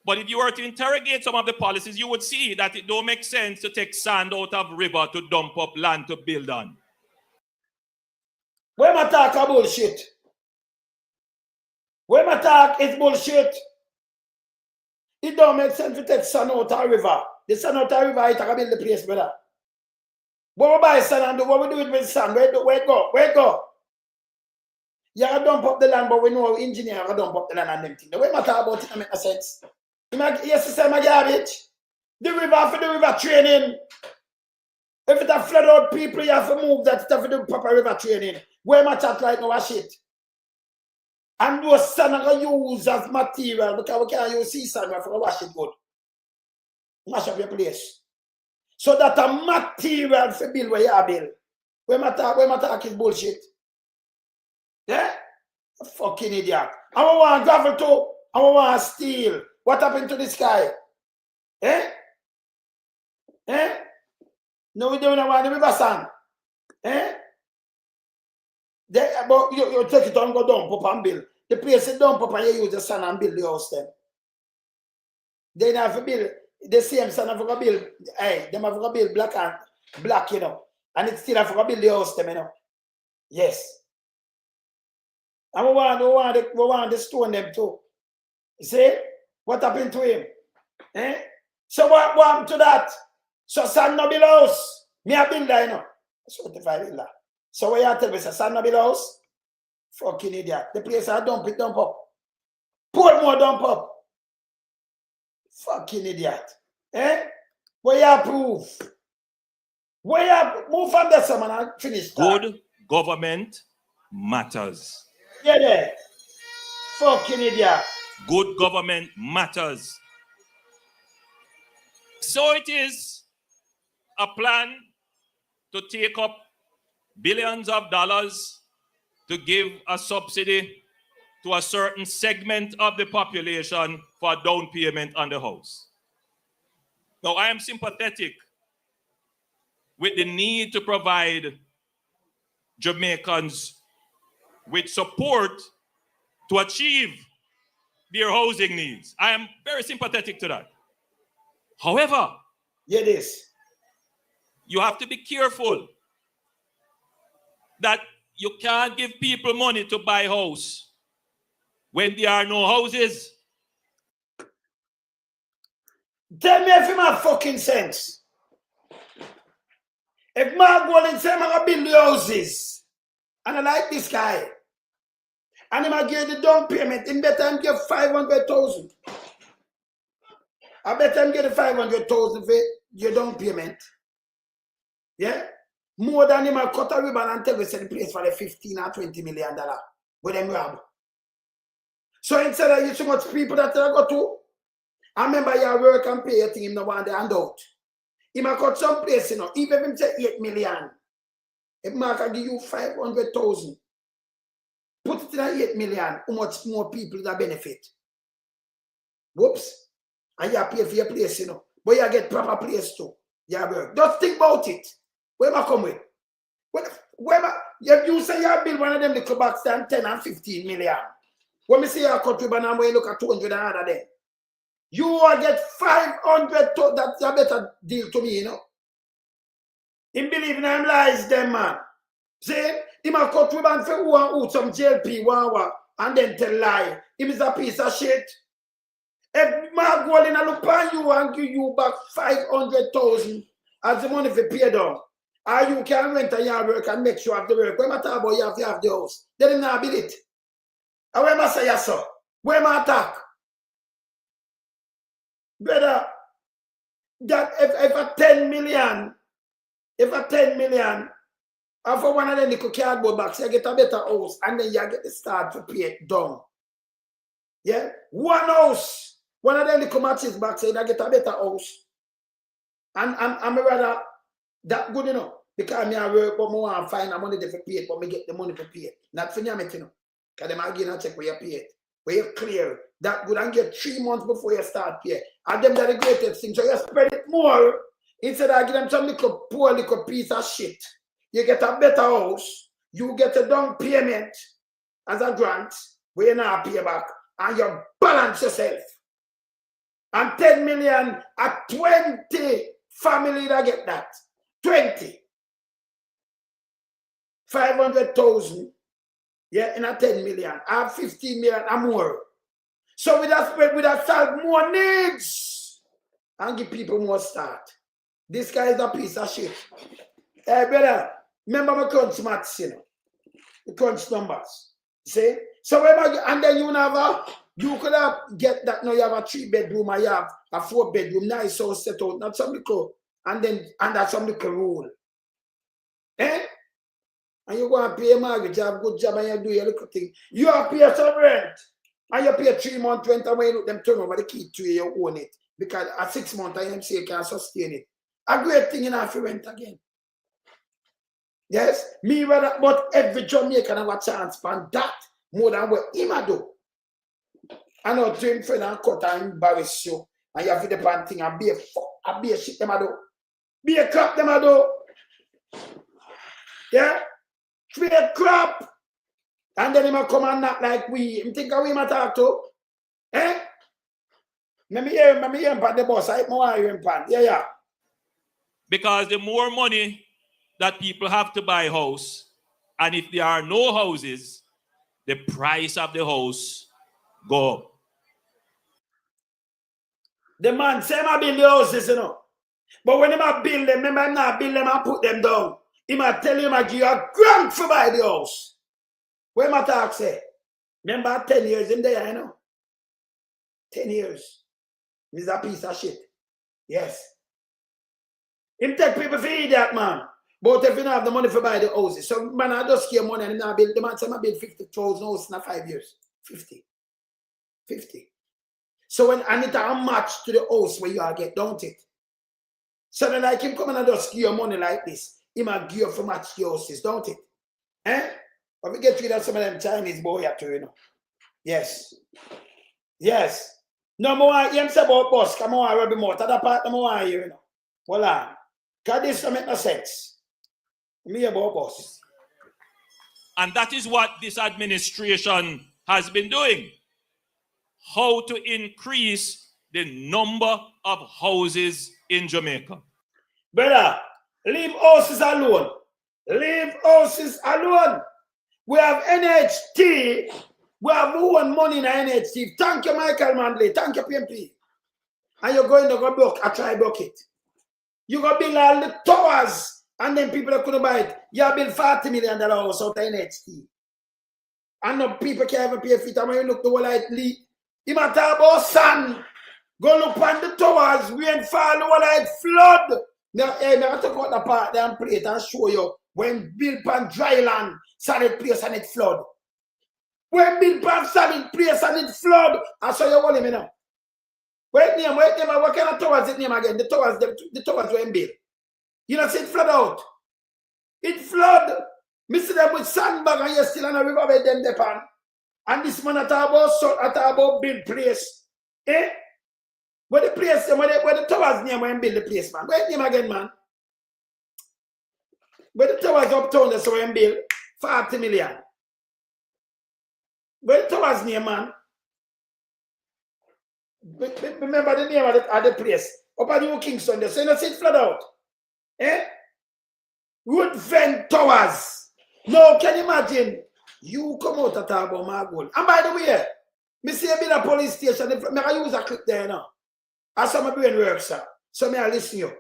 But if you were to interrogate some of the policies, you would see that it don't make sense to take sand out of river to dump up land to build on. When I talk about bullshit. When I talk is bullshit. It don't make sense to take sand out of river. The sand out of river, it can build the place, brother. But we buy sand and do what we do with sand. Where it go? Where it go? You can dump up the land, but we know engineer can dump up the land and them things. The way I talk about it don't make no sense. Yes, you say my garbage. The river for the river training. If it a flood out people, you have to move that stuff for the proper river training. Where my chat right now, wash it. And those sand are going to use as material because we can't use sea sand for wash it good. Mash up your place. So that a material for build where you build. Where my talk is bullshit. Yeah? Fucking idiot. I want gravel too. I want steel. What happened to the sky? Eh? Eh? No, we don't want the river sand. Eh? But you take it and go dump up and build. The place is dump up and you use the sand and build the house then. They have to build the same sand have to build. Hey, them have to build black, you know. And it still have to build the house them, you know. Yes. And we want the stone them too. See? What happened to him? Eh? So what happened to that? So sand no build house. Me a build that, you know. So if I build that. So what you tell me, sand no build house? Fucking idiot. The place I dump up. Put more dump up. Fucking idiot. Eh? What you prove? Where you move from there, man, and finish that. Good government matters. Yeah, there. Fucking idiot. Good government matters. So it is a plan to take up billions of dollars to give a subsidy to a certain segment of the population for a down payment on the house. Now, I am sympathetic with the need to provide Jamaicans with support to achieve their housing needs. I am very sympathetic to that. However, it is. You have to be careful that you can't give people money to buy a house when there are no houses. Tell me if you have fucking sense. If Mark Wallen say I'm gonna build the houses, and I like this guy, And him give the down payment. Him better him give 500,000. I better him give the 500,000 for your down payment. Yeah? More than him a cut a ribbon and tell us the place for the $15 or $20 million with them rob. So instead of you so much people that I go to, I remember you work and pay a thing him no want the handout. He might cut some place, you know, even if him say 8 million. If Mark can give you 500,000, put it in 8 million, how much more people that benefit? Whoops. And you pay for your place, you know. But you get proper place too. You work. Just think about it. Where am I come with? You say you build one of them little box than 10 and 15 million. When we say you cut ribbon and we look at 200 and other there. You will get 500, that's a better deal to me, you know. Him believe in him lies, them man. See, he might cut ribbon for who and who, some JLP, and then tell lie. Him is a piece of shit. If my goal in a look on you and give you back 500,000 as the money for pay down, or you can rent a yard work and make sure you have the work. When I talk about you have to have the house, then him not build it. And when I say yes, sir, where I attack? Brother, that if a 10 million, and for one of them little cardboard box, you get a better house, and then you get the start to pay it down. Yeah? One house, one of them little matches box, you get a better house. And I'm rather that good, you know, because I work, but I want to find the money to pay it, but I get the money to pay it. Not for you, you know, because them again check where you pay it. Where you clear that good and get 3 months before you start pay. And them that the greatest thing. So you spread it more instead of give them some little poor little piece of shit. You get a better house, you get a down payment as a grant where you now pay back and you balance yourself. And 10 million at 20 family that get that. 20. 500,000. Yeah, in a 10 million, I have 15 million or more. So with that spread, we have solved more needs and give people more start. This guy is a piece of shit. Hey, brother, remember my crunch maths, you know, the crunch numbers. See? So and then you could have get that now you have a 3-bedroom, or you have a 4-bedroom, nice house set out, not some little, and then under some little rule. Eh? And you go and pay a mortgage, you have a good job and you do your little thing. You have to pay some rent. And you pay 3 months rent and when you look them turn over the key to you, you own it. Because at 6 months, IMCA can sustain it. A great thing in our rent again. Yes? Me rather, but every Jamaican have a chance for that more than what him do. I know to him friend and cut and embarrass you. And you have to the pan thing and be a shit them a do. Be a crap them a do. Yeah? Straight crap. And then he might come and not like we. Him think of we might talk to. Eh? Let me hear him pan the bus. I want to hear him pan. Yeah. Because the more money that people have to buy a house, and if there are no houses, the price of the house go up. The man say I build the houses, you know. But when he might build them, remember him not build them and put them down. He might tell him I give you a grant for buy the house. Where my talk say? Remember 10 years in there, you know? 10 years. He's a piece of shit. Yes. Him take people for idiot, man. But if you don't have the money for buy the houses, so man, I just give money and now build. The man say I build 50,000 houses in 5 years. 50. So when I need to match to the house where you are get, don't it? So then like him come and just give you money like this. He might give you for match the houses, don't it? Eh? But we get rid of some of them Chinese boy at you know. Yes. No more you say about bus, come on, Robbie more. That part no more you know. Hold on. Cause this don't make no sense. Me about bus. And that is what this administration has been doing. How to increase the number of houses in Jamaica. Brother, leave houses alone. Leave houses alone. We have NHT. We have one money in NHT. Thank you, Michael Mandley. Thank you, PMP. And you're going to go block, I try block it. You go build all the towers, and then people are going to buy it. You build $40 million house out of NHT. And no people can't even pay for it. And when you look the whole light leak, you might talk about sand. Go look on the towers, rain fall, the whole light flood. Now, hey, I'm going to take out the part there and play it and show you when built on dry land, solid place and it flood. When built on solid place and it flood, I saw you holding me now. Wait name, what kind of towers it name again? The towers were built. You know, see it flood out. It flood. Me see them with sandbag and you're still on a riverbed them depend. And this man at about build place. Eh? Where the place, where the towers name when build the place, man. Where name again, man? Where the towers uptown that's when build 40 million. Where the towers name, man? Remember the name of the place. Up at New Kingston there. So you know see it flood out. Eh? Woodven Towers. Now, can you imagine? You come out at about my goal. And by the way, me see a bit of police station. I use a clip there now. As some brain work, sir. So me I listen you.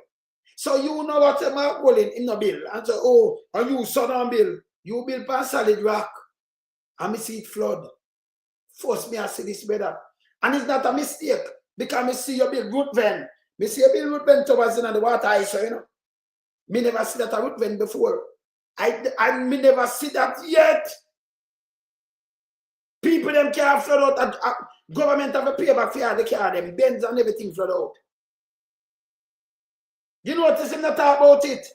So you know what my goal in the bill. And so, oh, and you southern bill. You build pan solid rock. And me see it flood. First me I see this better. And it's not a mistake. Because me see your bill root vein. Me see a bill root vein towers in the water ice, you know. Me never see that a root vein before. I never see that yet. People them can't flood out. Government have a paper for the car, them bends and everything flood out. You notice him not talk about it.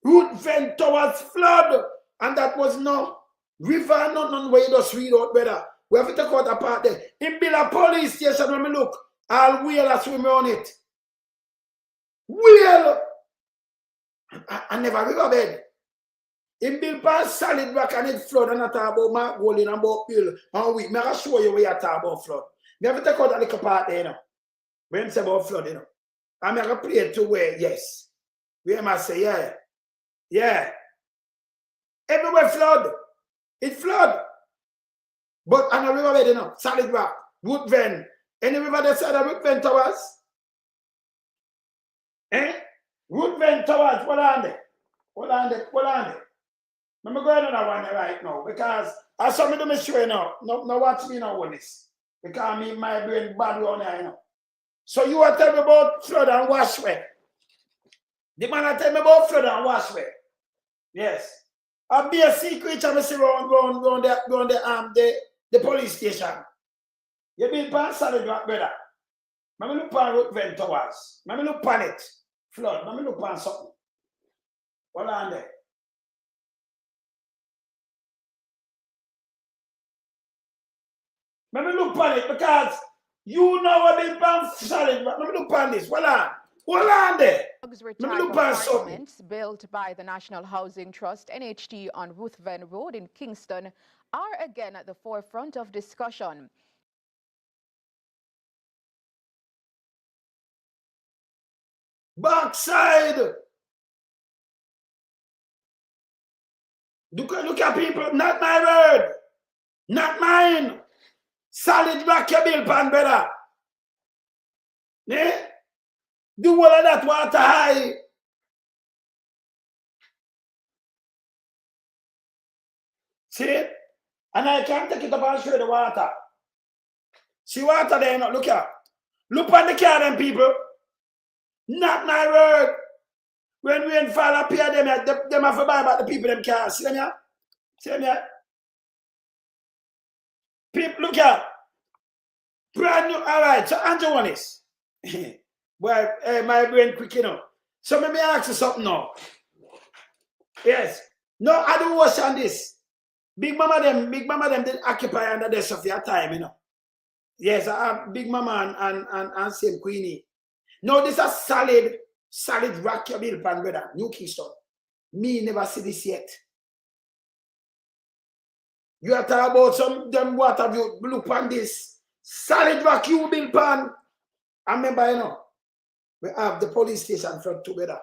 Root vent towards flood. And that was no river, none where you just read out better. We have to take out a part there. In Billa police station when we look, all wheel swim on it. Wheel! I never riverbed. In build by solid rock and it flood and I talk about Mark Golding and about Bill and we. I'm going to show you where you talk about flood. We have to take out a little part there, you know. When you say about flood, you know. I'm going to play it to where, yes. We must say, yeah. Yeah. Everywhere flood. It flood. But on a riverbed, you know, solid rock, wood vein. Any river that said a wood vein towers? Eh? Wood vein towers, what on there? What on there? What on there? I'm going on that one right now because I saw me do me show you now. No watch me now, Holness. Because me, my brain bad on there, you know. So you are telling me about flood and washway. The man are telling me about flood and washway. Yes. I'll be a secret and I see around the police station. You been pan solid rock, brother. Let me look pan road vent towers. Let me look pan it. Flood. Let me look pan something. What on there? Let me look pan it because you know what been pan solid rock. Let me look pan this. What on there? Luxury type apartments built by the National Housing Trust, NHT, on Ruthven Road in Kingston are again at the forefront of discussion. Backside. Look at people, not my word. Not mine. Solid rock your bill pan, brother. Yeah? Do all of that water high. See it? And I can't take it up and show the water. See water there, no? Look here. Look on the car, them people. Not my word. When rain fall up here, them have to buy about the people them car. See them here? See them here? People, look here. Brand new. All right, so Andrew Holness. Boy, my brain quick, you know. So let me ask you something now. Yes. No, I don't watch on this. Big Mama them did occupy under the Sophia time, you know. Yes, I have Big Mama and same Queenie. No, this is solid rock your bill pan, brother. New Kingston. Me never see this yet. You are talking about some them water view. Look on this. Solid rock you bill pan. I remember, you know. We have the police station front together.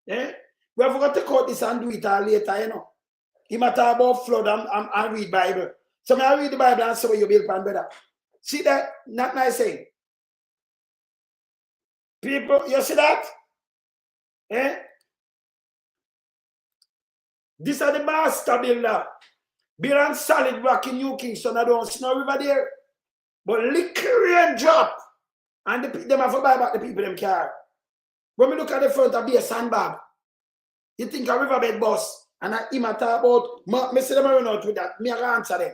Eh? We have got to cut this and do it all later, you know. He might talk about flood and read Bible. So I read the Bible and say you build pan better. See that? Not nice saying. People, you see that? Eh? This are the master builder. Build on solid rock in New Kingston. I don't see no river there. But little rain drop. And them have to buy back the people them car. When we look at the front of be a sandbag, you think a riverbed bus. And I him talk about, me see them run out with that. Me I answer them.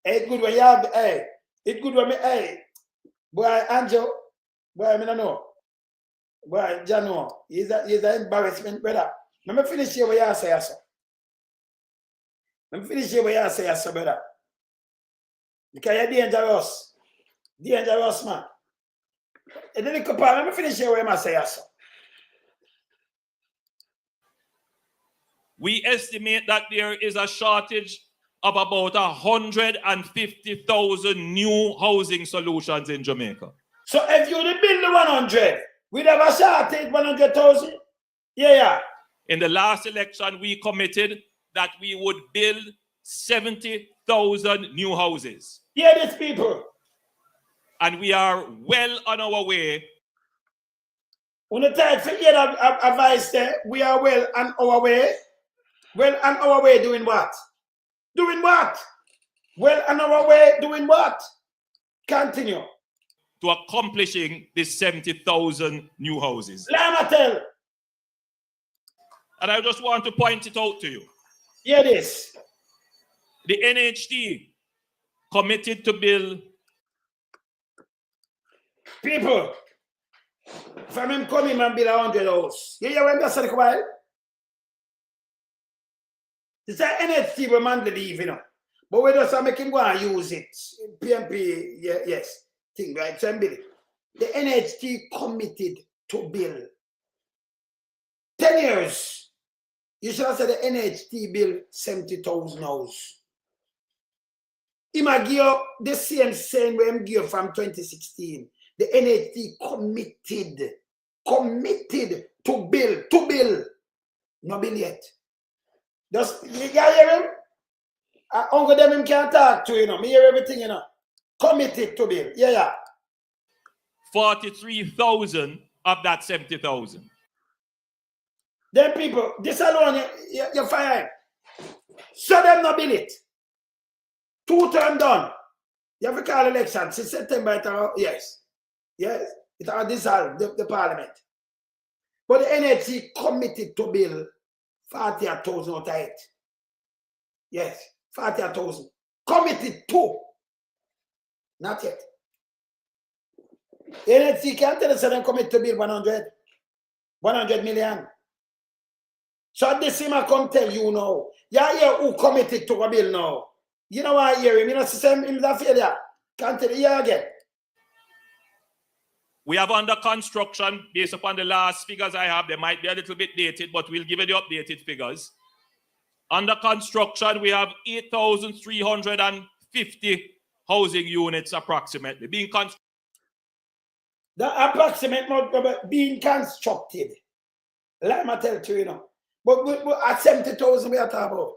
Hey, it's good when you have, hey. It's good when me, hey. Boy, Angel. Boy, I don't know. Boy, Jano. He's an embarrassment, brother. Let me finish here what you say, sir. Let me finish here what you say, sir, brother. Because you're dangerous. Dangerous, man. And then let me finish here what you say, sir. We estimate that there is a shortage of about 150,000 new housing solutions in Jamaica. So if you build the 100, we'd have a shortage 100,000? Yeah. In the last election, we committed that we would build 70,000 new houses. Yeah, these people. And we are well on our way. When the time for hear advice there, we are well on our way. Well on our way doing what? Doing what? Well on our way doing what? Continue. To accomplishing this 70,000 new houses. Let me tell. And I just want to point it out to you. Hear this. The NHT committed to build. People, from him coming and build 100 houses. You hear what I'm saying? It's an NHT we man believe, you know. But we just make him go and use it. PMP, yes. Thing, right? So the NHT committed to build 10 years. You should have said the NHT build 70,000 houses. He might give the same way he gave from 2016. The NHT committed to build. No build yet. Just, you hear him? Uncle them him can't talk to, you know. Me hear everything, you know. Committed to build. Yeah. 43,000 of that 70,000. Then people, this alone, you fire him. So them no build it. 2 term done. You have to call elections. Since September, yes. It will dissolve the parliament. But the NHC committed to build 40,000 out of it. Yes, 40,000. Committed to. Not yet. The NHC can't tell us that they committed to build 100 million. So this him I come tell you now. You hear who committed to a bill now. You know what I hear him? You know, system him that failure. Can't tell you again. We have under construction, based upon the last figures I have, they might be a little bit dated, but we'll give you the updated figures. Under construction, we have 8,350 housing units approximately being constructed. The approximate being constructed. Let me tell you, you know. But at 70,000 we are talking about.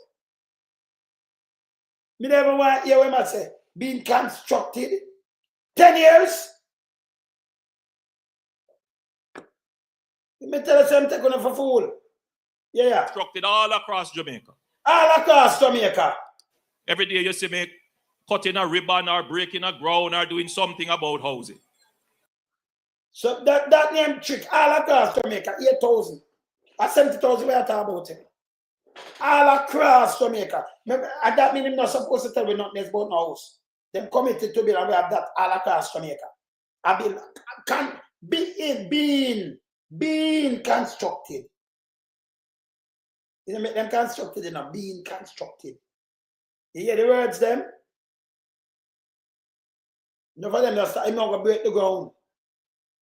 Me never want to hear what I say. Being constructed. 10 years. Me tell you something going for fool. Yeah. Constructed all across Jamaica. All across Jamaica. Every day you see me cutting a ribbon or breaking a ground or doing something about housing. So that name trick all across Jamaica, 8,000. At 70,000 we are talking about it. All across Jamaica. And that means I'm not supposed to tell me nothing about no house. Them committed to build and we have that all across Jamaica. I build being constructed. You know, make them constructed, you know, being constructed. You hear the words them? None of them just I'm not gonna break the ground.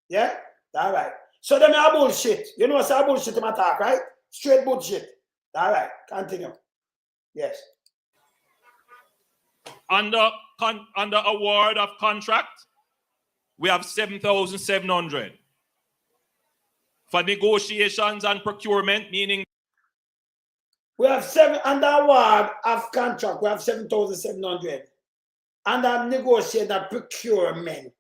Yeah? All right. So them are bullshit. You know what's a bullshit in my talk, right? Straight bullshit. All right, continue. Yes. Under award of contract, we have 7,700. For negotiations and procurement, meaning we have 7 under award of contract. We have 7,700. Under negotiation and procurement.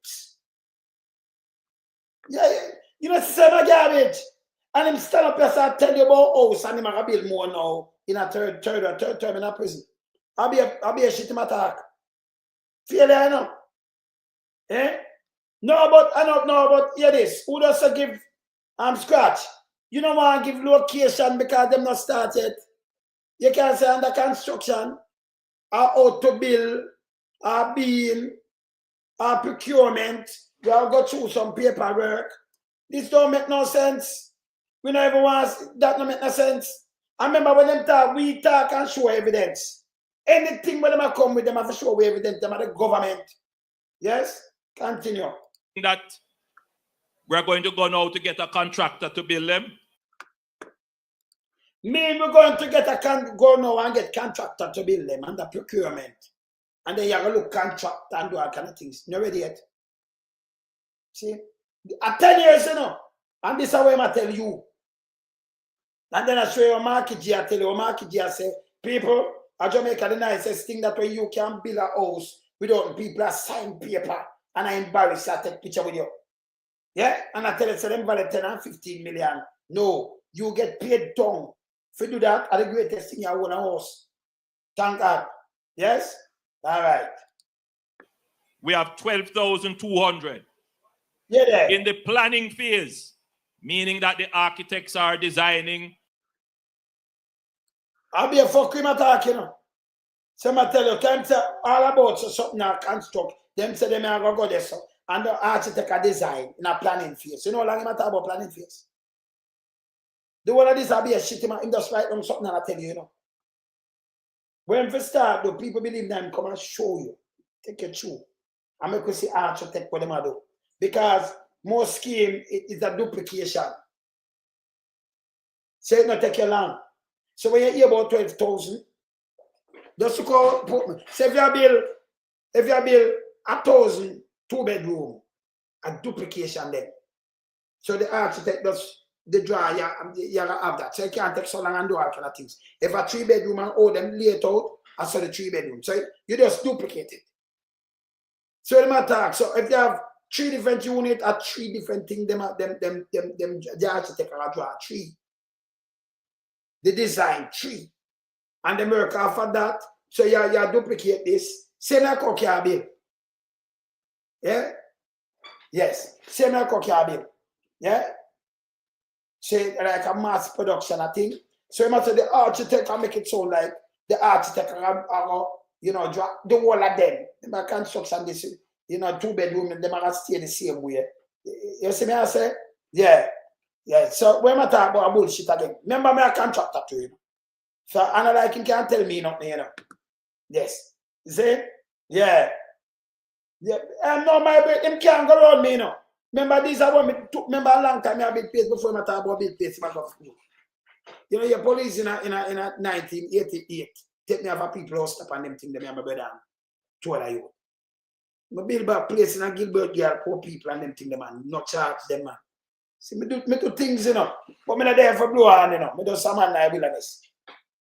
Yeah. You know, it's the same garbage. And him stand up here and tell you about house and him going to build more now. in a third term in a prison. I'll be a shit him attack. Failure, I know. Eh? No, but hear this. Who does give scratch? You don't want to give location because them not started. You can say under construction, or out to build, or being, or procurement. You have to go through some paperwork. This don't make no sense. We don't ever want that don't make no sense. I remember when them talk, we talk and show evidence. Anything when them come with them have to show evidence, them are the government. Yes? Continue. That we're going to go now to get a contractor to build them. Mean we're going to get go now and get contractor to build them under procurement. And then you have to look contract and do all kind of things. You ready yet? See? At 10 years, you know. And this is what I tell you. And then I show you a market G, I tell you a market G, I say, people, at Jamaica, the nicest thing that when you can build a house without people sign paper and I embarrass I take picture with you. Yeah? And I tell you, so them value 10 and 15 million. No, you get paid down. If you do that, are the greatest thing you own a house. Thank God. Yes? All right. We have 12,200. Yeah, there. In the planning phase, meaning that the architects are designing. I'll be a fuck him attack, you know. So I tell you, can't say all about something that construct. Them say them are going to go there, so. And the architect a design in a planning phase. You know how long I talk about planning phase? The one of this will be a shit in just write down something and I tell you, you know. When we start, the people believe them come and show you. Take it through. And make you see architect what them do. Because most scheme is a duplication. So it not take you long. So when you hear about 12,000, just to call put so if you build 1,000 2-bedroom, a duplication then. So the architect does the draw, you have that. So you can't take so long and do all kind of things. If a 3-bedroom and all them lay it out, I saw the 3-bedroom. So you just duplicate it. So them attack. So if you have 3 different units or 3 different things, the architect will draw 3. The design 3. And the work after that. So you duplicate this. Same like a bill. Yeah? Yes. Same like a bill. Yeah? Say like a mass production, I think. So you must say the architect can make it so like the architect can, you know, draw the whole of them. The construction, this, you know, 2-bedroom, they might stay the same way. You see me, I say? Yeah. Yeah. So when I talk about bullshit again, remember me a contractor to him. So and I like him can't tell me nothing, you know. Yes. You see? Yeah. Yeah. And no, my him can't go around me, you know. Remember this I want me to remember a long time I big place before I talk about big place in my school. You know, your police in a 1988 take me off a people who stop on them thing them my brother to other you. I build back place in a Gilbert girl, poor people and them thing them man, not charge them man. See me do things, you know. But me not there for blow on, you know. Me do some man like wilderness.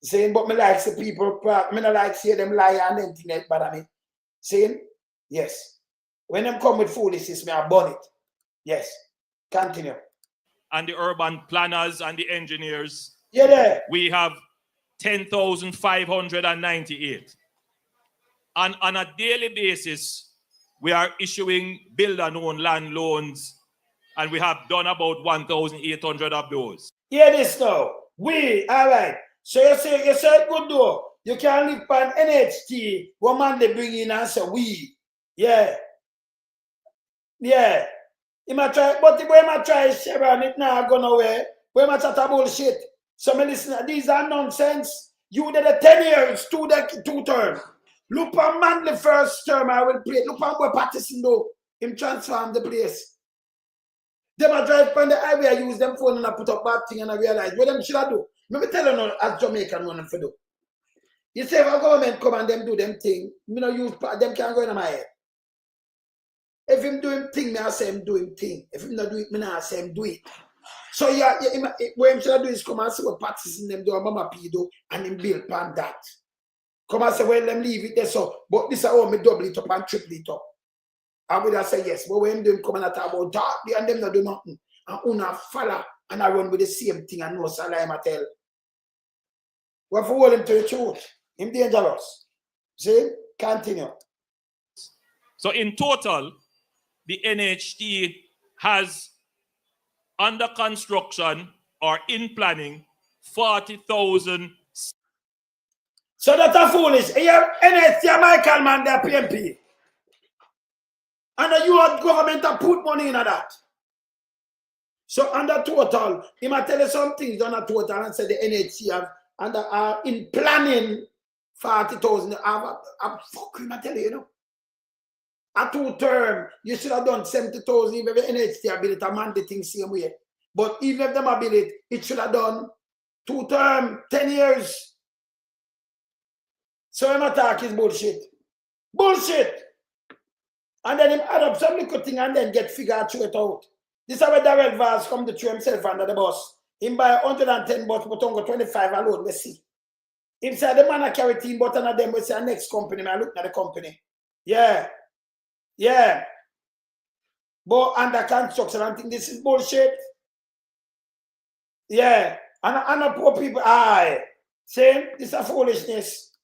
Saying but me like see people me not like see them lie and them thing that bother me. Saying yes. When them come with foolishness, me I burn it. Yes. Continue. And the urban planners and the engineers. Yeah, there. We have 10,598. And on a daily basis, we are issuing builder-known land loans, and we have done about 1,800 of those. Hear this now. We, all right. So you say good though. You can live by an NHT, one man they bring in and say we. Yeah. Yeah. He might try, but the boy might try share on it now, go nowhere. Boy might chat bullshit. So me listen, these are nonsense. You did a 10 years, 2 terms. Look on man the first term I will play. Look on boy Patterson though. Him transform the place. They might drive on the highway, I use them phone and I put up bad thing and I realize what them should I do. Let me tell you now, as Jamaican one for do. You say if a government come and them do them thing, me no use them can't go in my head. If him do him thing, me I say him do him thing. If him not do it, me I say him do it. So what him should do is come and see what Patterson them do, Mama P do, and him build upon that. Come and say, well, them leave it there so, but this is how me double it up and triple it up. I would have said yes, but when him do him come and talk about that, and them not do nothing. And una follow and I run with the same thing and no salah I tell. We have to hold him to the truth. Him dangerous. See? Continue. So in total, the NHT has under construction or in planning 40,000. So that's a foolish. Here, NHT, Michael man, they're PMP. And the US government have put money in that. So under total, he might tell you some things on a total and say the NHT have under in planning 40,000. I'm fucking tell you, you know. A 2 term, you should have done 70,000 even if the NHT have built it, a man the thing same way. But even if them have built it, it should have done 2 term, 10 years. So him attack is bullshit. Bullshit! And then him add up some little thing and then get figured through it out. This is where Darrell Vaz come to throw himself under the bus. Him buy 110 bucks, but only 25 alone, we see. Him say the man a carry 10 button of them, we say next company, man, look at the company. Yeah. Yeah. But under construction, I think this is bullshit. Yeah. And the poor people, aye. Saying this is a foolishness.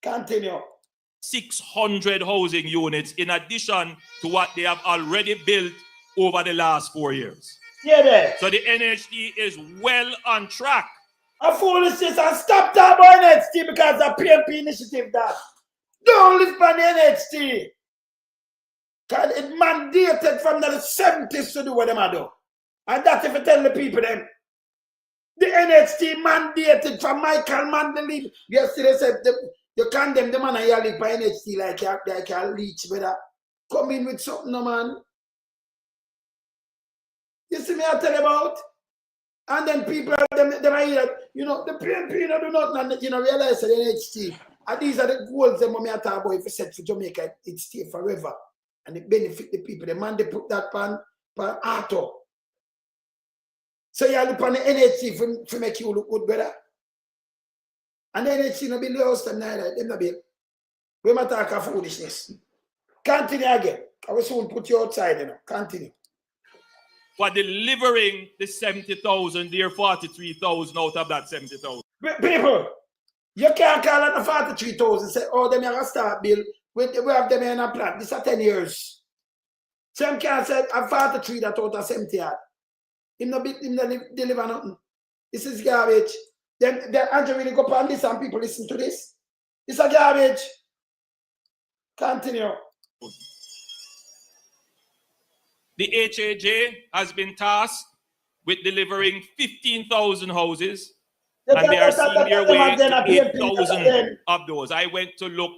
Continue. 600 housing units in addition to what they have already built over the last 4 years. Yeah, there. So the NHT is well on track. A foolishness and stop that about NHT because the PMP initiative that. Don't live on the NHT. Because it mandated from the 70s to do what they do. And that's if you tell the people them. The NHT mandated from Michael Mandelin. Yesterday said you condemn the man and you live by NHT like you leech better. Come in with something, no man. You see me I tell you about? And then people, them are here, you know, the PMP do nothing and you know, realize the NHT. And these are the goals that I talk about if you set for Jamaica, it stay forever. And it benefit the people. The man, they put that pan auto. So you look on the NHT to make you look good, brother. And the NHT no be the house them neither. Them no be. We might talk of foolishness. Continue again. I will soon put you outside, you know. Continue. For delivering the 70,000, there 43,000 out of that 70,000. People, you can't call it the 43,000 say, oh, them are start bill. We have them in a plan. This is 10 years. Some can't say a 43 that out of 70 yard. Him no deliver nothing. This is garbage. Then Andrew really go on this and people listen to this. It's a garbage. Continue. The HAJ has been tasked with delivering 15,000 houses, and they are seeing their way to 8,000 of those. I went to look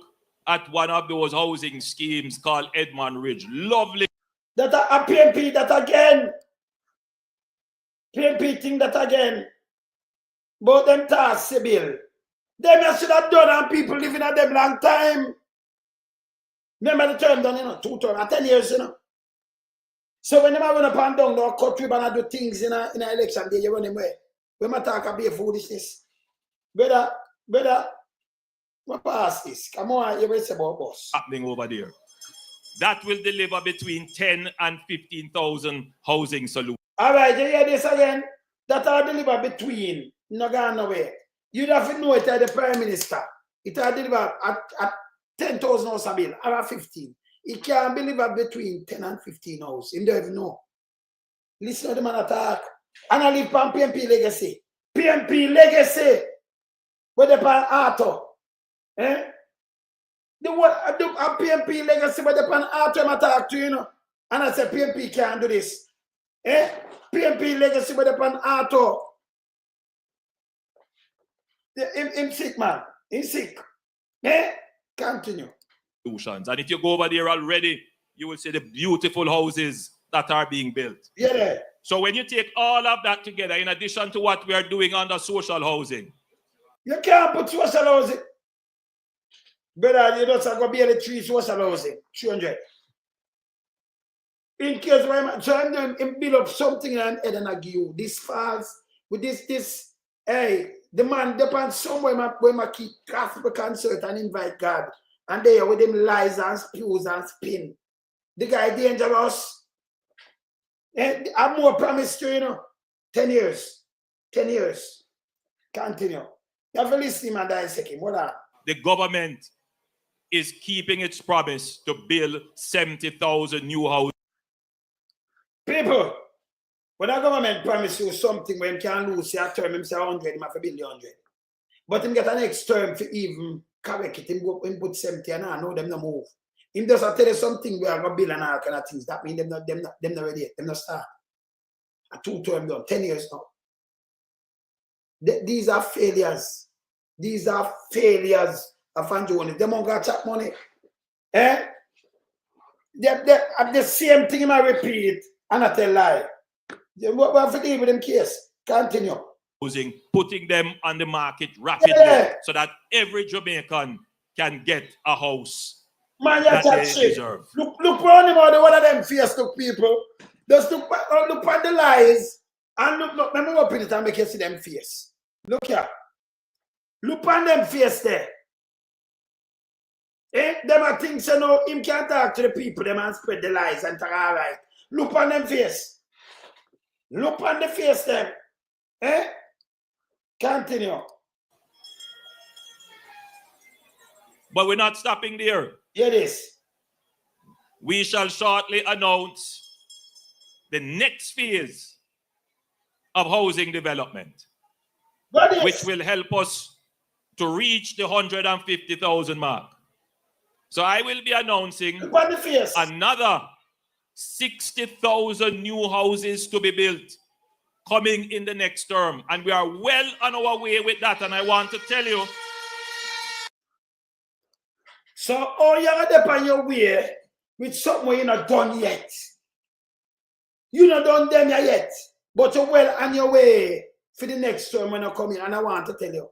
at one of those housing schemes called Edmond Ridge. Lovely. That a PMP that again. PMP thing that again. But them tasks, Sibyl. Them should have done and people living at them long time. Remember the term done, you know, 2 terms, 10 years, you know. So when they run up and down, they'll cut ribbon and do things in an election day, you run them away. We might talk about foolishness. Brother, what pass this? Come on, you will say about boss. Happening over there. That will deliver between 10 and 15,000 housing solutions. All right, you hear this again? That are delivered between, no gone away. You'd have to know it at the Prime Minister. It are delivered at 10,000 house a bill, or 15. It can be delivered between 10 and 15 house. You don't even know. Listen to the man attack. And I live on PMP legacy. PMP legacy. Where they pan auto. Eh? The PMP legacy where they pan auto I'm attack to, you know. And I say PMP can't do this. Eh? PMP legacy where they pan auto. Him sick, man. He's sick. Eh? Continue. And if you go over there already, you will see the beautiful houses that are being built. Yeah. So when you take all of that together, in addition to what we are doing under social housing. You can't put social housing. Brother, you don't go be 3 social housing. 300. In case I'm trying to build up something and I give you this fast with this, hey, the man depends somewhere where I keep gospel concert and invite God. And they with them lies and spews and spin. The guy dangerous. And I'm more promised to, you know. 10 years. 10 years. Continue. You have to listen and dissect him. Hold on. The government is keeping its promise to build 70,000 new houses. People, when the government promise you something when you can lose your term, him say 100, him have to build 100. But him get an next term to even correct it. Him put 70 and I know them no move. Him just tell you something we are going to build and all kind of things. That means them not ready yet. Them not start. A 2 term done, 10 years now. These are failures. These are failures of Anjoni. They don't got chat money. Eh? The same thing I repeat and I tell lie. What have to deal with them case? Continue. Putting them on the market rapidly so that every Jamaican can get a house that they deserve. Look around him, one of them Facebook people. Just look at the lies and look, let me open it and make you see them face. Look here. Look on them face there. Eh? Them are things, you know, him can't talk to the people, them and spread the lies and talk all right. Look on them face. Look on the face them. Eh? Continue. But we're not stopping there. It is. We shall shortly announce the next phase of housing development, which will help us to reach the 150,000 mark. So I will be announcing another 60,000 new houses to be built coming in the next term. And we are well on our way with that. And I want to tell you. So all you're up on your way with something you're not done yet. You're not done them yet. But you're well on your way for the next term when you come in. And I want to tell you.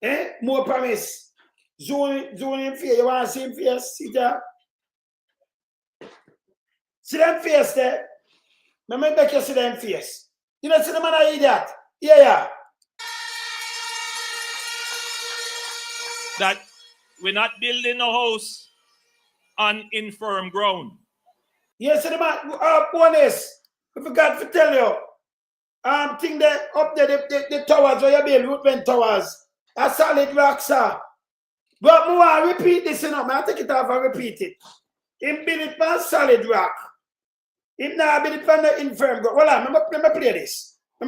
Eh? More promise. Zone in fear. You want to see him face? See that? See them face there? Let me make you see them face. You don't see the man I idiot? Yeah. That we're not building a house on infirm ground. Yes, the man, Holness, I forgot to tell you. Thing there up there, the towers where you build, Woodman Towers, a solid rock, sir. But I repeat this, you know, I take it off and repeat it. Him build it on solid rock. Him now build it on the infirm ground. Hold on, let me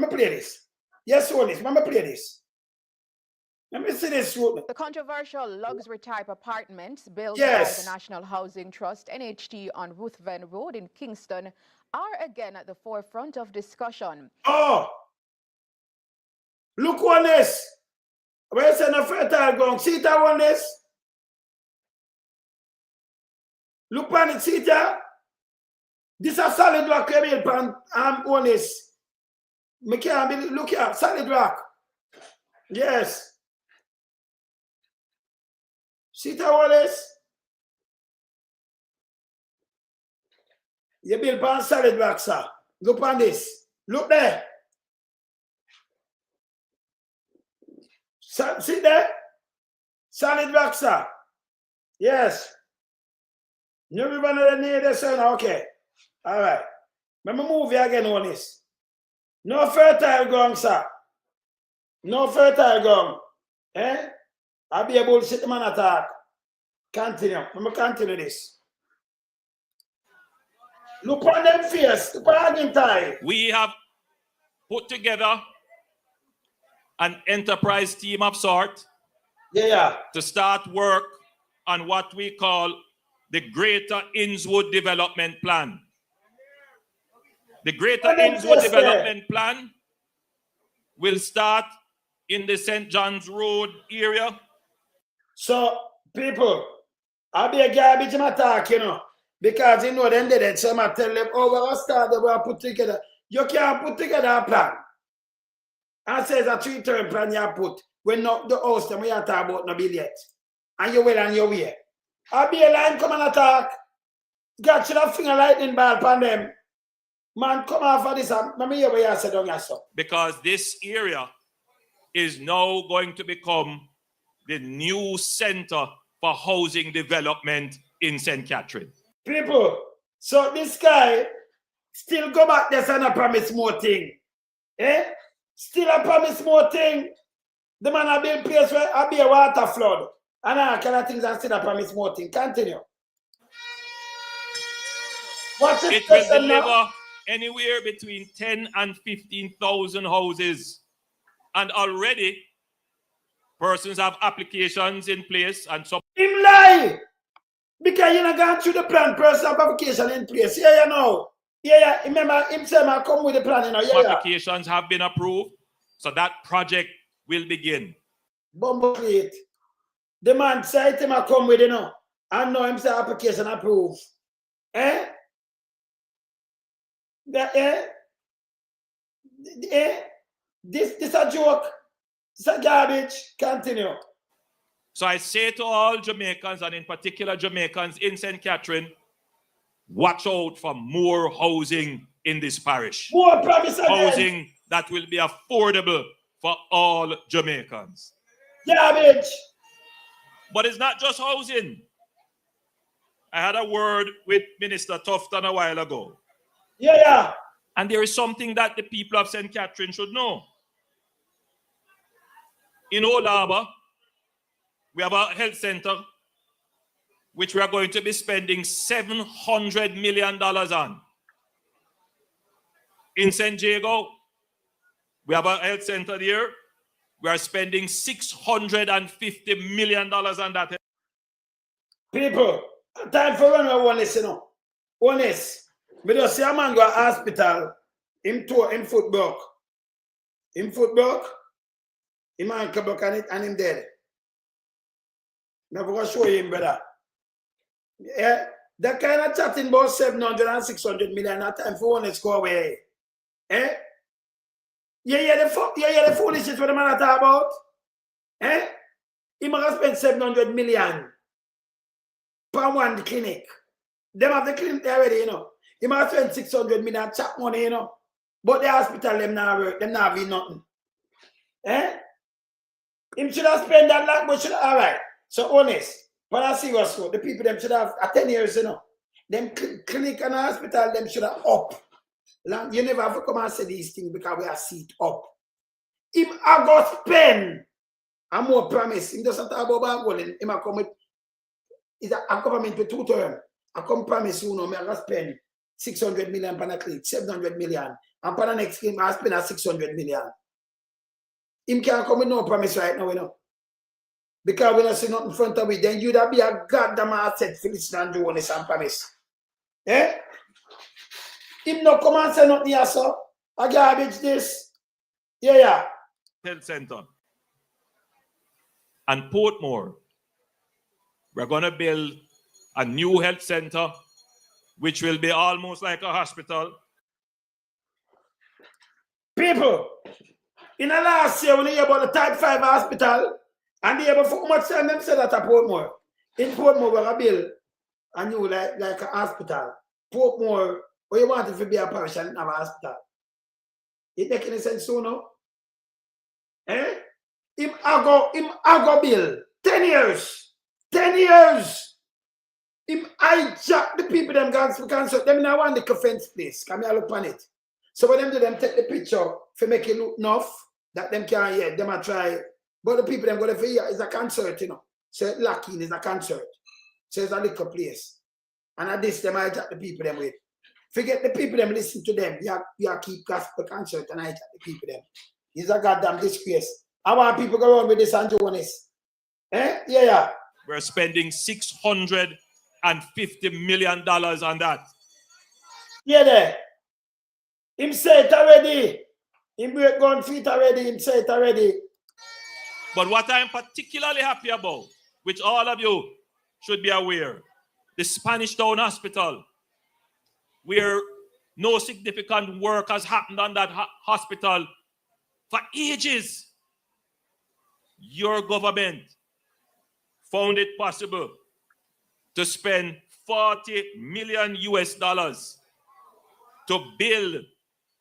play this. Yes, Holness, let me play this. Let me see this. The controversial luxury type apartments built by the National Housing Trust, NHT, on Ruthven Road in Kingston are again at the forefront of discussion. Oh! Look, Holness. Where's the fertile ground? See that, Holness? Look on it, see that? This is a solid rock built on Holness. Look here, solid rock. Yes. See that, Holness? You build on solid rock, sir. Look on this. Look there. See there? Solid rock, sir. Yes. You remember the name of the son? Okay. All right. Let me move you again, Holness. No fertile ground, sir. No fertile ground. Eh? I'll be able to sit man attack. Continue. Let me continue this. Look on them face. Look on them tie. We have put together an enterprise team of sort to start work on what we call the Greater Innswood Development Plan. The Greater Innswood Development Plan will start in the St. John's Road area. So, people, I'll be a garbage in attack, you know, because you know them did it. So I tell them, oh, we're going to start, we're put together. You can't put together a plan. And says a 3-term plan you put. When not the house, then we are talking about no bill yet. And you will on your way. I'll be a line come and attack. Got you that finger lightning ball upon them. Man, come off of this. Let me hear what you said on yourself. Because this area is now going to become the new center for housing development in St. Catherine. People, so this guy still go back there and promise more thing. Eh? Still I promise more thing. The man have been place where I be a water flood. And all kind of things and still promise more things. Continue. What's it will deliver anywhere between 10 and 15,000 houses. And already, persons have applications in place and so. Him lie! Because you're not going through the plan, person have application in place. Yeah, you know. Yeah, remember, him say, I come with the plan, you know. Yeah, applications have been approved, so that project will begin. Bumble plate. The man said him I come with, you know. And know him say application approved. Eh? This a joke. It's a garbage. Continue. So I say to all Jamaicans, and in particular Jamaicans in St. Catherine, watch out for more housing in this parish. More promise again. Housing that will be affordable for all Jamaicans. Garbage. But it's not just housing. I had a word with Minister Tufton a while ago. Yeah. And there is something that the people of St. Catherine should know. In Old Harbour, we have a health center which we are going to be spending $700 million on. In St. Jago, we have a health center there. We are spending $650 million on that. People, time for one honest, you know. Honest. But you see a man go to hospital, him foot broke. Him foot broke, him ankle broke and him dead. I'm going to show you him, brother. Yeah, that kind of chatting about 700 and 600 million at time for one go away. Eh? Yeah, the foolishness what the man talk about. Eh? He must spend 700 million per one clinic. Them have the clinic already, you know. He must spend 600 million chap money, you know. But the hospital, them not work, them not have nothing. Eh? Him should have spent that lot, but should have, all right. So honest, but I see what's the people them should have at 10 years, you know. Them clinic and hospital, them should have up. You never have to come and say these things because we are seat up. If I go spend, I'm more promise. He doesn't talk about going. Him I come with, is a government with 2 terms. I come promise you, know, I go spend 600 million per clinic, 700 million. And for the next game, I spend 600 million. Him can't come with no promise right now, you know. Because we don't see nothing in front of it, then you'd be a goddamn asset for this and do this and promise. Eh? Him no come and say nothing here, sir. A garbage this. Yeah. Health center. And Portmore, we're going to build a new health center, which will be almost like a hospital. People, in the last year, when you hear about the type 5 hospital, and they have how much time them said that at Portmore. In Portmore, we're going to build a new like a hospital. Portmore, or you want it to be a parish and have a hospital. It make any sense so no? Eh? Him go bill 10 years. 10 years. Him hijack the people them guns for cancer. Them now want the fence place. Come here look on it. So when them do them take the picture for make it look enough that them can hear, them a try. But the people them go for here is a concert, you know. So lacking is a concert. So it's a little place. And at this them hijack the people them with. Forget the people them listen to them. You keep gospel concert and hijack the people them. It's a goddamn disgrace. I want people go around with this and Jonas. Eh? Yeah. We're spending $650 million on that. Yeah, there. Him say it already. Him break gun feet already. Him say it already. But what I'm particularly happy about, which all of you should be aware, the Spanish Town Hospital, where no significant work has happened on that hospital for ages. Your government found it possible to spend $40 million to build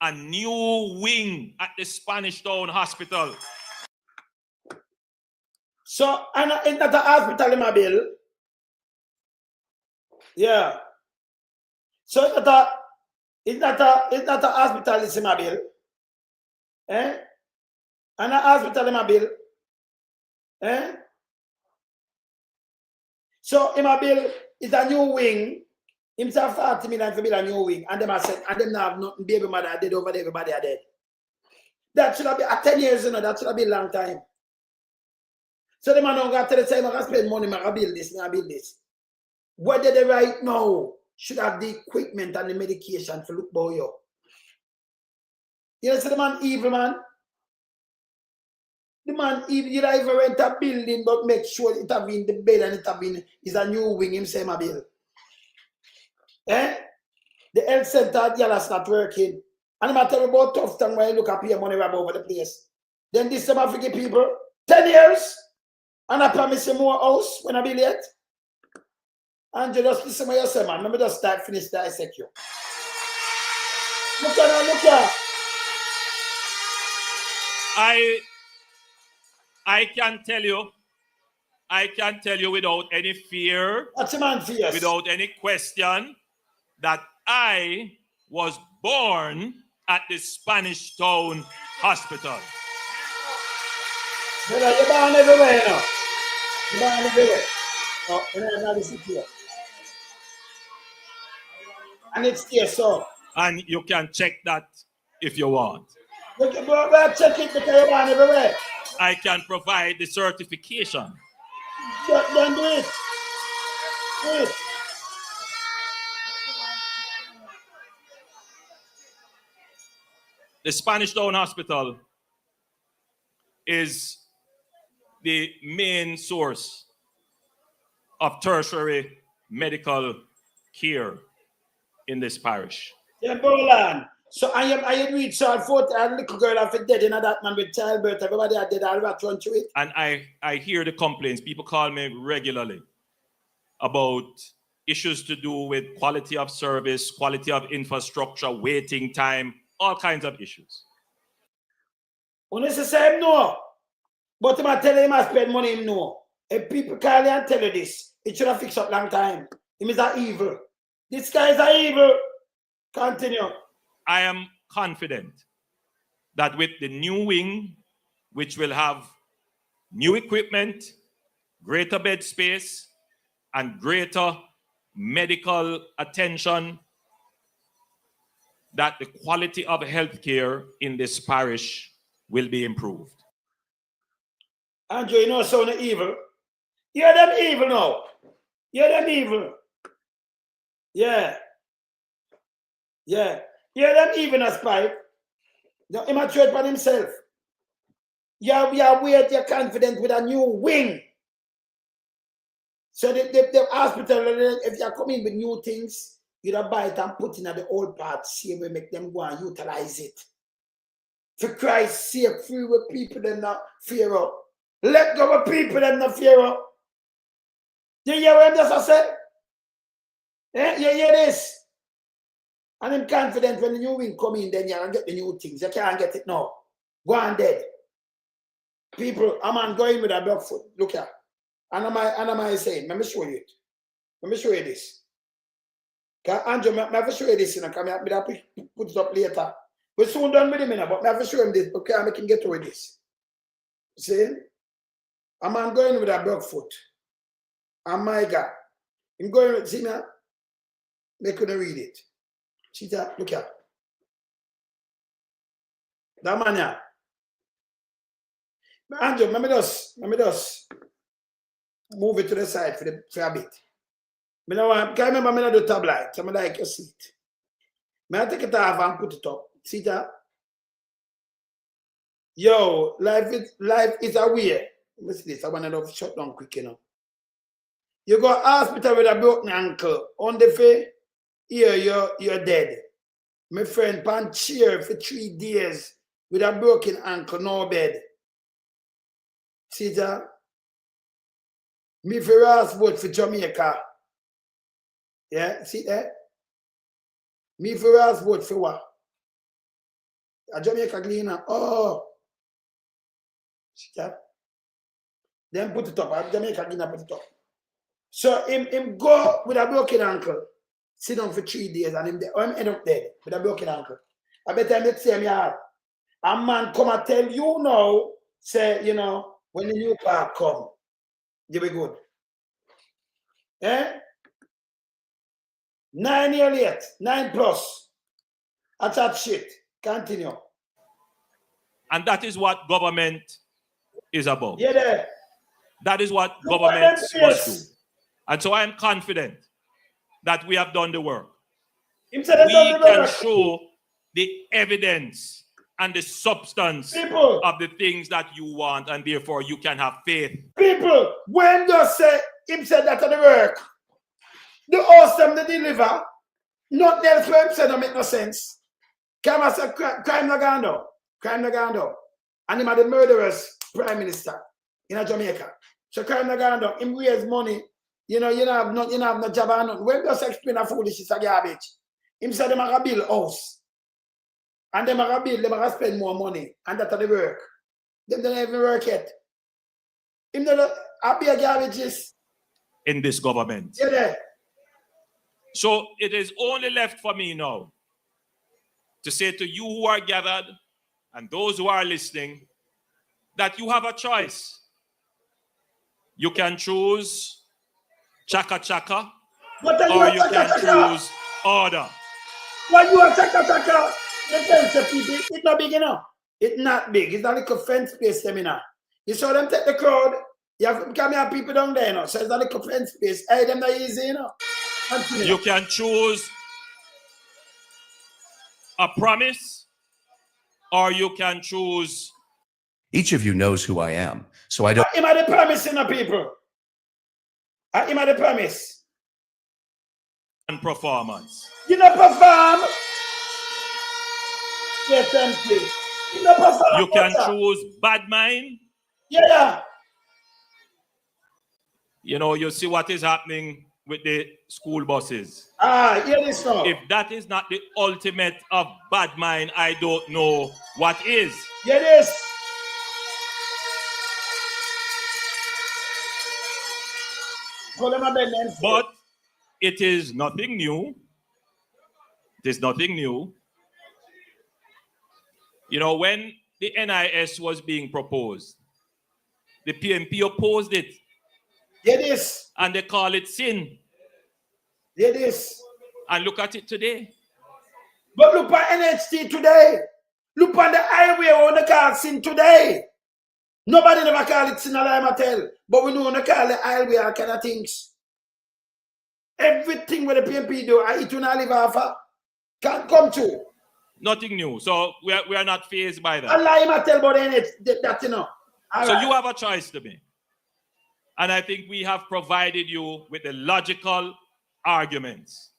a new wing at the Spanish Town Hospital. So, and it's not a hospital in my bill. Yeah. So it's not a hospital in my bill. Eh? And a hospital in my bill. Eh? So in my bill is a new wing. Himself 40 million for build a new wing. And them I said, and them now have nothing, baby mother are dead over there, everybody are dead. That should have been at 10 years, you know, that should have been a long time. So the man don't got to the time I can spend money, I build this, I build this. What they right now should have the equipment and the medication to look boy up. You know, so the man evil, man. The man evil, you don't even rent a building, but make sure it have been the bed and it have been is a new wing, him say my bill. Eh? The health center, that's not working. And I'm tell you about tough time when you look at your money rub over the place. Then this time I forget people 10 years and I promise you more house when I be late. And you just listen what you say, man. Let me just start, finish, dissect you. Look at look at. I can tell you without any fear, without any question, that I was born at the Spanish Town Hospital. You're born everywhere now. You're born everywhere. Oh, you're not listen to you. And it's here, so. And you can check that if you want. We'll check it because you're born everywhere. I can provide the certification. Then do it. Do it. The Spanish Town Hospital is the main source of tertiary medical care in this parish. Yeah, Bolan. So I read so I thought a little girl of a dead in that man with childbirth. Everybody are dead, I'll run through it. And I hear the complaints. People call me regularly about issues to do with quality of service, quality of infrastructure, waiting time, all kinds of issues. When you say no, but if I tell him I spend money, him no. If people call you and tell you this, it should have fixed up long time. Him is a evil. This guy is a evil. Continue. I am confident that with the new wing, which will have new equipment, greater bed space, and greater medical attention, that the quality of healthcare in this parish will be improved. Andrew, you know sound evil. You're them evil now. You're them evil. Yeah. Yeah. You're them evil as pipe. Now, him a trade by himself. You're you're confident with a new wing. So the hospital, if you come in with new things, you buy it and put in at the old part, see we make them go and utilize it. For Christ's sake, free with people them not fear up. Let go of people them not fear up. You hear what I'm just saying? Eh? You hear this? And I'm confident when the new wing come in, then you can get the new things. You can't get it now. Go on dead. People, a man going with a black foot. Look here. And am I saying, let me show you it. Let me show you this. Andrew, I have to show you this, you know, because I have to put it up later. We're soon done with him, you know, but I have to show him this, okay, I can get with this. See? A man going with a black foot. And my God. I'm going with, see now? They couldn't read it. See that? Look here. That man here. Andrew, let me just move it to the side for a bit. I remember I don't do tablet, so I like your seat. I take it off and put it up. See that? Yo, life is a way. Let me see this. I want to shut down quick, you know. You go to hospital with a broken ankle. On the face, here you're dead. My friend, pan chair for 3 days with a broken ankle, no bed. See that? Me for passport for Jamaica. Yeah, see that? Me for passport for what? A Jamaica cleaner. Oh. See that? Then put it up. A Jamaica cleaner put it up. So him go with a broken ankle. Sit down for 3 days and him end up dead with a broken ankle. I bet I make say me a man come and tell you now, say, you know, when the new part come, you be good. Eh? 9 years late, 9 plus. I chat shit. Continue. And that is what government is about. Yeah, there. That is what Look government at them must face. do. And so I am confident that we have done the work. Him say they We done the can work. show the evidence and the substance People. of the things that you want, and therefore you can have faith. People, when you say, him said that on the work, the awesome they deliver, nothing else for him said don't make no sense. Come and say, crime no gone down. Crime no gone down. And him are the murderers prime minister in Jamaica. So crime no gone down. Him raise money. You have no job or nothing. When you just explain a foolishness a garbage, him said them are going to build house. And them are going to build, them are going to spend more money. And that's the work. Them don't even work yet. Him don't be a garbages. In this government. Yeah, there. So it is only left for me now to say to you who are gathered and those who are listening that you have a choice. You can choose chaka chaka, or you can choose order. When you are chaka, the fence people, it's not big enough. It's not big. It's a little fence space seminar. You saw them take the crowd. You have come here people down there, you know. So it's a little fence space. Hey, them not easy, you know. You can choose a promise, or you can choose. Each of you knows who I am, so I don't. Him are the promise in the people. Him are the promise. And performance. You know perform. Yes, empty. You know perform. You can choose bad mind. Yeah. You know, you see what is happening with the school buses. Yeah, this now. If that is not the ultimate of bad mind, I don't know what is. Yeah, this. But it is nothing new. It is nothing new. You know, when the NIS was being proposed, the PMP opposed it. Yeah, this. And they call it sin. Yeah, this. And look at it today. But look at NHT today. Look on the highway on the car sin today. Nobody never call it sin alarm tell. But we know on the call the highway all kind of things. Everything with the PMP do, it will not live off. Can't come to. Nothing new. So we are not fazed by that. Allah him tell about that, you know. So you have a choice to make. And I think we have provided you with the logical arguments.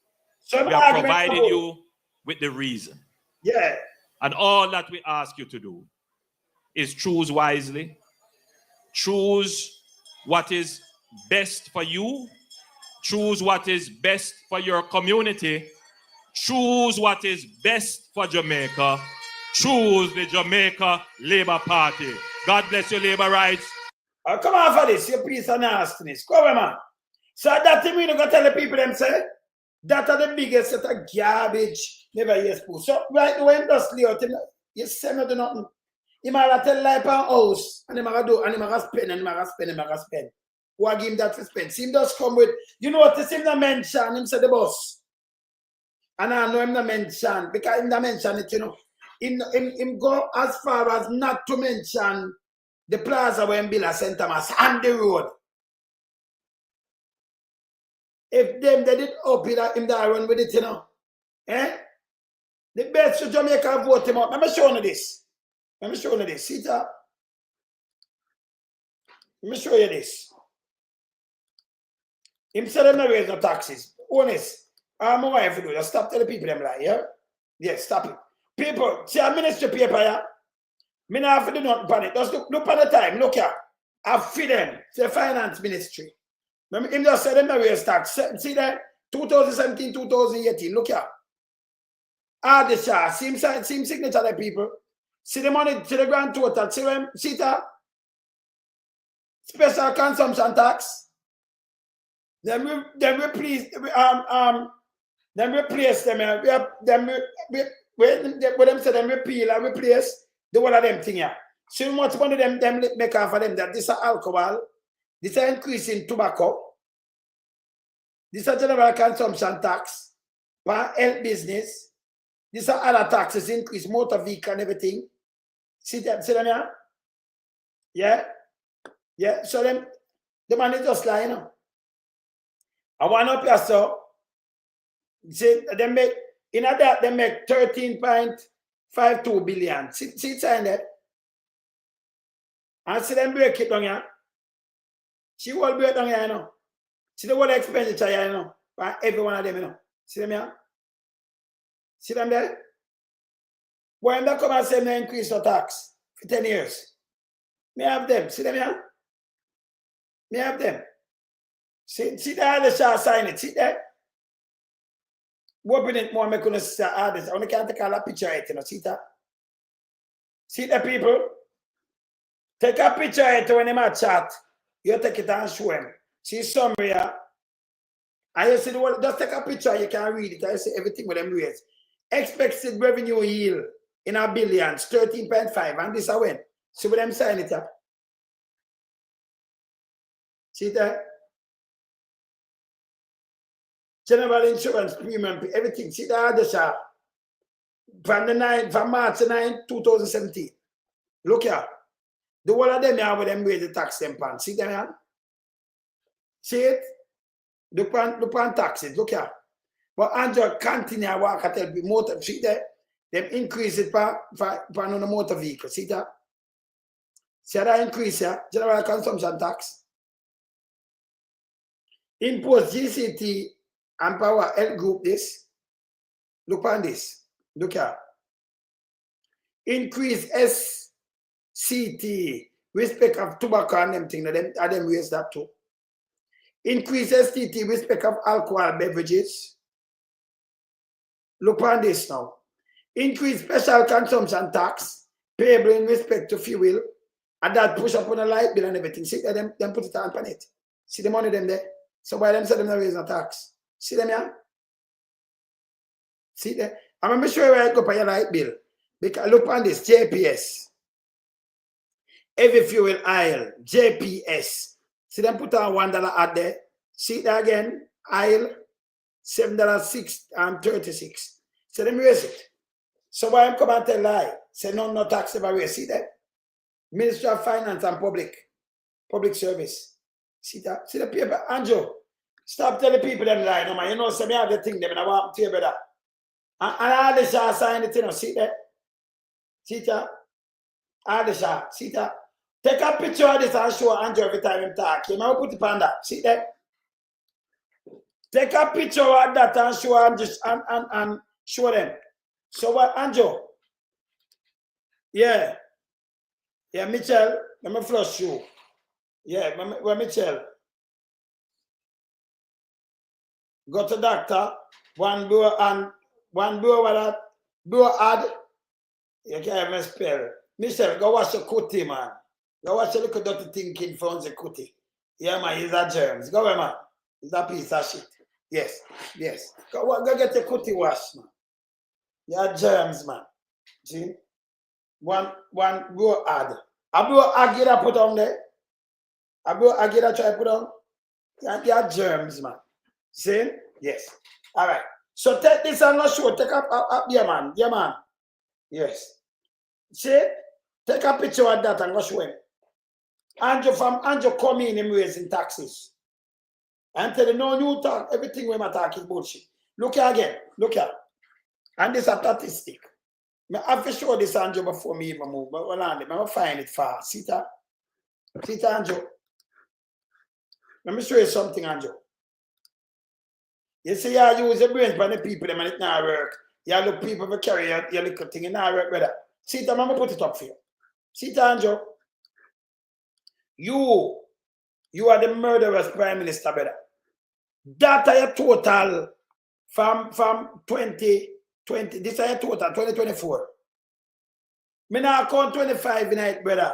So we have provided you with the reason. Yeah. And all that we ask you to do is choose wisely. Choose what is best for you. Choose what is best for your community. Choose what is best for Jamaica. Choose the Jamaica Labour Party. God bless your labor rights. Come on for this, your piece of nastiness. Come on, man. So that thing we don't go tell the people them say, that are the biggest set of garbage never hear spoon. So right now when just lay out, you say no do nothing. You might tell life on house, and you might do, and you might spend, and you might spend, and you might spend. Who are give him that to spend? See him just come with, you know what, this him not mention, him say the boss. And I know him not mention, because him not mention it, you know. Him go as far as not to mention the plaza where him build a St. Thomas and the road. If them they did up it, him that run with it, you know. Eh? The best for Jamaica vote him out. Let me show you this. Let me show you this. See that? Let me show you this. Him said them not raise no taxes. Honest. I'm my wife to do. Just stop telling people them lie, yeah? Yes, stop it. People, see a ministry paper, yeah? Me not have to do nothing on it. Just look at the time. Look here. I feed them. It's the finance ministry. Him just said them not raise tax. See that? 2017, 2018. Look here. The share. See him signature the people. See the money to the grand total. See that? Special consumption tax. Then replace them. When them say them repeal and replace the one of them thing here. See much money them make off of them that this is alcohol, this is increase in tobacco, this is general consumption tax, for health business, this is other taxes increase, motor vehicle and everything. See them here? Yeah? Yeah, so them the money just lying, you know. I want up here, so see they make in that they make 13.52 billion. See it's in there. And see them break it down here. See what break down here, you know. See the whole expenditure here, you know. For every one of them, you know. See them here? See them there? When they come and say they increase the tax for 10 years, me have them. See them here? Me have them. See there, the shall sign it. See there? Open it more, make you see this. I only can't take a picture of it, you know. See that? See the people? Take a picture of it when they might chat. You take it and show them. See summary. And you see the word, just take a picture, you can read it. I see everything with them rates. Expected revenue yield in a billions, 13.5. And this is when. See what them sign it up. See that? General insurance premium, everything. See the other shop. From March 9, 2017. Look here. The whole of them here with them raise the tax them pan. See them here? See it? Look on taxes. Look here. But Andrew continue to work at the motor. See that? Them increase it for on the motor vehicle. See that? See that increase here? General consumption tax. Impose GCT and power health group this. Look on this. Look here. Increase SCT, respect of tobacco and them thing. Them raise that too. Increase STT, respect of alcohol beverages. Look on this now. Increase special consumption tax, payable in respect to fuel, and that push up on the light bill and everything. See them put it on it. See the money them there. So why them say them not raise no tax? See them here? See them? I'm going to show you where I go for your light bill. Because look on this, JPS. Every fuel aisle, JPS. See them put on $1 ad there. See that again? Aisle, $7.36. So them raise it. So why I'm coming and tell lie? Say no tax ever raise. See that? Ministry of Finance and Public Service. See that? See the paper? Andrew, stop telling people them lie. No man, you know, say me have the thing them and I want to tell you better. And all the shah sign it, you know, see that? See that? All the shah, see that? Take a picture of this and show Andrew every time him talk. You know, put it on that. See that? Take a picture of that and show Andrew and show them. So what, Andrew? Yeah. Yeah, Mitchell, let me flush you. Yeah, Mitchell. Go to doctor, one blow with that, blow add. You can't even spell. Michelle, go wash your cootie, man. Go wash your little dirty thinking from the cootie. Yeah, man, he's a germs. Go away, man. He's a piece of shit. Yes. Go get your cootie wash, man. You're germs, man. See? One blow add. A blow add get put on there. A blow add get try put on. You're germs, man. See? Yes. All right. So take this and not show. Take up yeah, man. Yeah, man. Yes. See? Take a picture of that and go show him. Andrew come in and raising taxes. And tell him, no new talk. Everything we are talking bullshit. Look here again. Look here. And this is a statistic. I have to show this, Andrew, before me even move. But hold on, I'm going to find it fast. See that? See that, Andrew? Let me show you something, Andrew. You see, you use your brain for the people, and it not work. You look people for carry your little thing, it not work, brother. See that, I'm going to put it up for you. See that, Andrew? You are the murderous prime minister, brother. That are your total from 2020. This is your total, 2024. Me now count 25 in it, brother.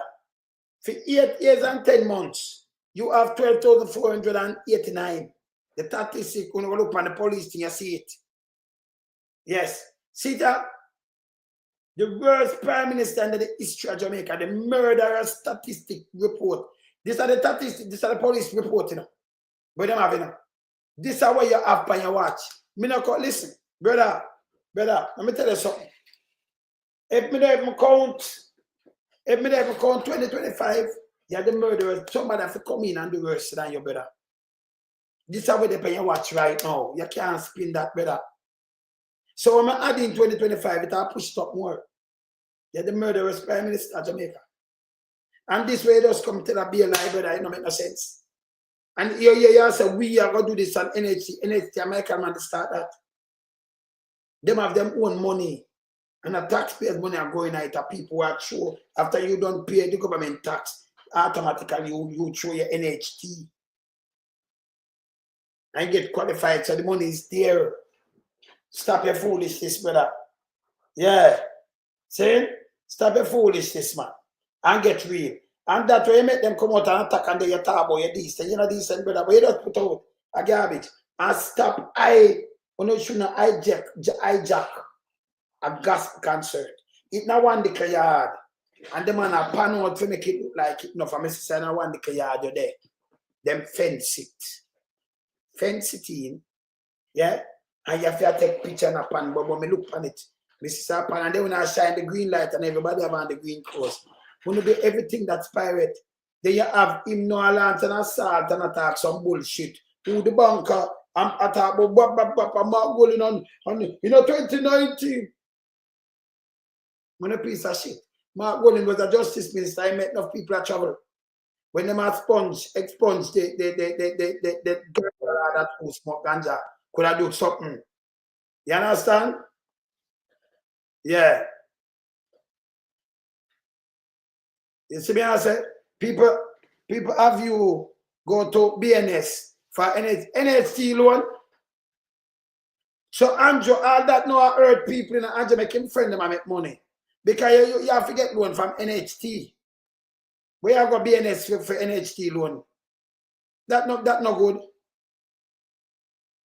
For 8 years and 10 months, you have 12,489. The statistic, when you look on the police thing, you see it. Yes. See that? The worst prime minister in the history of Jamaica, the murderer statistic report. These are the statistics, these are the police report, you know. What them having now? This is what you have on your watch. Me not listen, brother, let me tell you something. If me don't even count 2025, you're the murderer. Somebody have to come in and do worse than your brother. This is what they pay your watch right now. You can't spin that, brother. So when I add in 2025, it will push up more. You're the murderous prime minister of Jamaica. And this way just come to the be a lie, brother. It don't make no sense. And you say we are going to do this on NHT, American man to start that. Them have them own money. And the taxpayers' money are going out to people who are true. After you don't pay the government tax, automatically you throw your NHT. And get qualified, so the money is there. Stop your foolishness, brother. Yeah. See? Stop your foolishness, man. And get real. And that way you make them come out and attack and then you talk about your decent. You're not decent, brother. But you just put out a garbage. And stop when you shouldn't hijack a gospel concert. It not one declare yard. And the man a pan out to make it look like it. No, for me, say not one declare yard you're there. Them fence it. Fence it in. Yeah? And you have to take picture and a pan, but when me look on it, this is a pan, and then when I shine the green light and everybody have on the green cross. When you do everything that's pirate, then you have him no alert and assault and attack some bullshit. Who the banker and attack about Mark going on 2019. When a piece of shit. Mark Golding was a justice minister. I met enough people at travel. When them expunge the girl that who smoke ganja could I do something. You understand? Yeah. You see me, I say, people have you go to BNS for NHT loan. So Andrew, all that now I heard people in Andrew make him friend them and make money. Because you have to get loan from NHT. Where you have got BNS for NHT loan. That no good.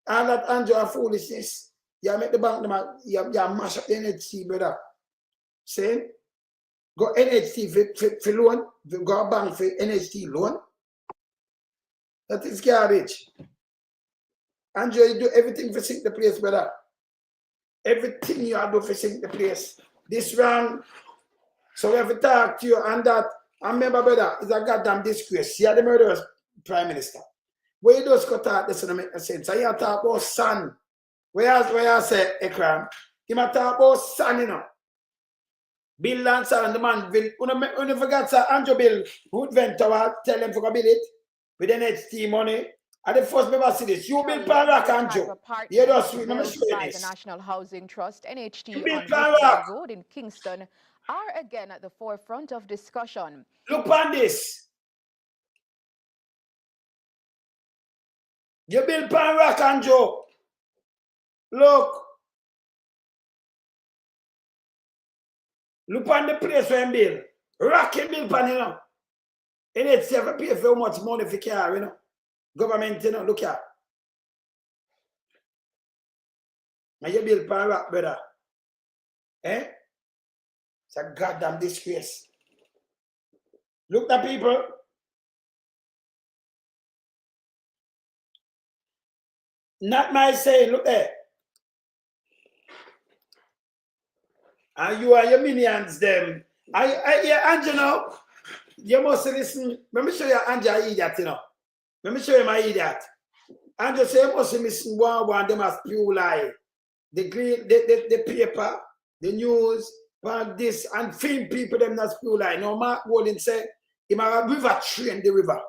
And that Andrew are foolishness. You make the bank you mash up the NHT, brother. See? Go NHT for loan, go bank for NHT loan. That is garbage. Andrew, you do everything for sink the place, brother. Everything you do for sink the place. This wrong. So we have to talk to you and that. And remember, brother, it's a goddamn disgrace. You are the murderous prime minister. Where you just got talk, this doesn't make no sense. So you talk about son. Where you say, Ekram, you might talk about son, you know. Bill Lancer and the man, when you forgot, sir, Andrew Bill, Wood Ventura, tell them to go build it with NHT money. And the first member see this. You build Parak, Andrew. You just let me show you this. The National Housing Trust, NHT, on Parak Road in Kingston, are again at the forefront of discussion. Look on this. You build Parak, Andrew. Look. Look on the place where you build. Rocky build pan, you know. NHT have to pay for how much money for car, you know. Government, you know, look here. Now you build pan rock, brother. Eh? It's a goddamn disgrace. Look the people. Not my saying, look there. And you are your minions, them. Yeah, Andrew, now, you must listen. Let me show you Andrew idiot, you know. Let me show you my idiot. Andrew say you must listen one them as pure lie. The green, the paper, the news, but this and film people them that's pure lie. Now Mark Golding say he might have river train the river.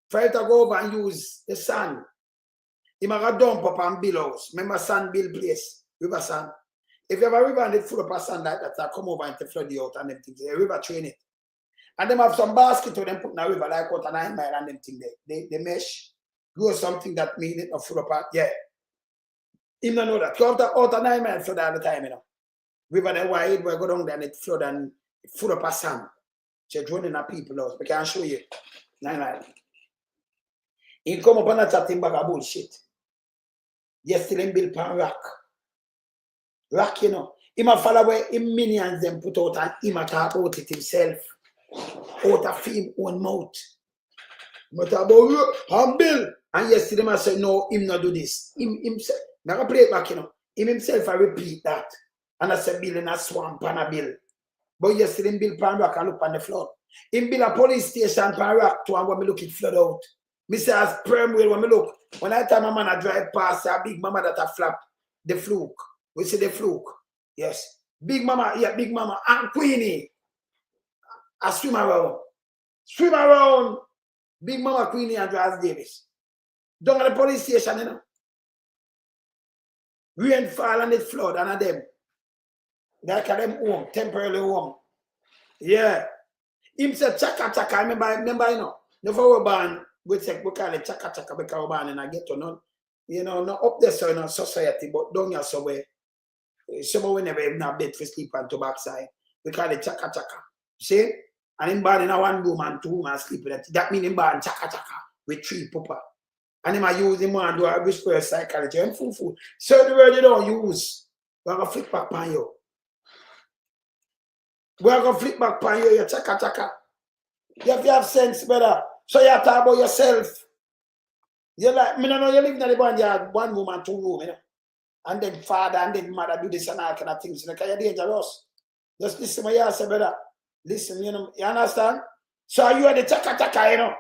For it to go over and use the sand. He might have dump up and billows. Remember sand bill place, river sand. If you have a river and it full up of sand like that, come over and to flood you out and them things. The river train it. And them have some basket to them put in a river like out a 9 mile and them thing there. They mesh, grow something that mean it not full up. Yeah. Him don't know that. Go out a 9 mile flood all the time, you know. River they wide, we go down there and it flood and it full up of sand. So it's running at people out. We can show you. 9 mile. He come up and that chatting back a bullshit. Yes, still in build pan rock. Rock, you know. Him a follow where him minions them put out and him a talk about it himself. Out of him own mouth. But about you, humble. And yesterday I said, no, him not do this. Him himself. Now I play it back, you know. Him himself I repeat that. And I said, build in a swamp and a bill. But yesterday him build pan rock and look on the flood. Him build a police station pan rock to and when me look it flood out. Me say as perm wheel when me look. When I tell my man I drive past a big mama that I flap the fluke. We see the fluke. Yes. Big mama, yeah, big mama. And Queenie. I swim around. Swim around. Big mama Queenie and Dras Davis. Down at the police station, you know. Rain fall and it flood and them. They call them home, temporarily home. Yeah. Him say chaka chaka. Remember, you know. Never we born, we call it chaka chaka because we born and I get to know. You know, not up there so in our society, but down here somewhere. Somewhere we never even have bed for sleep on to backside. We call it chaka chaka. See? And him born in a 1 room and 2 room and sleep with it. That means him born chaka chaka with 3 puppa. And him I use him and do a whisper psychology and full. So the word you don't use, we're going to flip back on you. We're going to flip back on you, chaka chaka. You have to have sense, brother. So you have to talk about yourself. You like, me no know you live in the barnyard, 1 room and 2 room, you know. And then father and then mother do this and all kind of things. You know, because you're dangerous. Just listen what you say, brother. Listen, you know, you understand? So you are the chaka chaka, you know.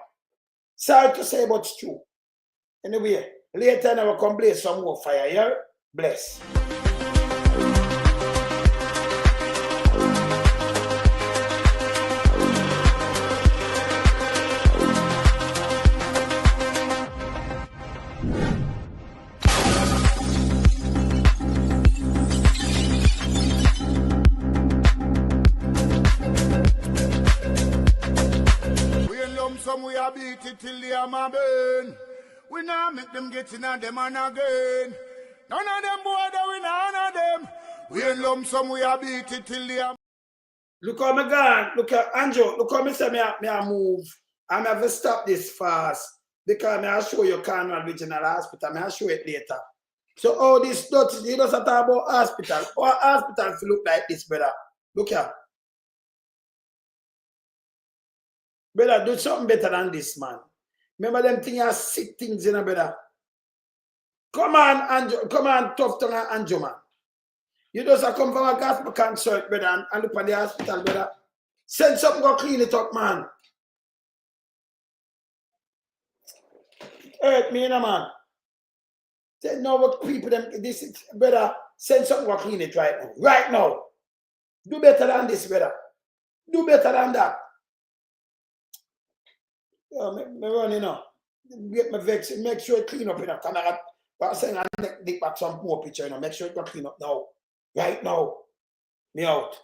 Sorry to say, but it's true. Anyway, later I will come blaze some more fire here. Bless. We are beat it till they are my burn. We now make them get in on them and again. None of them boy that we none of them. We in lump sum we are beat it till they are. Look how me gone. Look at Andrew. Look how me say me I move. I'm have to stop this fast because I show you Cornwall Regional Hospital. I show it later. So all this dots, you don't talk about hospital. Or hospital to look like this, brother. Look here. Brother, do something better than this, man. Remember them things are sick things, you know, brother. Come on, Andrew. Come on, tough tongue Andrew, man. You just come from a gospel concert, brother, and look at the hospital, brother. Send something go clean it up, man. Hurt me, you know, man. Say no, what people them this is, brother. Send something go clean it right now. Right now. Do better than this, brother. Do better than that. Yeah, me run, you know. Get my vex, make sure it clean up, you know. I'm saying I dig back some more picture, you know. Make sure it got clean up now. Right now. Me out.